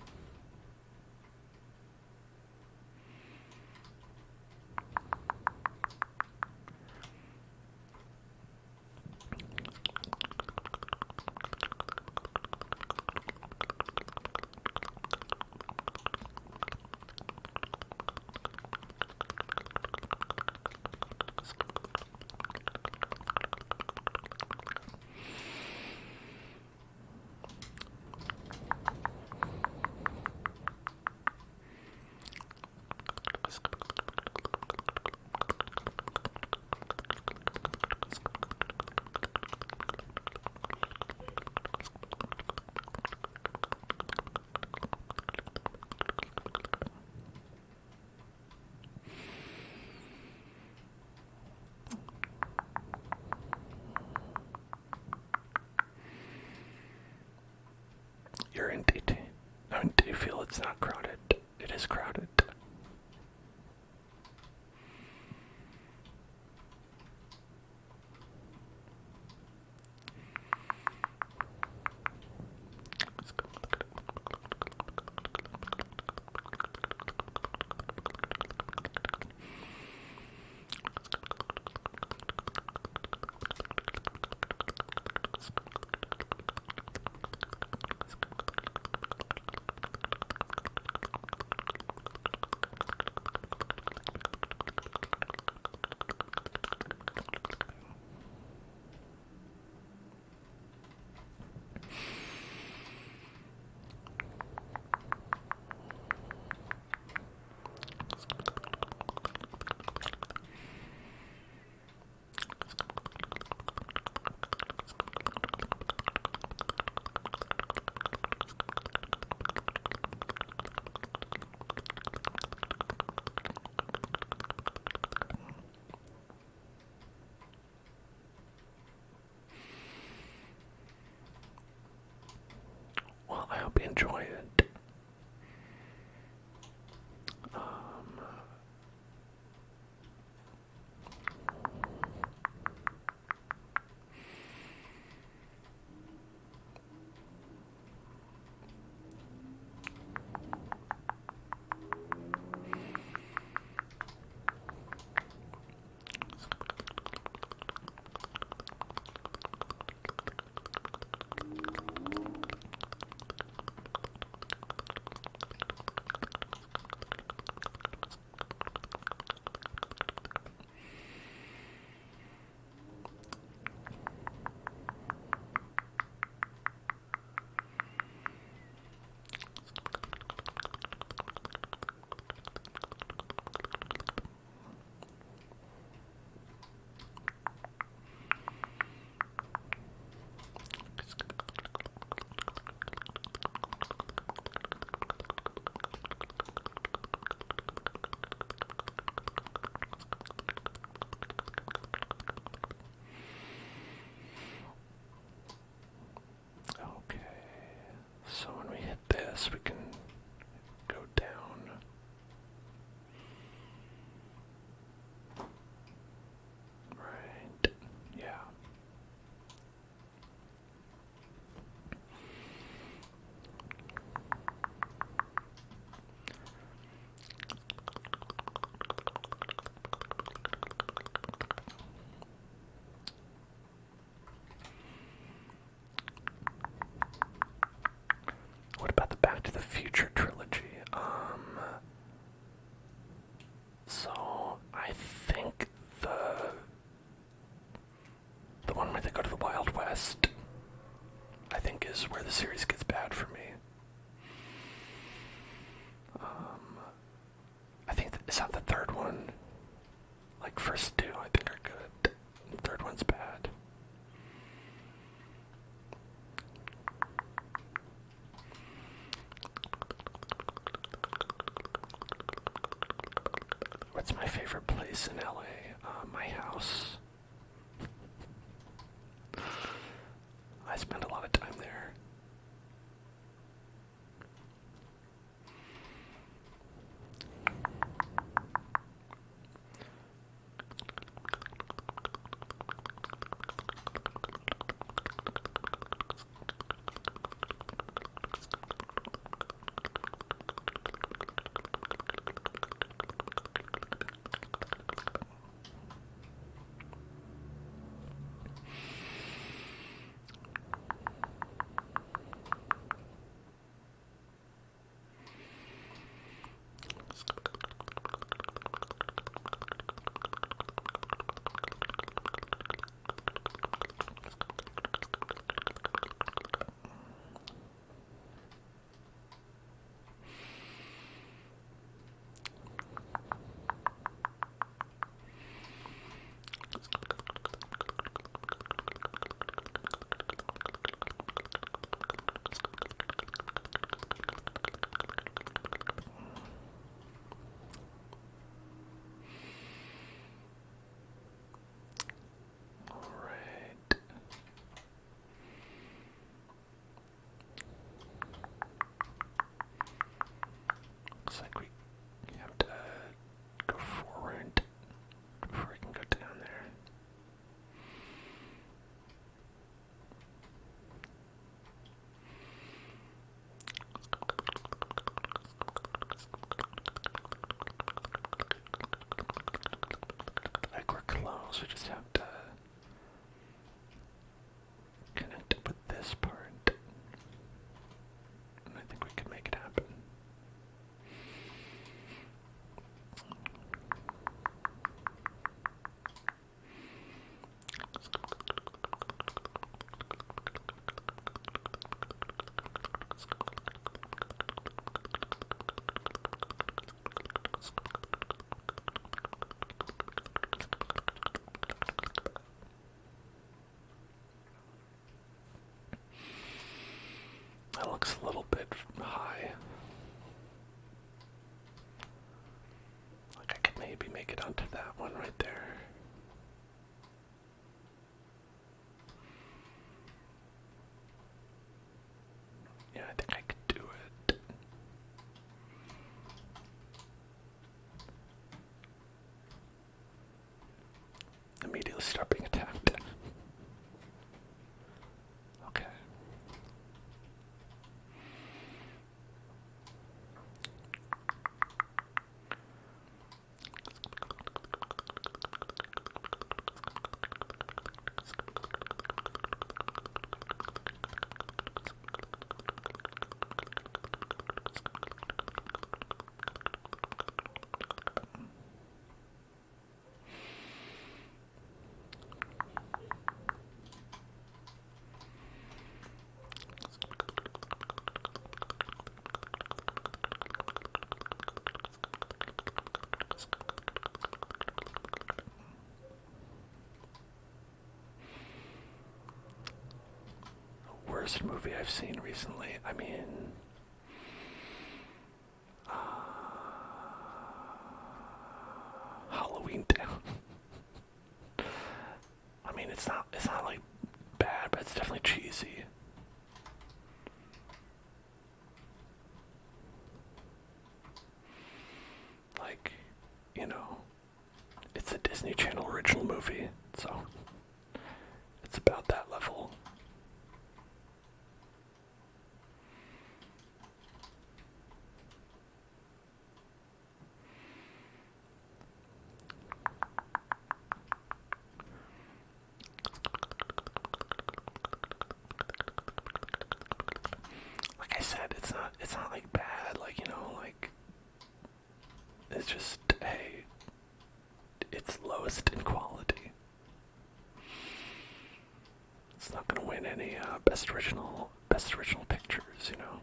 You're in DT. I mean, do you feel it's not crowded? It is crowded. the series gets bad for me. I think it's not the third one. Like, first two I think are good. The third one's bad. What's my favorite place in LA? My house. I spend a lot of time there. Looks like we have to go forward before we can go down there. Like we're close, we just have to connect up with this part. And I think we can make it happen. That looks a little bit high. Like I could maybe make it onto that one right there. Yeah, I think I could do it. Immediately start being attacked. Okay. Worst movie I've seen recently. I mean, Halloween Town. I mean, it's not like bad, but it's definitely cheesy. Like, you know, it's a Disney Channel original movie, so it's about that level. Like I said, it's not like bad, like, you know, like it's just, hey, it's lowest in quality. It's not gonna win any best best original pictures, you know.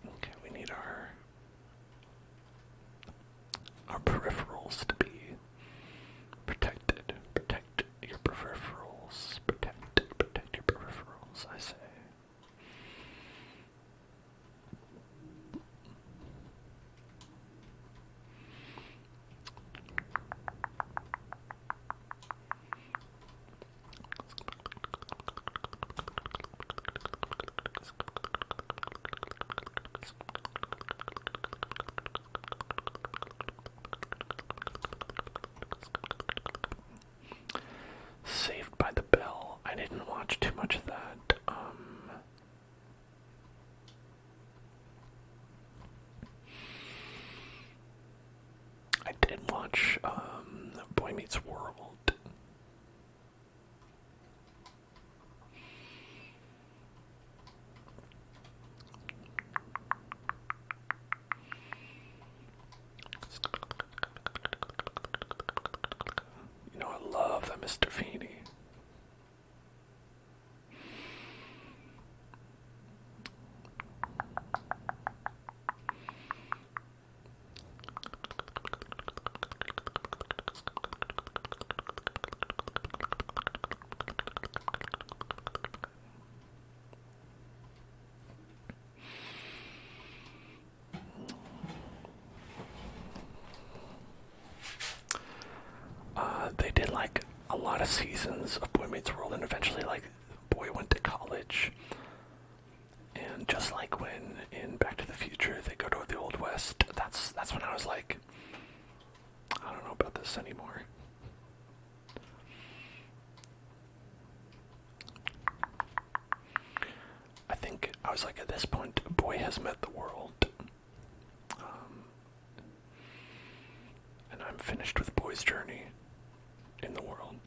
Okay, we need our peripherals to be protected. Protect your peripherals. Protect your peripherals, I say. Saved by the Bell. I didn't watch too much of that. I did watch Boy Meets World. You know, I love that Mr. Feeney. They did like a lot of seasons of Boy Meets World, and eventually, like, Boy went to college. And just like when in Back to the Future they go to the Old West, that's when I was like, I don't know about this anymore. I think I was like, at this point, Boy has met the world. And I'm finished with Boy's journey in the world.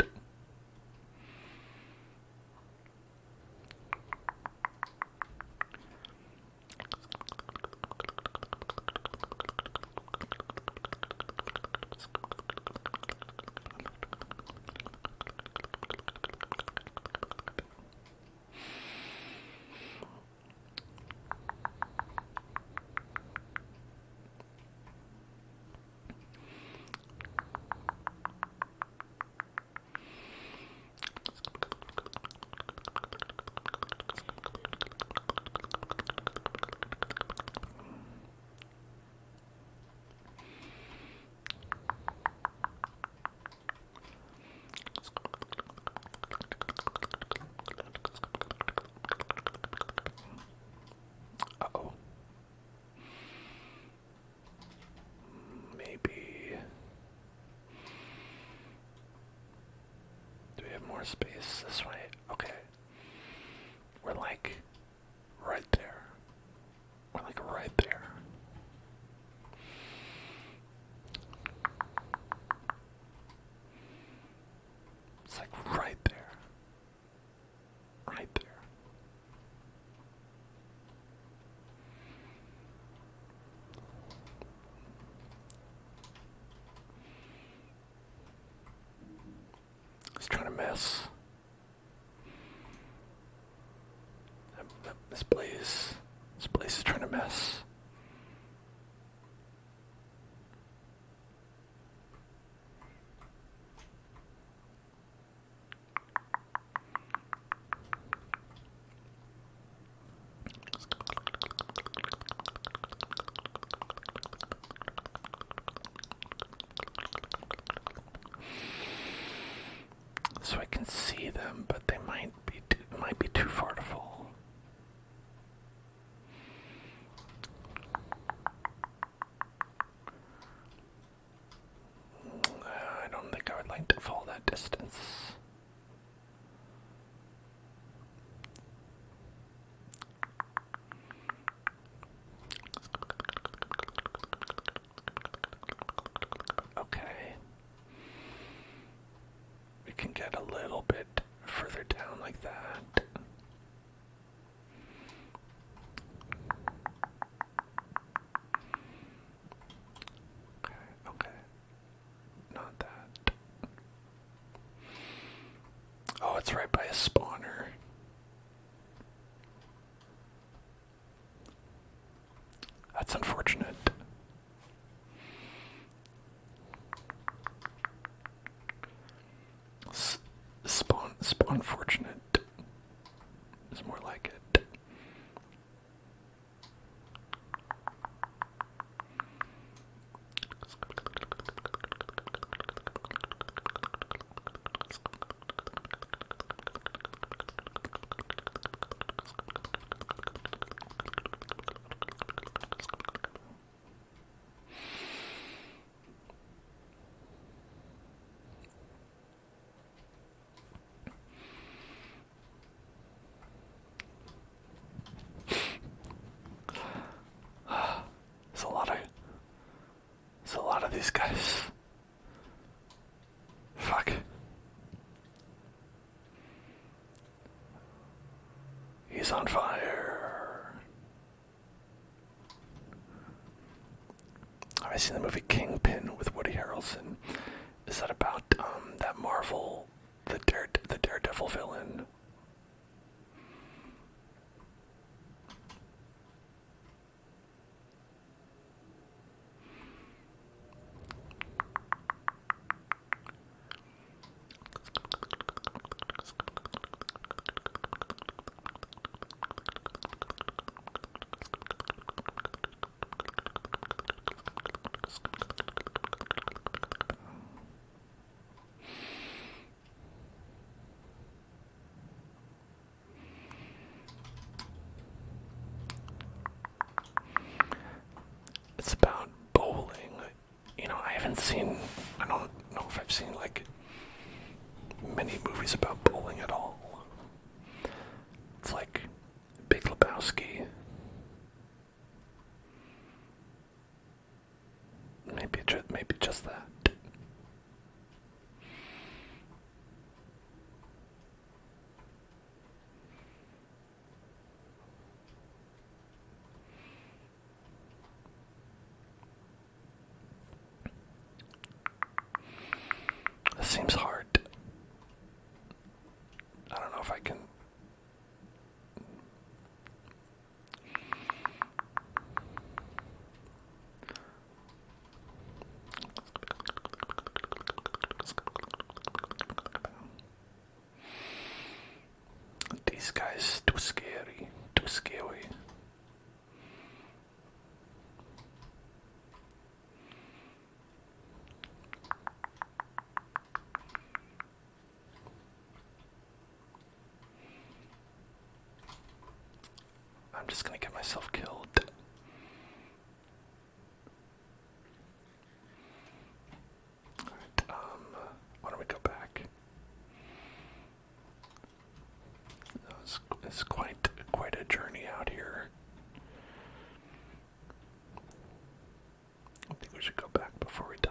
Uh-oh. Maybe. Do we have more space this way? Okay. We're like right there. We're like right there. It's like right there. Right there. He's trying to mess. This place is trying to mess. get a little bit further down like that. Okay. Not that. Oh, it's right by a spawner. That's unfortunate. Spawn fortunate is more like it. There's a lot of these guys. Fuck. He's on fire. Have I seen the movie Kingpin with Woody Harrelson? Is that about that Marvel, the Daredevil villain? It's about bowling. You know, I don't know if I've seen like many movies about bowling at all. It's like Big Lebowski. Maybe just that. This seems hard. I don't know if I can. These guys too scary. Too scary. I'm just gonna get myself killed. Alright, why don't we go back? No, it's quite a journey out here. I think we should go back before we die.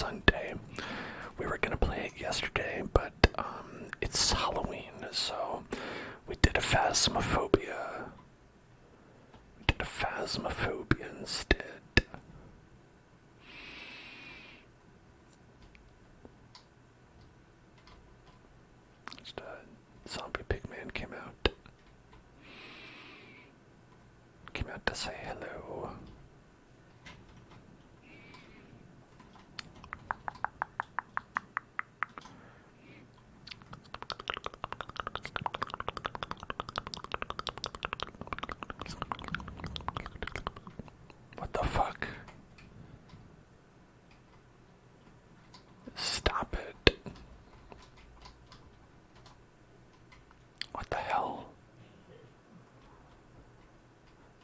Sunday. We were gonna play it yesterday, but it's Halloween, so we did a phasmophobia. We did a phasmophobia instead. Just a zombie pigman came out. Came out to say hello. What the fuck? Stop it. What the hell?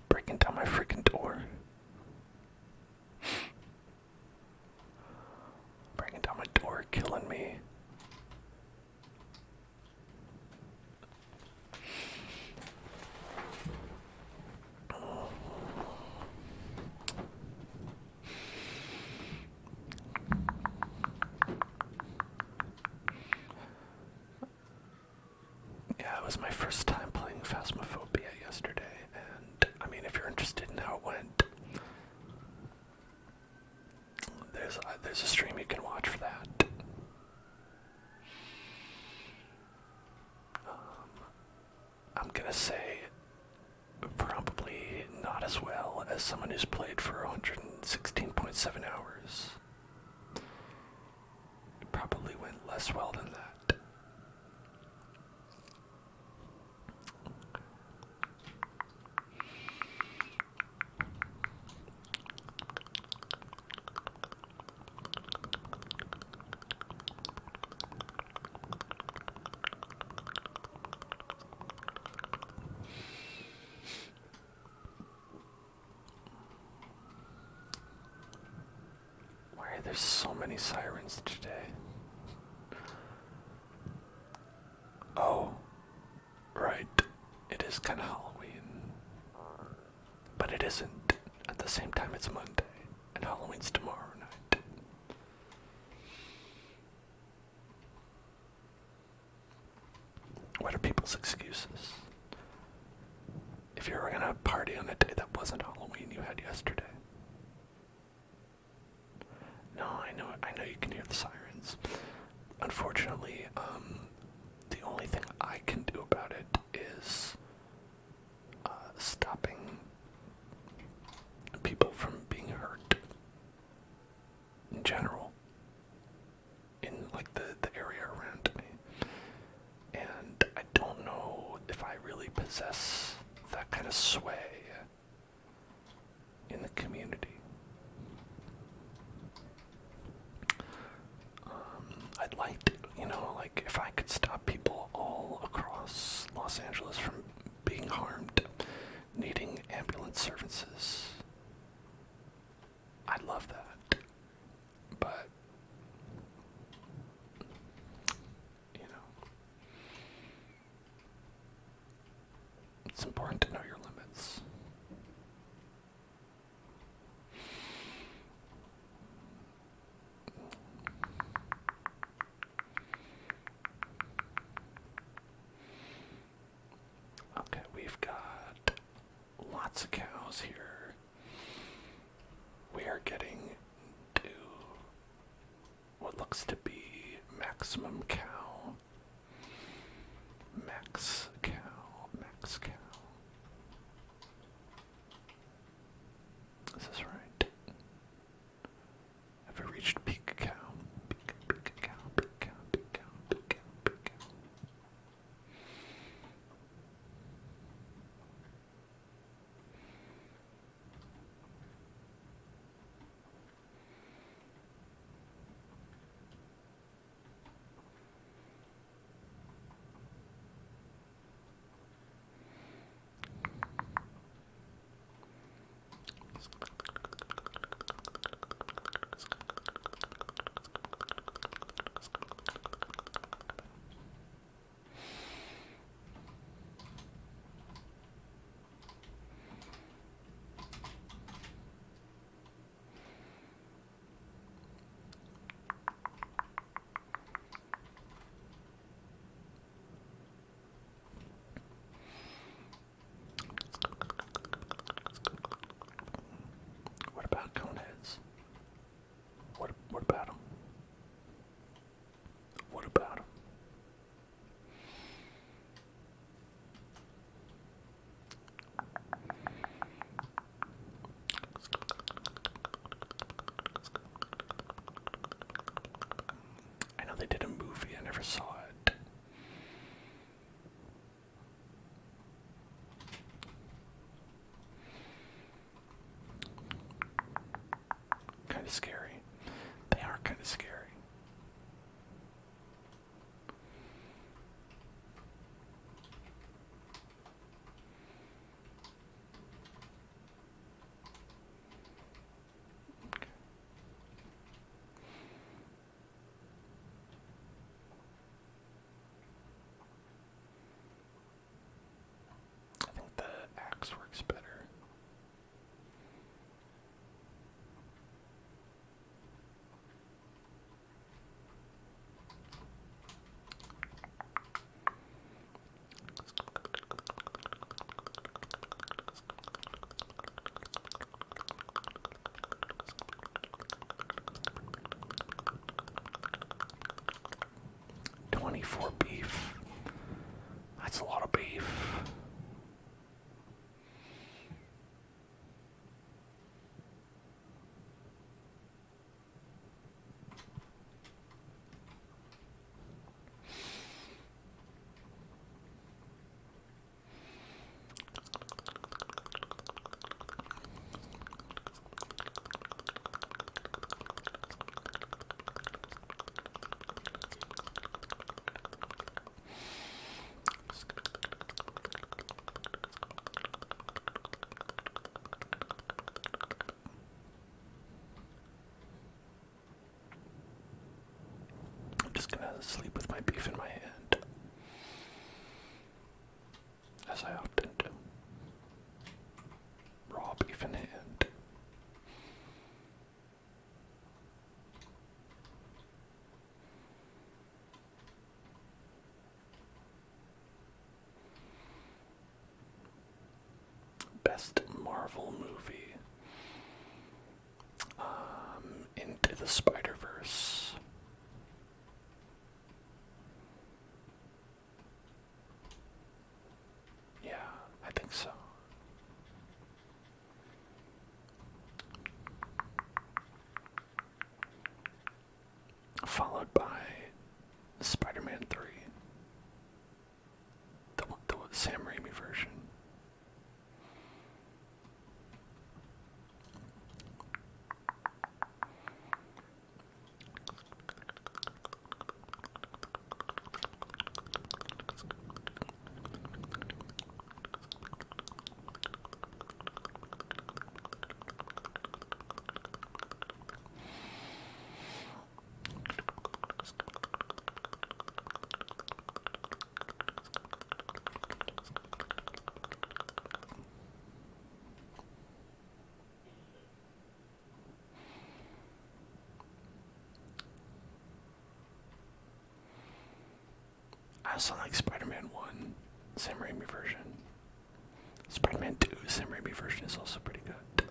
Breaking down my freaking door. Breaking down my door, killing me. Yeah, it was my first time playing Phasmophobia yesterday, and I mean, if you're interested in how it went, there's a stream you can watch for that. I'm gonna say probably not as well as someone who's played for 116.7 hours. It probably went less well than that. Why are there so many sirens today? Oh, right. It is kind of Halloween. But it isn't. At the same time, it's Monday, and Halloween's tomorrow night. What are people's excuses? If you were gonna party on a day that wasn't Halloween, you had yesterday. No, I know you can hear the sirens. Unfortunately, the only thing I can do about it is stopping people from being hurt in general, in like the area around me. And I don't know if I really possess that kind of sway in the community. I'd like to, like if I could stop people all across Los Angeles from being harmed, needing ambulance services, I'd love that. But, it's important to know your limits. Okay, we've got lots of cows here. We are getting to what looks to be maximum cow. Max cow. Is this right? Have we reached peak cow? Peak cow, peak cow, peak cow, peak cow, peak cow. saw it. Kind of scary. They are kind of scary. I think the axe works better. For beef. That's a lot of beef. Sleep with my beef in my hand, as I often do. Raw beef in hand. Best Marvel movie. Into the Spider-Verse. I think so. Followed by Spider-Man 3. The Sam Raimi version. I also like Spider-Man 1, Sam Raimi version. Spider-Man 2, Sam Raimi version is also pretty good.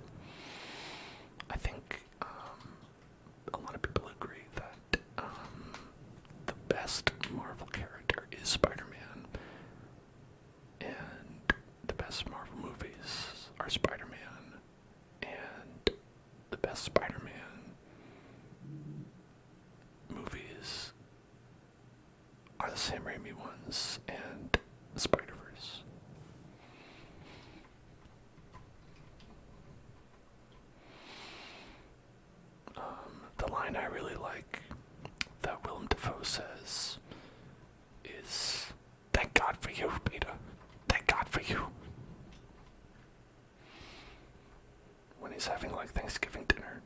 I think a lot of people agree that the best Marvel character is Spider-Man. And the best Marvel movies are Spider-Man. And the best Spider-Man movies are the Sam Raimi ones and the Spider-Verse. The line I really like that Willem Dafoe says is, "Thank God for you, Peter. Thank God for you." When he's having like Thanksgiving dinner.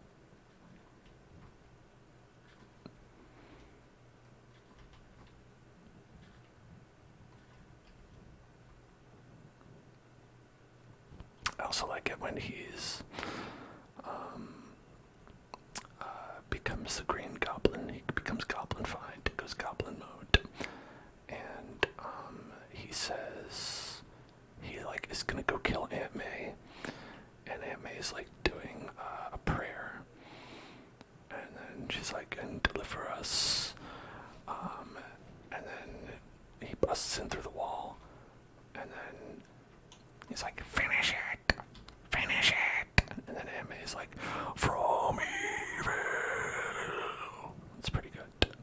I also like it when he's becomes the Green Goblin. He becomes Goblin-fied, goes Goblin mode, and he says he like is gonna go kill Aunt May, and Aunt May is like doing a prayer, and then she's like, "And deliver us," and then he busts in through the wall, and then he's like, "Finish it! Finish it!" And then Aunt May's like, "From evil." It's pretty good.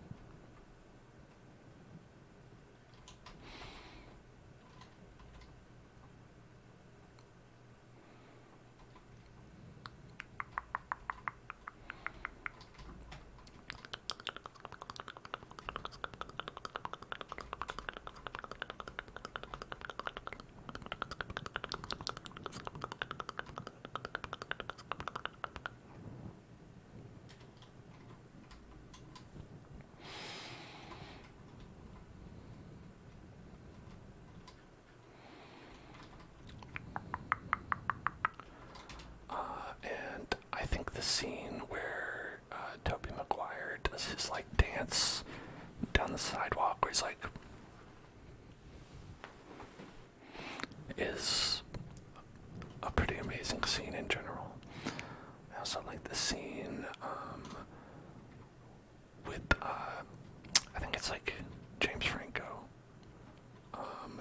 does his like dance down the sidewalk where he's like is a pretty amazing scene in general. I also like the scene with I think it's like James Franco.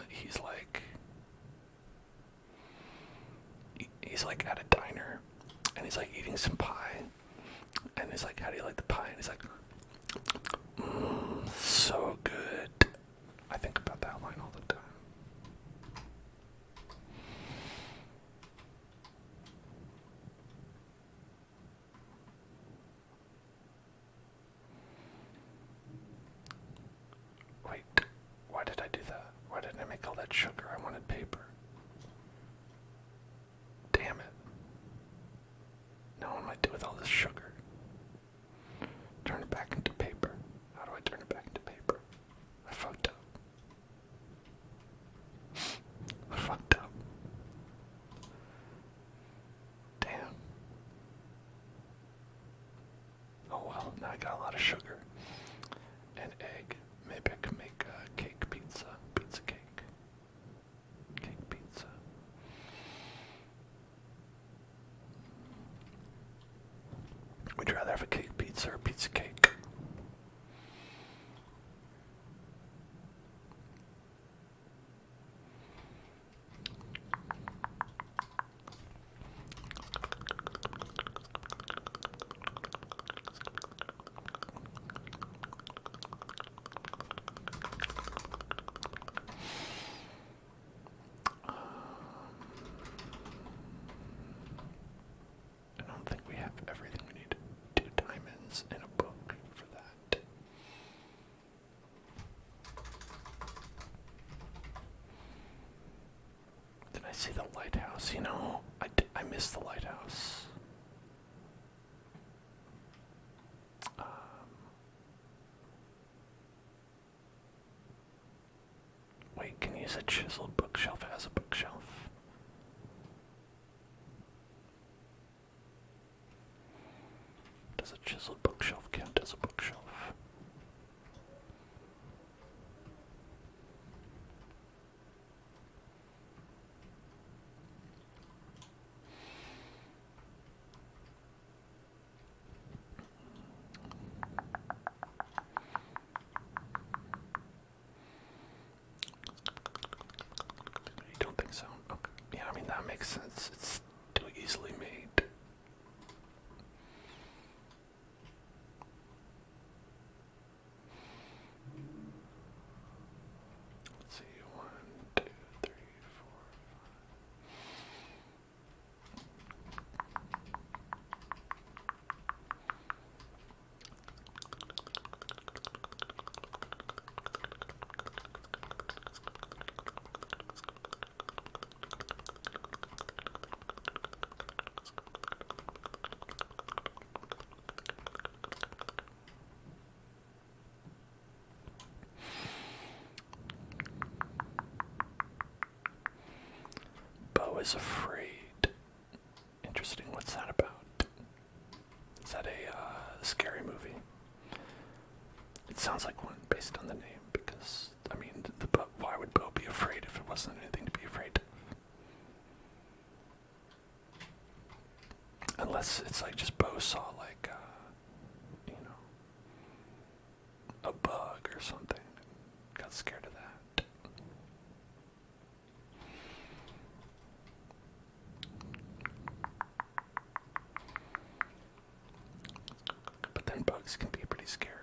He's like at a diner and he's like eating some pie and he's like, how do you like the pie? And he's like, so good. I think about that line all the time. Wait, why did I do that? Why didn't I make all that sugar? I wanted paper. Damn it. Now what am I do with all this sugar? Turn it back into paper. How do I turn it back into paper? I fucked up. I fucked up. Damn. Oh well, now I got a lot of sugar. And egg. Maybe I could make a cake pizza. Pizza cake. Cake pizza. Would you rather have a cake pizza or a pizza cake? I don't think we have everything we need. 2 diamonds and a book for that. Did I see the lighthouse? You know, I missed the lighthouse. Wait, can you use a chiseled bookshelf as a bookshelf? Does a chiseled bookshelf count as a bookshelf? You don't think so? Okay. Yeah, I mean, that makes sense. It's too easily made. Let's see, 1, 2, 3, 4. Bo is afraid. Interesting. What's that about? Is that a scary movie? It sounds like one based on the name because, I mean, why would Bo be afraid if it wasn't anything to be afraid of? Unless it's like just Bo saw like, you know, a bug or something and got scared of that. But then bugs can be pretty scary.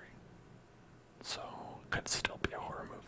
So, it could still be a horror movie.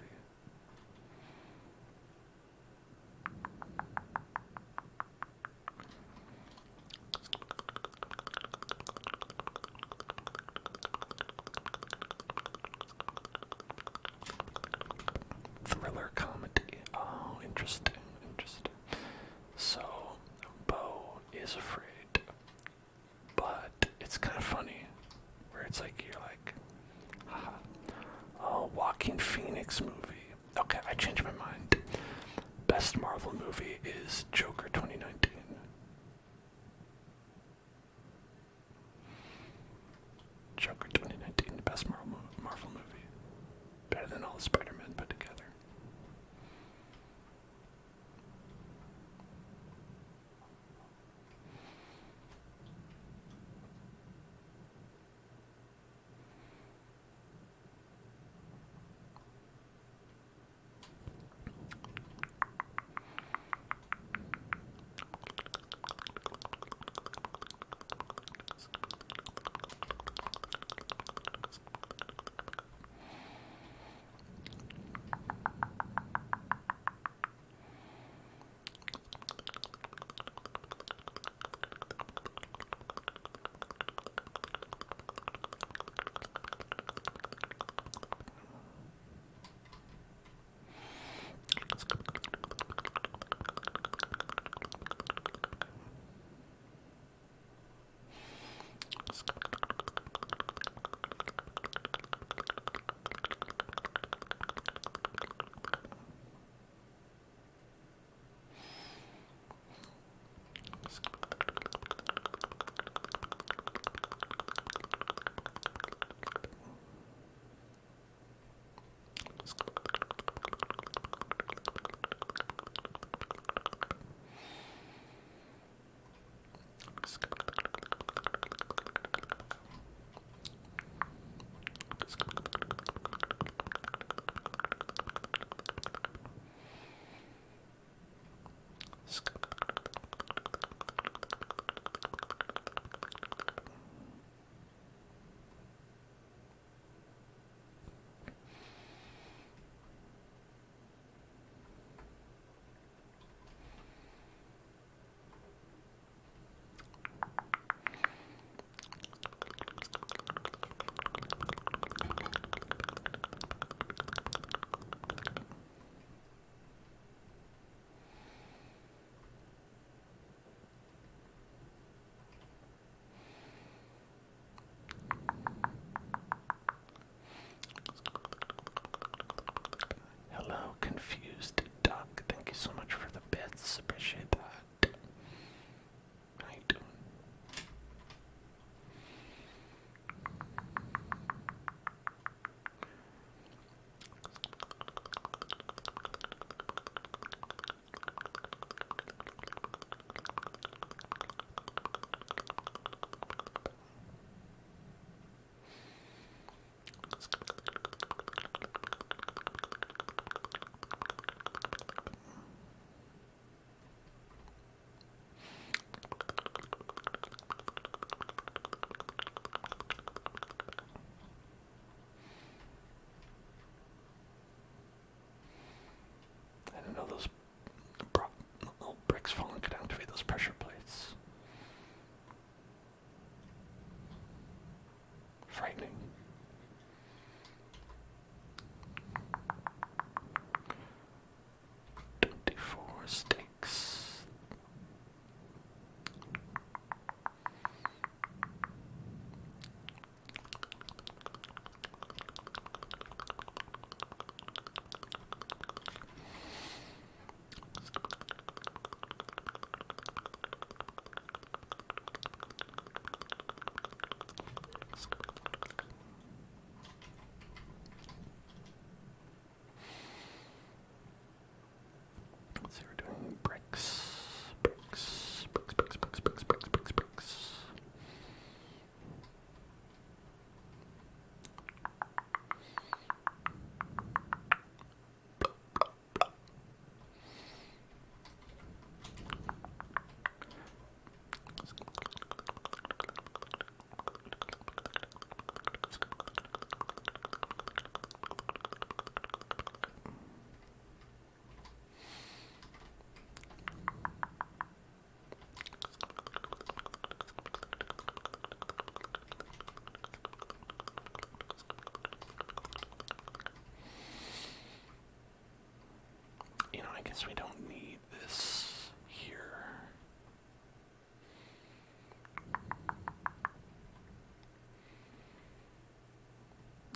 I guess we don't need this here.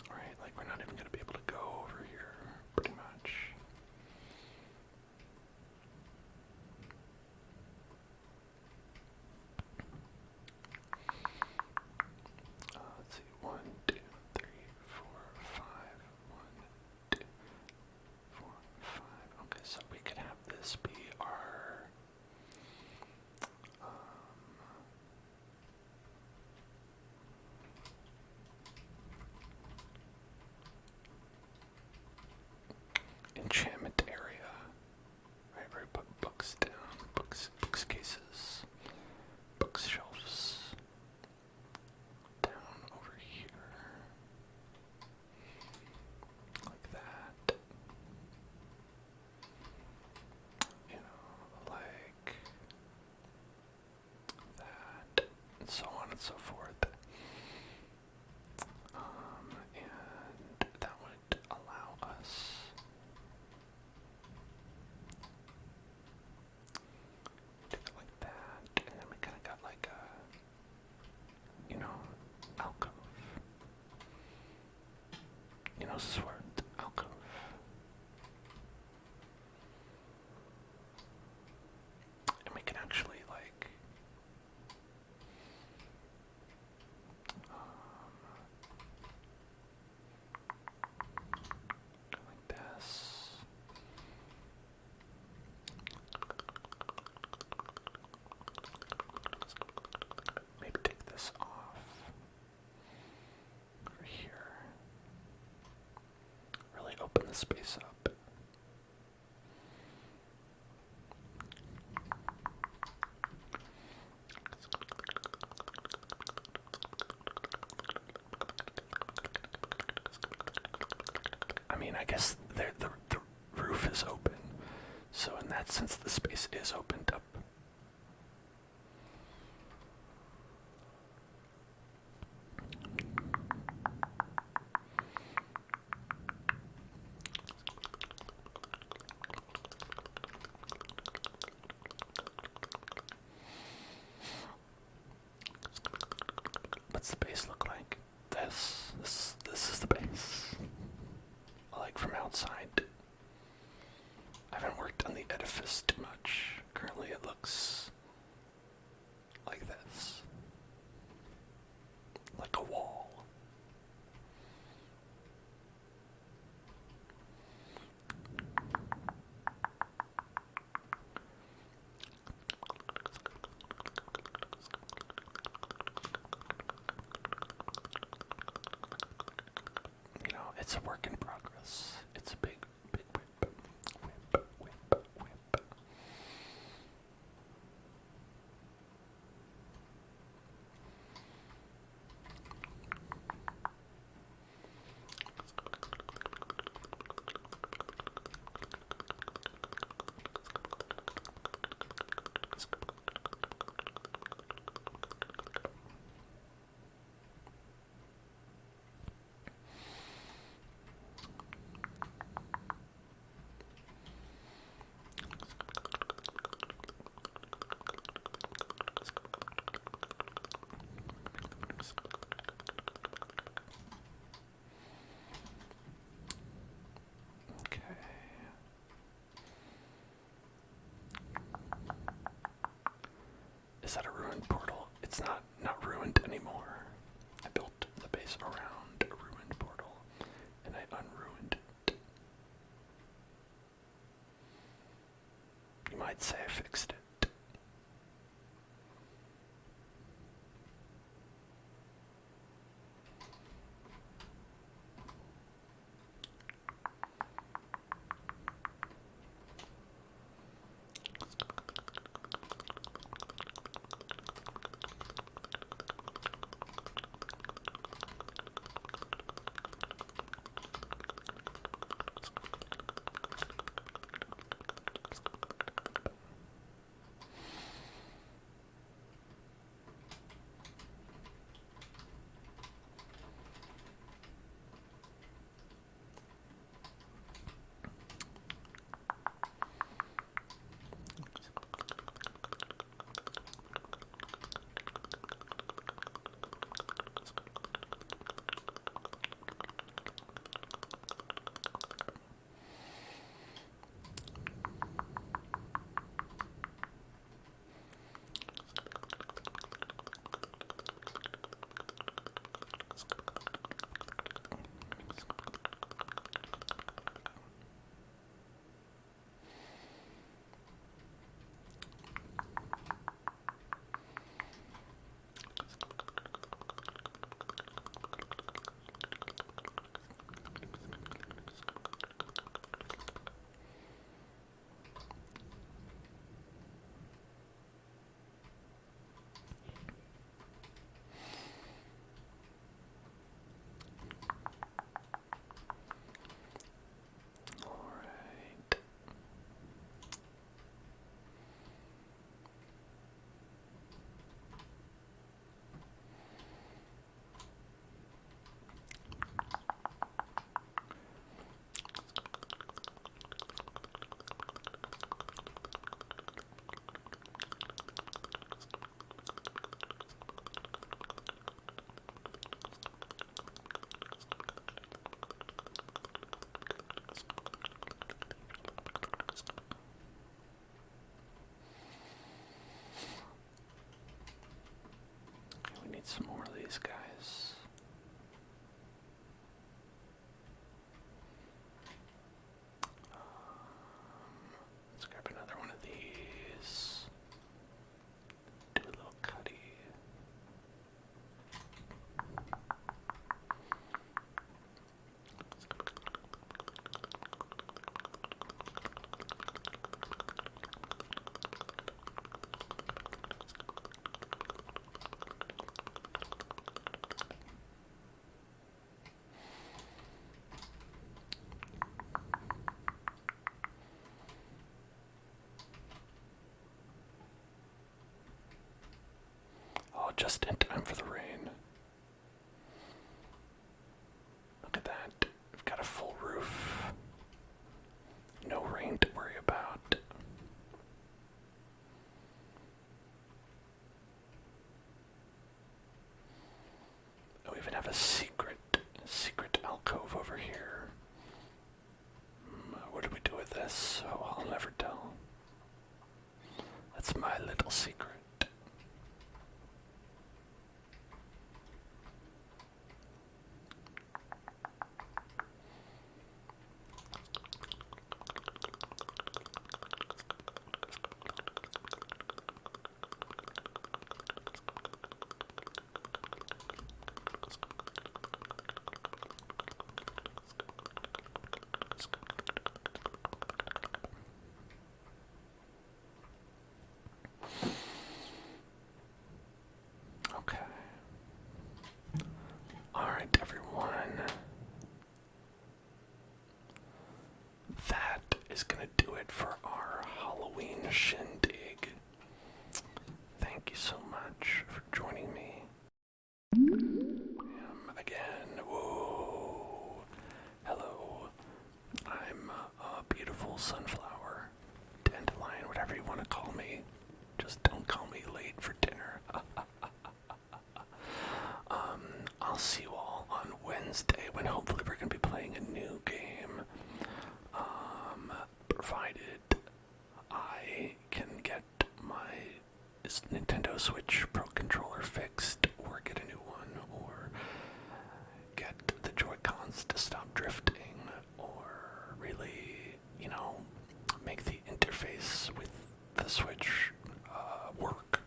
Alright, like we're not even going to be able to go over here, pretty much. Let's see, 1, 2, 3, 4, 5. 1, 2, 4, 5. Okay, so we could have this be our enchantment area. Right, where we put books down, books cases, bookshelves down over here. Like that. Like that, and so on and so forth. And that would allow us to go like that, and then we kind of got like a, alcove. This is where alcove. And we can actually like go like this. Maybe take this off over here. Really open the space up. I mean, I guess the roof is open, so in that sense the space is opened up. What's the base look like? This is the base. Like from outside. I haven't worked on the edifice too much. Currently it looks like this. Like a wall. It's a work in progress. It's a big whip. Okay. Is that a ruined portal? It's not ruined anymore. I built the base around a ruined portal, and I unruined it. You might say I fixed it. just in time for the rain. Look at that. We've got a full roof. No rain to worry about. We even have a secret alcove over here. What do we do with this? Oh, I'll never tell. That's my little secret. Okay. Alright, everyone. That is gonna do it for our Halloween shindig. Thank you so much for joining me. Again, whoa. Hello. I'm a beautiful sunflower, dandelion, whatever you want to call me. Just don't call me late for dinner. I'll see you all on Wednesday when hopefully we're going to be playing a new game. Provided I can get my Nintendo Switch Pro Controller fixed, or get a new one, or get the Joy-Cons to stop drifting, or really, make the interface with the Switch work,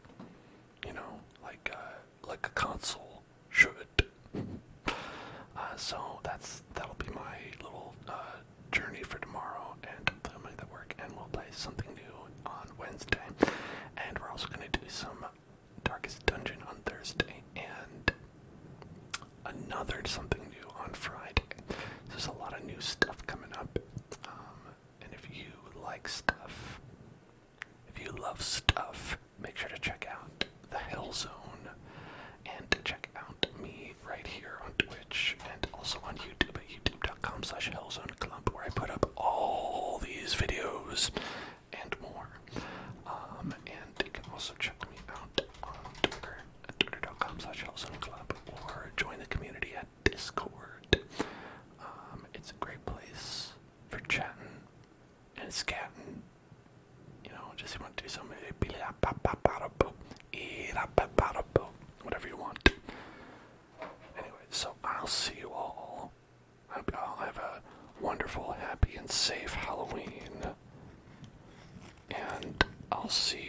like a console should. So that'll be my little journey for tomorrow, and I'll make that work, and we'll play something new on Wednesday, and we're also going to do some Darkest Dungeon on Thursday, and another something new on Friday. There's a lot of new stuff coming up, and if you like stuff, if you love stuff, make sure to check out the Hell Zone, and to check out me right here on Twitch, and also on YouTube at youtube.com/hellzoneclub, where I put up all these videos and more. And you can also check me out on Twitter at twitter.com/hellzoneclub, or join the community at Discord. It's a great place for chatting and scatting. Just you want to do something, whatever you want. Anyway, so I'll see you all. I hope you all have a wonderful, happy, and safe Halloween. And I'll see